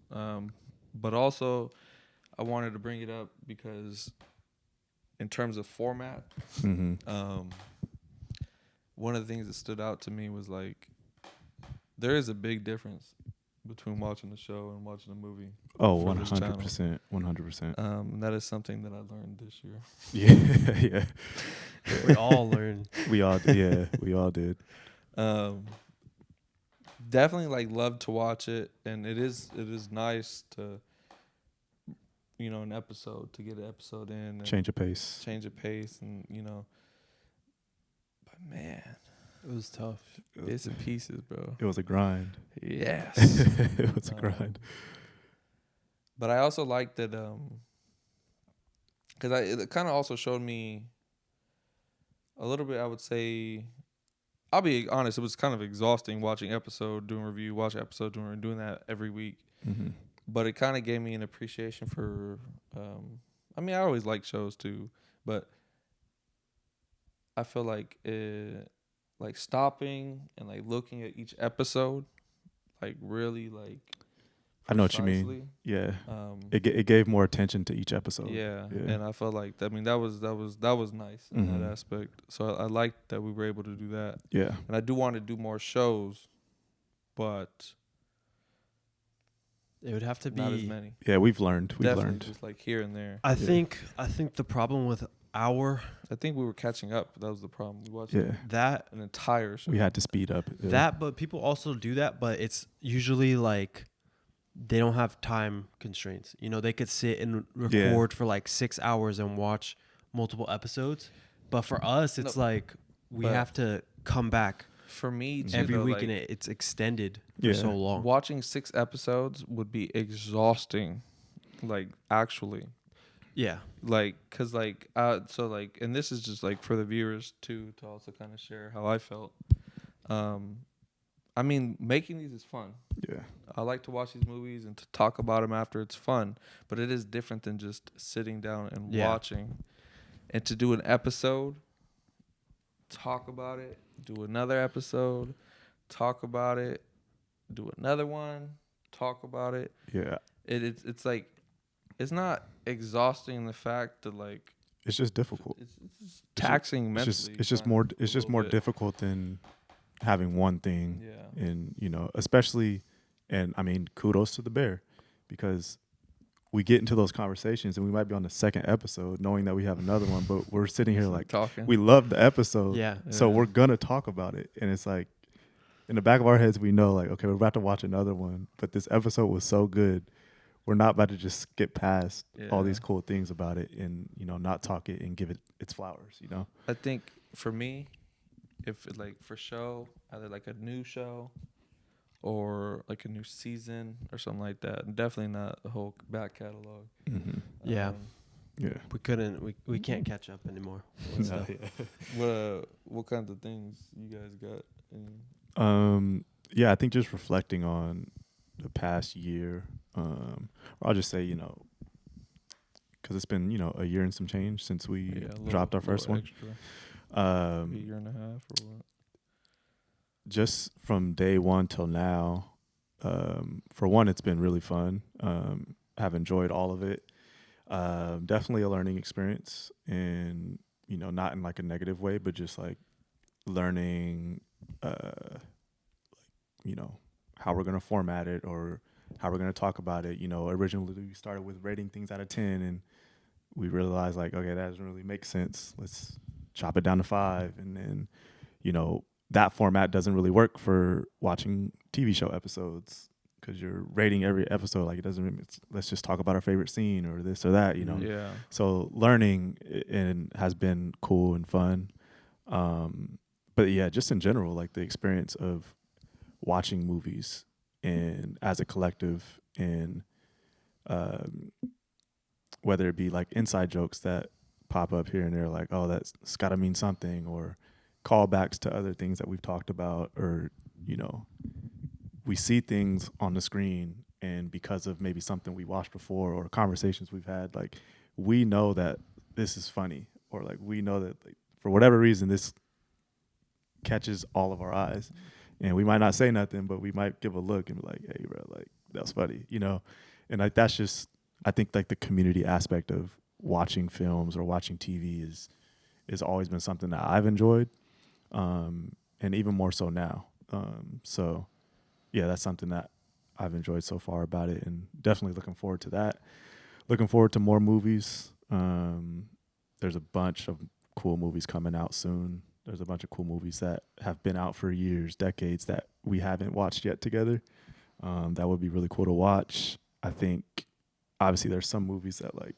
Speaker 1: But also I wanted to bring it up because in terms of format, one of the things that stood out to me was like there is a big difference between watching the show and watching a movie.
Speaker 2: Oh, 100%. 100%.
Speaker 1: And that is something that I learned this year.
Speaker 2: Yeah.
Speaker 3: We all learned.
Speaker 2: We all did.
Speaker 1: Definitely like love to watch it, and it is nice to an episode, to get an episode in and
Speaker 2: change of pace
Speaker 1: and but man,
Speaker 3: It was tough.
Speaker 1: Bits and pieces, bro.
Speaker 2: It was a grind.
Speaker 1: Yes.
Speaker 2: It was a grind.
Speaker 1: But I also liked that because it kind of also showed me a little bit, I would say, I'll be honest, it was kind of exhausting watching episode, doing review, watch episode, doing that every week.
Speaker 2: Mm-hmm.
Speaker 1: But it kind of gave me an appreciation for. I mean, I always like shows too, but I feel like like stopping and like looking at each episode, like really like.
Speaker 2: I know what you mean.
Speaker 1: Precisely.
Speaker 2: Yeah. It gave more attention to each episode.
Speaker 1: Yeah,
Speaker 2: Yeah.
Speaker 1: and I felt like that was nice in
Speaker 2: Mhm.
Speaker 1: that aspect. So I liked that we were able to do that,
Speaker 2: Yeah.
Speaker 1: and I do want to do more shows, but
Speaker 3: It would have to be
Speaker 1: not as many.
Speaker 2: Yeah, we've learned. We've
Speaker 1: Definitely
Speaker 2: learned.
Speaker 1: just like here and there.
Speaker 3: I think the problem with our
Speaker 1: I think we were catching up. That was the problem. We watched
Speaker 2: Yeah.
Speaker 3: that
Speaker 1: an entire show.
Speaker 2: We had to speed up. Yeah.
Speaker 3: that but people also do that, but it's usually like they don't have time constraints. You know, they could sit and record for like 6 hours and watch multiple episodes. But for us, it's like we
Speaker 1: but
Speaker 3: have to come back
Speaker 1: For me, too,
Speaker 3: every
Speaker 1: though,
Speaker 3: week,
Speaker 1: like,
Speaker 3: and it's extended
Speaker 2: Yeah.
Speaker 3: for so long.
Speaker 1: watching 6 episodes would be exhausting. Like actually,
Speaker 3: Yeah.
Speaker 1: like, cause like, so like, and this is just like for the viewers too, to also kind of share how I felt. I mean, making these is fun.
Speaker 2: Yeah.
Speaker 1: I like to watch these movies and to talk about them after. It's fun, but it is different than just sitting down and
Speaker 3: Yeah.
Speaker 1: watching. And to do an episode, talk about it, do another episode, talk about it, do another one, talk about it.
Speaker 2: Yeah.
Speaker 1: It's like, it's not exhausting in the fact that like
Speaker 2: It's just difficult.
Speaker 1: it's just taxing mentally.
Speaker 2: It's just
Speaker 1: kind
Speaker 2: more.
Speaker 1: of,
Speaker 2: It's
Speaker 1: a
Speaker 2: just
Speaker 1: little
Speaker 2: more
Speaker 1: bit.
Speaker 2: difficult than having one thing.
Speaker 1: Yeah.
Speaker 2: And especially, and I mean, kudos to the bear, because we get into those conversations and we might be on the second episode knowing that we have another one, but we're sitting here
Speaker 1: Just,
Speaker 2: like
Speaker 1: talking.
Speaker 2: we love the episode.
Speaker 3: Yeah.
Speaker 2: So
Speaker 1: Yeah.
Speaker 2: we're gonna talk about it, and it's like in the back of our heads we know like, okay, we're about to watch another one, but this episode was so good, we're not about to just skip past all these
Speaker 1: Yeah.
Speaker 2: cool things about it and not talk it and give it its flowers.
Speaker 1: I think for me, if it, like for show, either like a new show or like a new season or something like that. Definitely not the whole back catalog.
Speaker 2: Mm-hmm.
Speaker 3: Yeah.
Speaker 2: Yeah.
Speaker 3: We can't catch up anymore. with
Speaker 2: No,
Speaker 3: stuff.
Speaker 2: yeah.
Speaker 1: What kinds of things you guys got?
Speaker 2: Yeah, I think just reflecting on the past year, or I'll just say, because it's been, a year and some change since we dropped our first one.
Speaker 1: Extra, a year and a half or what?
Speaker 2: Just from day one till now, for one, it's been really fun. Have enjoyed all of it. Definitely a learning experience, and not in like a negative way, but just like learning, how we're gonna format it or how we're gonna talk about it. Originally we started with rating things out of 10, and we realized like, okay, that doesn't really make sense. Let's chop it down to 5, and then, that format doesn't really work for watching TV show episodes because you're rating every episode like it doesn't. Let's just talk about our favorite scene or this or that.
Speaker 1: Yeah.
Speaker 2: So learning and has been cool and fun. But yeah, just in general, like the experience of watching movies and as a collective, and whether it be like inside jokes that pop up here and there, like, oh, that's gotta mean something, or callbacks to other things that we've talked about, or, we see things on the screen, and because of maybe something we watched before or conversations we've had, like, we know that this is funny, or like we know that like, for whatever reason this catches all of our eyes, and we might not say nothing, but we might give a look and be like, hey bro, like that's funny, and like that's just, I think like the community aspect of watching films or watching TV is always been something that I've enjoyed, and even more so now. So yeah, that's something that I've enjoyed so far about it, and definitely looking forward to that. Looking forward to more movies. There's a bunch of cool movies coming out soon. There's a bunch of cool movies that have been out for years, decades, that we haven't watched yet together. That would be really cool to watch. I think obviously there's some movies that like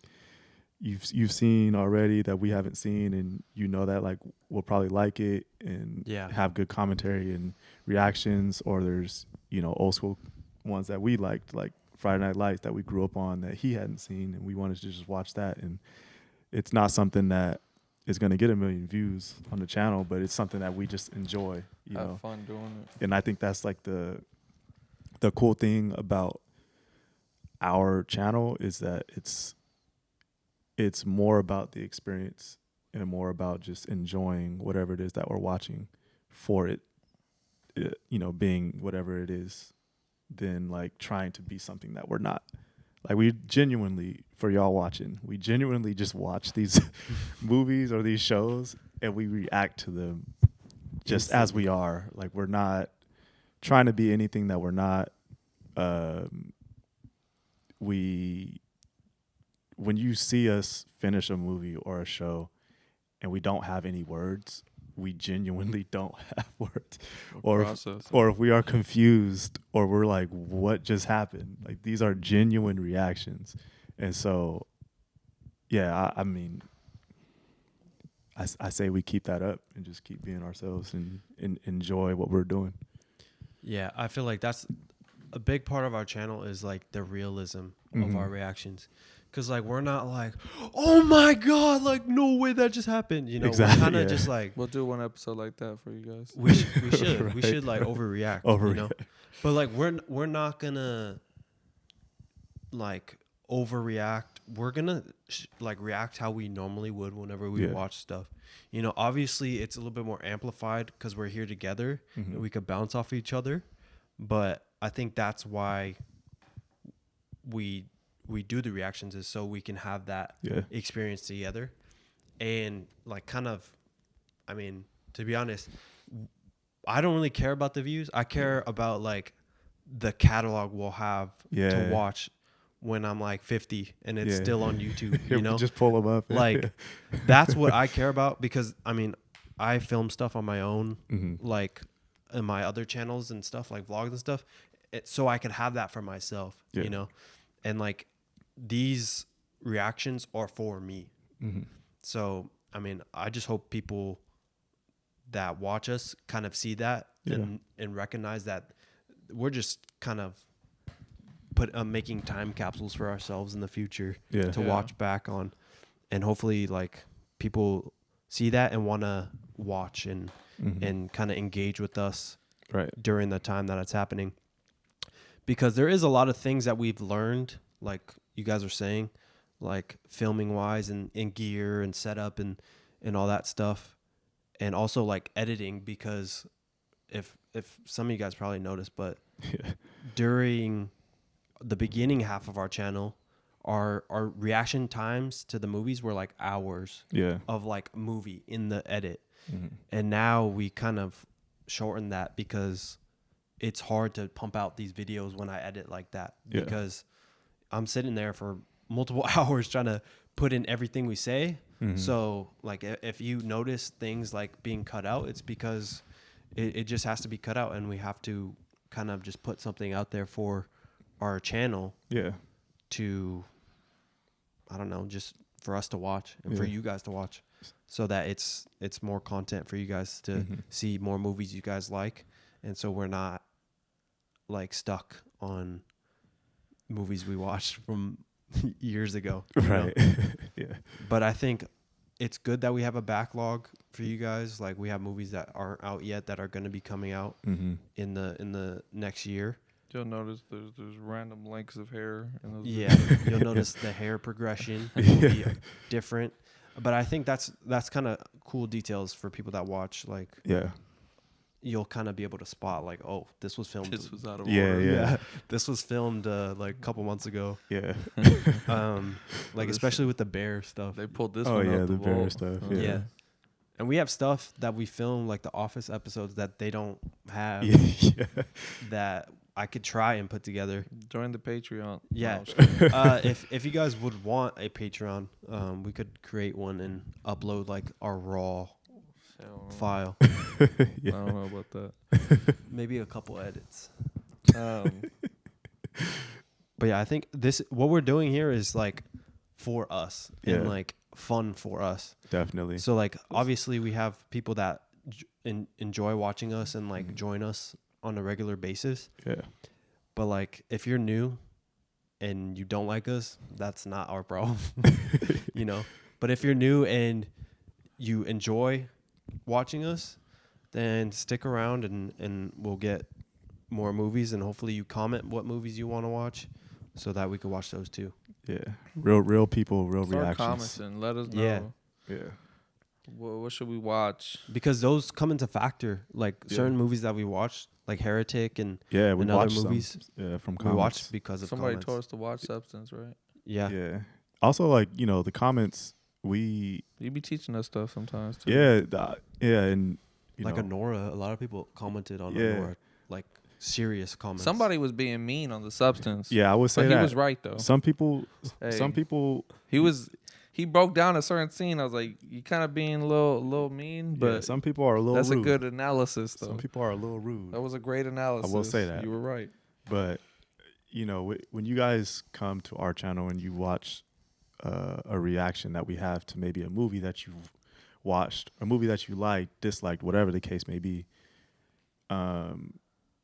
Speaker 2: you've seen already that we haven't seen, and that like we'll probably like it and have good commentary and reactions, or there's old school ones that we liked, like Friday Night Lights, that we grew up on that he hadn't seen, and we wanted to just watch that. And it's not something that is going to get 1 million views on the channel, but it's something that we just enjoy, you know.
Speaker 1: Have fun doing it.
Speaker 2: And I think that's like the cool thing about our channel is that it's more about the experience and more about just enjoying whatever it is that we're watching for it, you know, being whatever it is, than like trying to be something that we're not. Like we genuinely, for y'all watching, we genuinely just watch these movies or these shows and we react to them just as we are. Like we're not trying to be anything that we're not. When you see us finish a movie or a show and we don't have any words, we genuinely don't have words. Or if we are confused or we're like, what just happened? Like these are genuine reactions. And so, yeah, I mean, I say we keep that up and just keep being ourselves and enjoy what we're doing.
Speaker 3: Yeah, I feel like that's a big part of our channel is like the realism of our reactions. Because like we're not like, oh my God, like no way that just happened. You know,
Speaker 2: Exactly,
Speaker 3: we're kind of
Speaker 2: yeah.
Speaker 3: just like,
Speaker 1: We'll do one episode like that for you guys.
Speaker 3: we should
Speaker 2: Right.
Speaker 3: we should like overreact. You know, but like we're not gonna like overreact. We're gonna like react how we normally would whenever we watch stuff. You know, obviously it's a little bit more amplified because we're here together and we could bounce off each other. But I think that's why we do the reactions, is so we can have that experience together. And like kind of, I mean, to be honest, I don't really care about the views. I care about like the catalog we'll have to watch when I'm like 50 and it's still on YouTube, you know?
Speaker 2: Just pull them up.
Speaker 3: Like that's what I care about, because I mean, I film stuff on my own, like in my other channels and stuff, like vlogs and stuff, so I can have that for myself, you know? And like these reactions are for me. So, I mean, I just hope people that watch us kind of see that and recognize that we're just kind of making time capsules for ourselves in the future to watch back on. And hopefully like people see that and want to watch and kind of engage with us during the time that it's happening. Because there is a lot of things that we've learned, like you guys are saying, like filming wise and gear and setup and all that stuff. And also like editing, because if some of you guys probably noticed, but during the beginning half of our channel, our reaction times to the movies were like hours of like movie in the edit. And now we kind of shorten that because it's hard to pump out these videos when I edit like that, because I'm sitting there for multiple hours trying to put in everything we say. So like if you notice things like being cut out, it's because it just has to be cut out, and we have to kind of just put something out there for our channel to, I don't know, just for us to watch and for you guys to watch, so that it's more content for you guys to see more movies you guys like. And so we're not like stuck on movies we watched from years ago. Right. But I think it's good that we have a backlog for you guys. Like we have movies that aren't out yet that are going to be coming out in the next year.
Speaker 1: You'll notice there's random lengths of hair in those
Speaker 3: videos. You'll notice the hair progression will be different. But I think that's kind of cool details for people that watch. Like you'll kind of be able to spot like, oh, this was filmed.
Speaker 1: This was out of order.
Speaker 3: This was filmed like a couple months ago. Like especially with the bear stuff.
Speaker 1: They pulled this one out
Speaker 2: the bear stuff.
Speaker 3: And we have stuff that we film, like the Office episodes, that they don't have that I could try and put together.
Speaker 1: Join the Patreon.
Speaker 3: Yeah. If you guys would want a Patreon, we could create one and upload like our raw file.
Speaker 1: I don't know about that.
Speaker 3: Maybe a couple edits. But yeah, I think what we're doing here is like for us and like fun for us.
Speaker 2: Definitely.
Speaker 3: So like obviously we have people that enjoy watching us and like join us on a regular basis. But like if you're new and you don't like us, that's not our problem. You know. But if you're new and you enjoy watching us, then stick around and we'll get more movies, and hopefully you comment what movies you want to watch so that we can watch those too.
Speaker 2: Yeah. Real people, real
Speaker 1: Start
Speaker 2: reactions.
Speaker 1: commenting. Let us know.
Speaker 3: Yeah.
Speaker 2: Yeah.
Speaker 1: What should we watch?
Speaker 3: Because those come into factor, like
Speaker 2: Yeah.
Speaker 3: certain movies that we watched, like Heretic and
Speaker 2: Yeah, we
Speaker 3: and other
Speaker 2: watched
Speaker 3: movies
Speaker 2: some, from
Speaker 3: we
Speaker 2: comments.
Speaker 3: watched because of
Speaker 1: Somebody
Speaker 3: comments.
Speaker 1: told us to watch Substance, right?
Speaker 3: Yeah.
Speaker 2: Yeah. Also, like, the comments, we,
Speaker 1: You be teaching us stuff sometimes too.
Speaker 2: yeah, and,
Speaker 3: Like Honora, a lot of people commented on
Speaker 2: Yeah.
Speaker 3: Honora, like serious comments.
Speaker 1: Somebody was being mean on the Substance.
Speaker 2: yeah, I would say
Speaker 1: But
Speaker 2: that.
Speaker 1: he was right though.
Speaker 2: Some people,
Speaker 1: Hey. He broke down a certain scene. I was like, you kind of being a little mean, but
Speaker 2: yeah, some people are a little
Speaker 1: that's
Speaker 2: rude.
Speaker 1: a good analysis though.
Speaker 2: Some people are a little rude.
Speaker 1: That was a great analysis.
Speaker 2: I will say that.
Speaker 1: You were right.
Speaker 2: But, when you guys come to our channel and you watch a reaction that we have to maybe a movie that you've watched, a movie that you liked, disliked, whatever the case may be,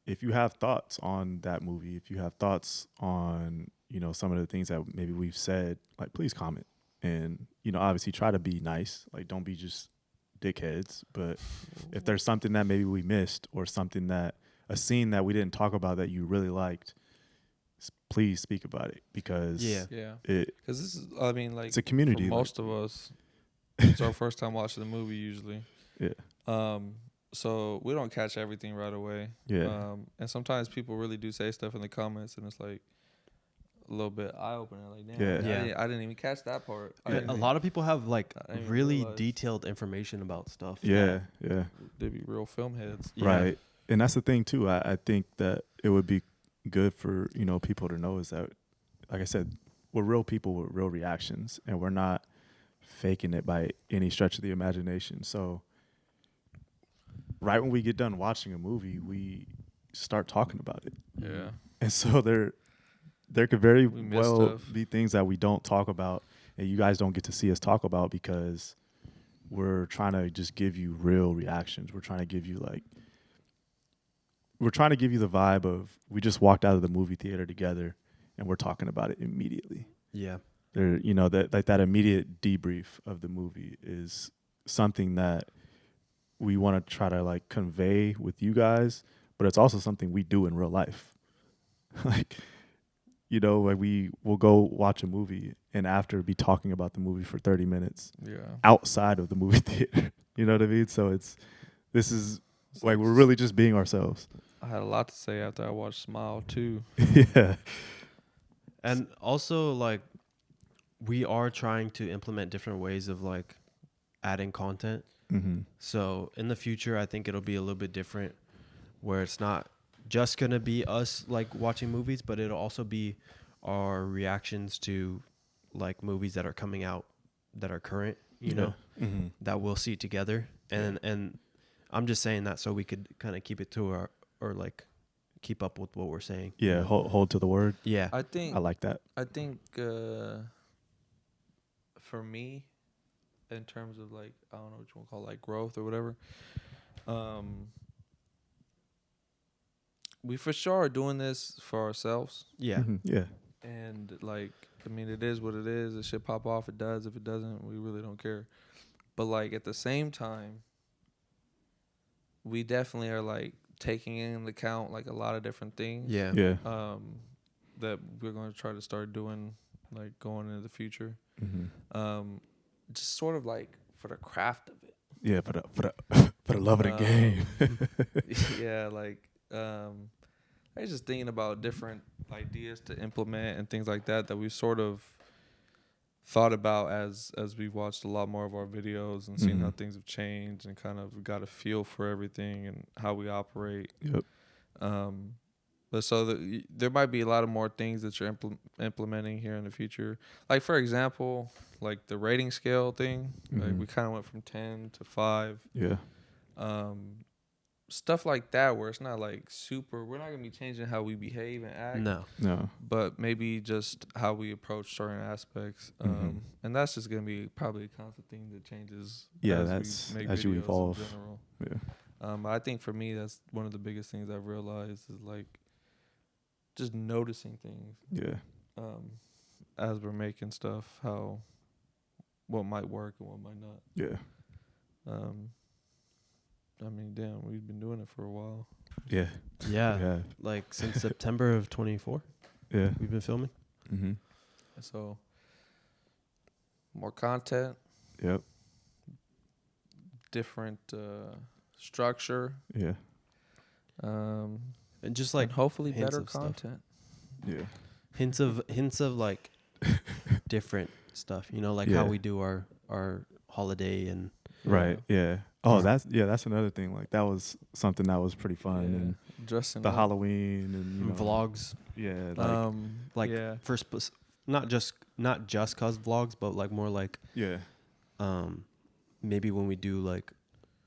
Speaker 2: if you have thoughts on that movie, if you have thoughts on, some of the things that maybe we've said, like, please comment. And, obviously try to be nice. Like, don't be just dickheads. But if there's something that maybe we missed or something a scene that we didn't talk about that you really liked, please speak about it, because
Speaker 1: Yeah. Because this is, I mean, like,
Speaker 2: it's a community.
Speaker 1: for most of us, it's our first time watching the movie usually.
Speaker 2: Yeah.
Speaker 1: So we don't catch everything right away.
Speaker 2: Yeah.
Speaker 1: And sometimes people really do say stuff in the comments, and it's like a little bit eye opening. Like, damn,
Speaker 2: Yeah.
Speaker 1: I didn't even catch that part.
Speaker 3: A lot of people have like
Speaker 1: I didn't
Speaker 3: really
Speaker 1: realize.
Speaker 3: detailed information about stuff.
Speaker 2: Yeah.
Speaker 1: They'd be real film heads.
Speaker 3: Yeah.
Speaker 2: Right. And that's the thing too. I think that it would be good for, people to know is that, like I said, we're real people with real reactions, and we're not faking it by any stretch of the imagination. So right when we get done watching a movie, we start talking about it.
Speaker 1: Yeah.
Speaker 2: And so there could very
Speaker 1: We miss
Speaker 2: well
Speaker 1: stuff.
Speaker 2: be things that we don't talk about and you guys don't get to see us talk about, because we're trying to just give you real reactions. We're trying to give you the vibe of, we just walked out of the movie theater together and we're talking about it immediately.
Speaker 3: Yeah.
Speaker 2: There, that immediate debrief of the movie is something that we want to try to convey with you guys, but it's also something we do in real life. We will go watch a movie and after be talking about the movie for 30 minutes outside of the movie theater. You know what I mean? So this is we're really just being ourselves.
Speaker 1: I had a lot to say after I watched Smile too.
Speaker 2: Yeah.
Speaker 3: And also, we are trying to implement different ways of adding content.
Speaker 2: Mm-hmm.
Speaker 3: So in the future, I think it'll be a little bit different, where it's not just gonna be us watching movies, but it'll also be our reactions to movies that are coming out that are current,
Speaker 2: Mm-hmm.
Speaker 3: that we'll see together. And I'm just saying that so we could kind of keep it to our, or keep up with what we're saying.
Speaker 2: Yeah, hold to the word.
Speaker 3: Yeah.
Speaker 1: I think
Speaker 2: I like that.
Speaker 1: I think for me, in terms of I don't know what you want to call growth or whatever, we for sure are doing this for ourselves.
Speaker 3: Yeah.
Speaker 2: Mm-hmm. Yeah.
Speaker 1: And I mean, it is what it is. It should pop off. It does. If it doesn't, we really don't care. But at the same time, we definitely are taking into account a lot of different things.
Speaker 3: Yeah.
Speaker 2: Yeah.
Speaker 1: That we're going to try to start doing going into the future.
Speaker 2: Mm-hmm.
Speaker 1: Just sort of for the craft of it.
Speaker 2: Yeah, for the love of the game.
Speaker 1: Yeah, I was just thinking about different ideas to implement and things like that we sort of thought about as we've watched a lot more of our videos and seen how things have changed and kind of got a feel for everything and how we operate.
Speaker 2: Yep.
Speaker 1: But so there might be a lot of more things that you're implementing here in the future. For example, the rating scale thing. We kind of went from 10 to 5.
Speaker 2: Yeah.
Speaker 1: Stuff like that where it's not super. We're not gonna be changing how we behave and act.
Speaker 2: No.
Speaker 1: But maybe just how we approach certain aspects. And that's just gonna be probably a constant thing that changes.
Speaker 2: Yeah,
Speaker 1: as we make
Speaker 2: as you
Speaker 1: videos
Speaker 2: evolve.
Speaker 1: In general.
Speaker 2: Yeah.
Speaker 1: I think for me that's one of the biggest things I've realized is just noticing things.
Speaker 2: Yeah.
Speaker 1: As we're making stuff, what might work and what might not.
Speaker 2: Yeah.
Speaker 1: I mean, damn, we've been doing it for a while.
Speaker 2: Yeah.
Speaker 3: Yeah.
Speaker 2: Yeah.
Speaker 3: Like since September of 24,
Speaker 2: Yeah.
Speaker 3: we've been filming.
Speaker 2: Mm-hmm.
Speaker 1: So more content,
Speaker 2: Yep.
Speaker 1: different structure,
Speaker 2: Yeah.
Speaker 1: and
Speaker 3: And just like
Speaker 1: hopefully
Speaker 3: hints
Speaker 1: better
Speaker 3: of stuff.
Speaker 1: content.
Speaker 2: Yeah.
Speaker 3: hints of like different stuff, you know, like
Speaker 2: Yeah.
Speaker 3: how we do our holiday and
Speaker 2: Right. Yeah. Oh,
Speaker 3: Yeah.
Speaker 2: that's another thing. Like that was something that was pretty fun, and
Speaker 1: Dressing
Speaker 2: the
Speaker 1: up.
Speaker 2: Halloween and you know,
Speaker 3: vlogs.
Speaker 2: Yeah.
Speaker 3: Like
Speaker 1: yeah.
Speaker 3: not just cause vlogs, but like more like
Speaker 2: Yeah.
Speaker 3: maybe when we do like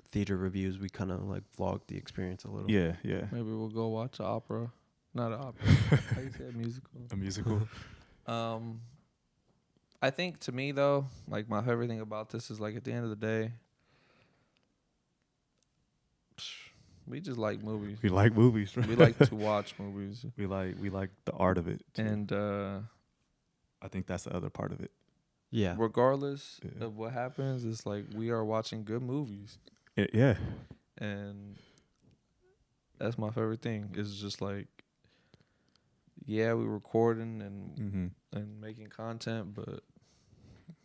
Speaker 3: theater reviews, we kind of like vlog the experience a little.
Speaker 2: Yeah. Yeah.
Speaker 1: Maybe we'll go watch an opera. Not an opera. How you say a musical?
Speaker 2: A musical.
Speaker 1: I think to me though, like my favorite thing about this is like at the end of the day, we just like movies.
Speaker 2: We like movies.
Speaker 1: We like to watch movies.
Speaker 2: We like the art of it. Too.
Speaker 1: And
Speaker 2: I think that's the other part of it.
Speaker 3: Yeah.
Speaker 1: regardless of what happens, it's like we are watching good movies.
Speaker 2: Yeah.
Speaker 1: And that's my favorite thing. It's just like, yeah, we're recording and making content, but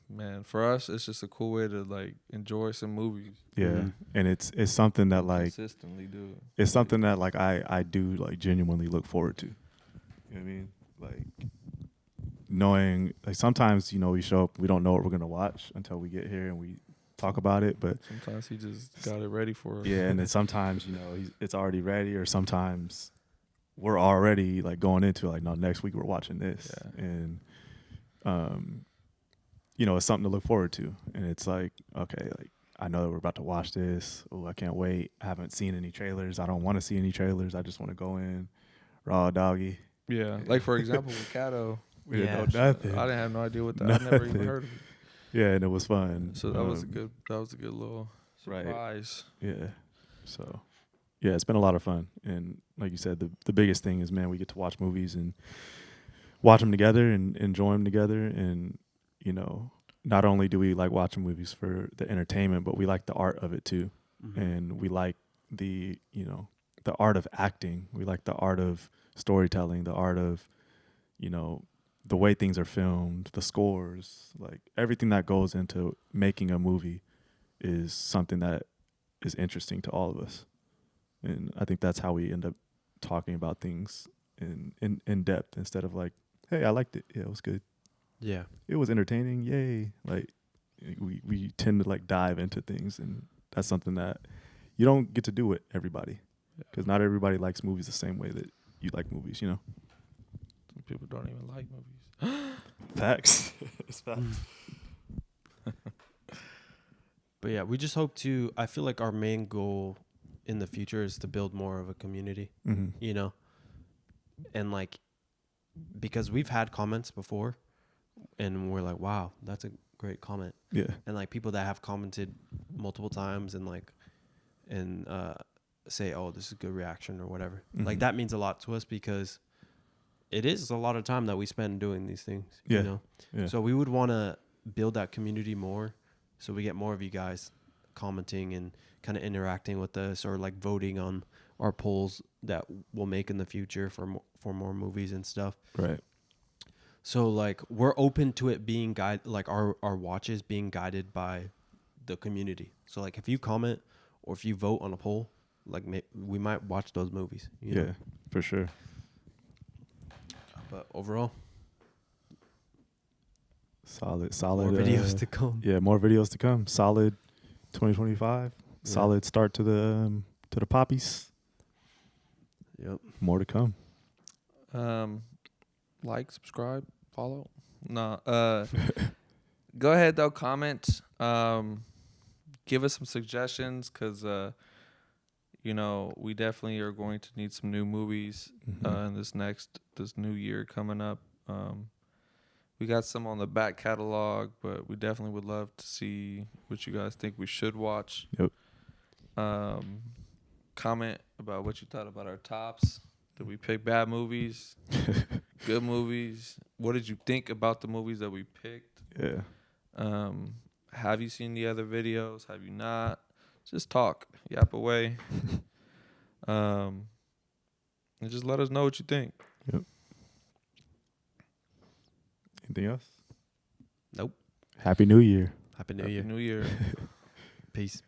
Speaker 1: man, for us, it's just a cool way to like enjoy some movies.
Speaker 2: Yeah.
Speaker 3: Mm-hmm.
Speaker 2: And it's something that like
Speaker 1: consistently do it.
Speaker 2: It's something that like I do like genuinely look forward to. You know what I mean? Like knowing like sometimes, you know, we show up, we don't know what we're gonna watch until we get here and we talk about it. But
Speaker 1: Sometimes he just got it ready for us.
Speaker 2: yeah, and then sometimes, you know, it's already ready, or sometimes we're already like going into like, no, next week we're watching this.
Speaker 1: Yeah.
Speaker 2: And you know, it's something to look forward to. And it's like, okay, like I know that we're about to watch this. Oh, I can't wait. I haven't seen any trailers. I don't want to see any trailers. I just want to go in raw doggy.
Speaker 1: Yeah. Like for example with Kato,
Speaker 2: We didn't know
Speaker 3: Yeah.
Speaker 2: nothing.
Speaker 1: I didn't have no idea what that. I never even
Speaker 2: Nothing.
Speaker 1: heard of it.
Speaker 2: Yeah, and it was fun.
Speaker 1: So that was a good little
Speaker 2: Right.
Speaker 1: surprise.
Speaker 2: Yeah. So yeah, it's been a lot of fun. And like you said, the biggest thing is, man, we get to watch movies and watch them together and enjoy them together. And, you know, not only do we like watching movies for the entertainment, but we like the art of it too.
Speaker 3: Mm-hmm.
Speaker 2: And we like the, you know, the art of acting. We like the art of storytelling, the art of, you know, the way things are filmed, the scores, like everything that goes into making a movie is something that is interesting to all of us. And I think that's how we end up talking about things in depth instead of like, hey, I liked it. Yeah, it was good.
Speaker 3: Yeah.
Speaker 2: It was entertaining. Yay. Like we tend to like dive into things, and that's something that you don't get to do with everybody, because not everybody likes movies the same way that you like movies, you know?
Speaker 1: Some people don't even like movies.
Speaker 2: Facts. It's facts.
Speaker 3: But yeah, we just hope to, I feel like our main goal in the future is to build more of a community, you know? And like, because we've had comments before and we're like, wow, that's a great comment.
Speaker 2: Yeah.
Speaker 3: And like people that have commented multiple times and like, and say, oh, this is a good reaction or whatever. Like that means a lot to us because it is a lot of time that we spend doing these things, you know?
Speaker 2: Yeah.
Speaker 3: So we would want to build that community more so we get more of you guys commenting and kind of interacting with us or like voting on our polls that we'll make in the future for more movies and stuff.
Speaker 2: Right.
Speaker 3: So like we're open to it being like our watches being guided by the community. So like if you comment or if you vote on a poll, like we might watch those movies. You know?
Speaker 2: For sure.
Speaker 3: But overall,
Speaker 2: Solid.
Speaker 3: more videos to come.
Speaker 2: Yeah, more videos to come. Solid 2025.
Speaker 3: Yeah.
Speaker 2: Solid start to the poppies.
Speaker 3: Yep.
Speaker 2: More to come.
Speaker 1: Like, subscribe, follow. No. Go ahead though, comment. Give us some suggestions because you know, we definitely are going to need some new movies in this new year coming up. We got some on the back catalog, but we definitely would love to see what you guys think we should watch.
Speaker 2: Yep.
Speaker 1: Comment about what you thought about our tops. Did we pick bad movies? Good movies? What did you think about the movies that we picked?
Speaker 2: Yeah.
Speaker 1: Have you seen the other videos? Have you not? just talk, yap away. And just let us know what you think.
Speaker 2: Anything else?
Speaker 3: Nope.
Speaker 2: Happy New Year.
Speaker 3: Happy New
Speaker 1: Happy
Speaker 3: Year.
Speaker 1: New Year.
Speaker 3: Peace.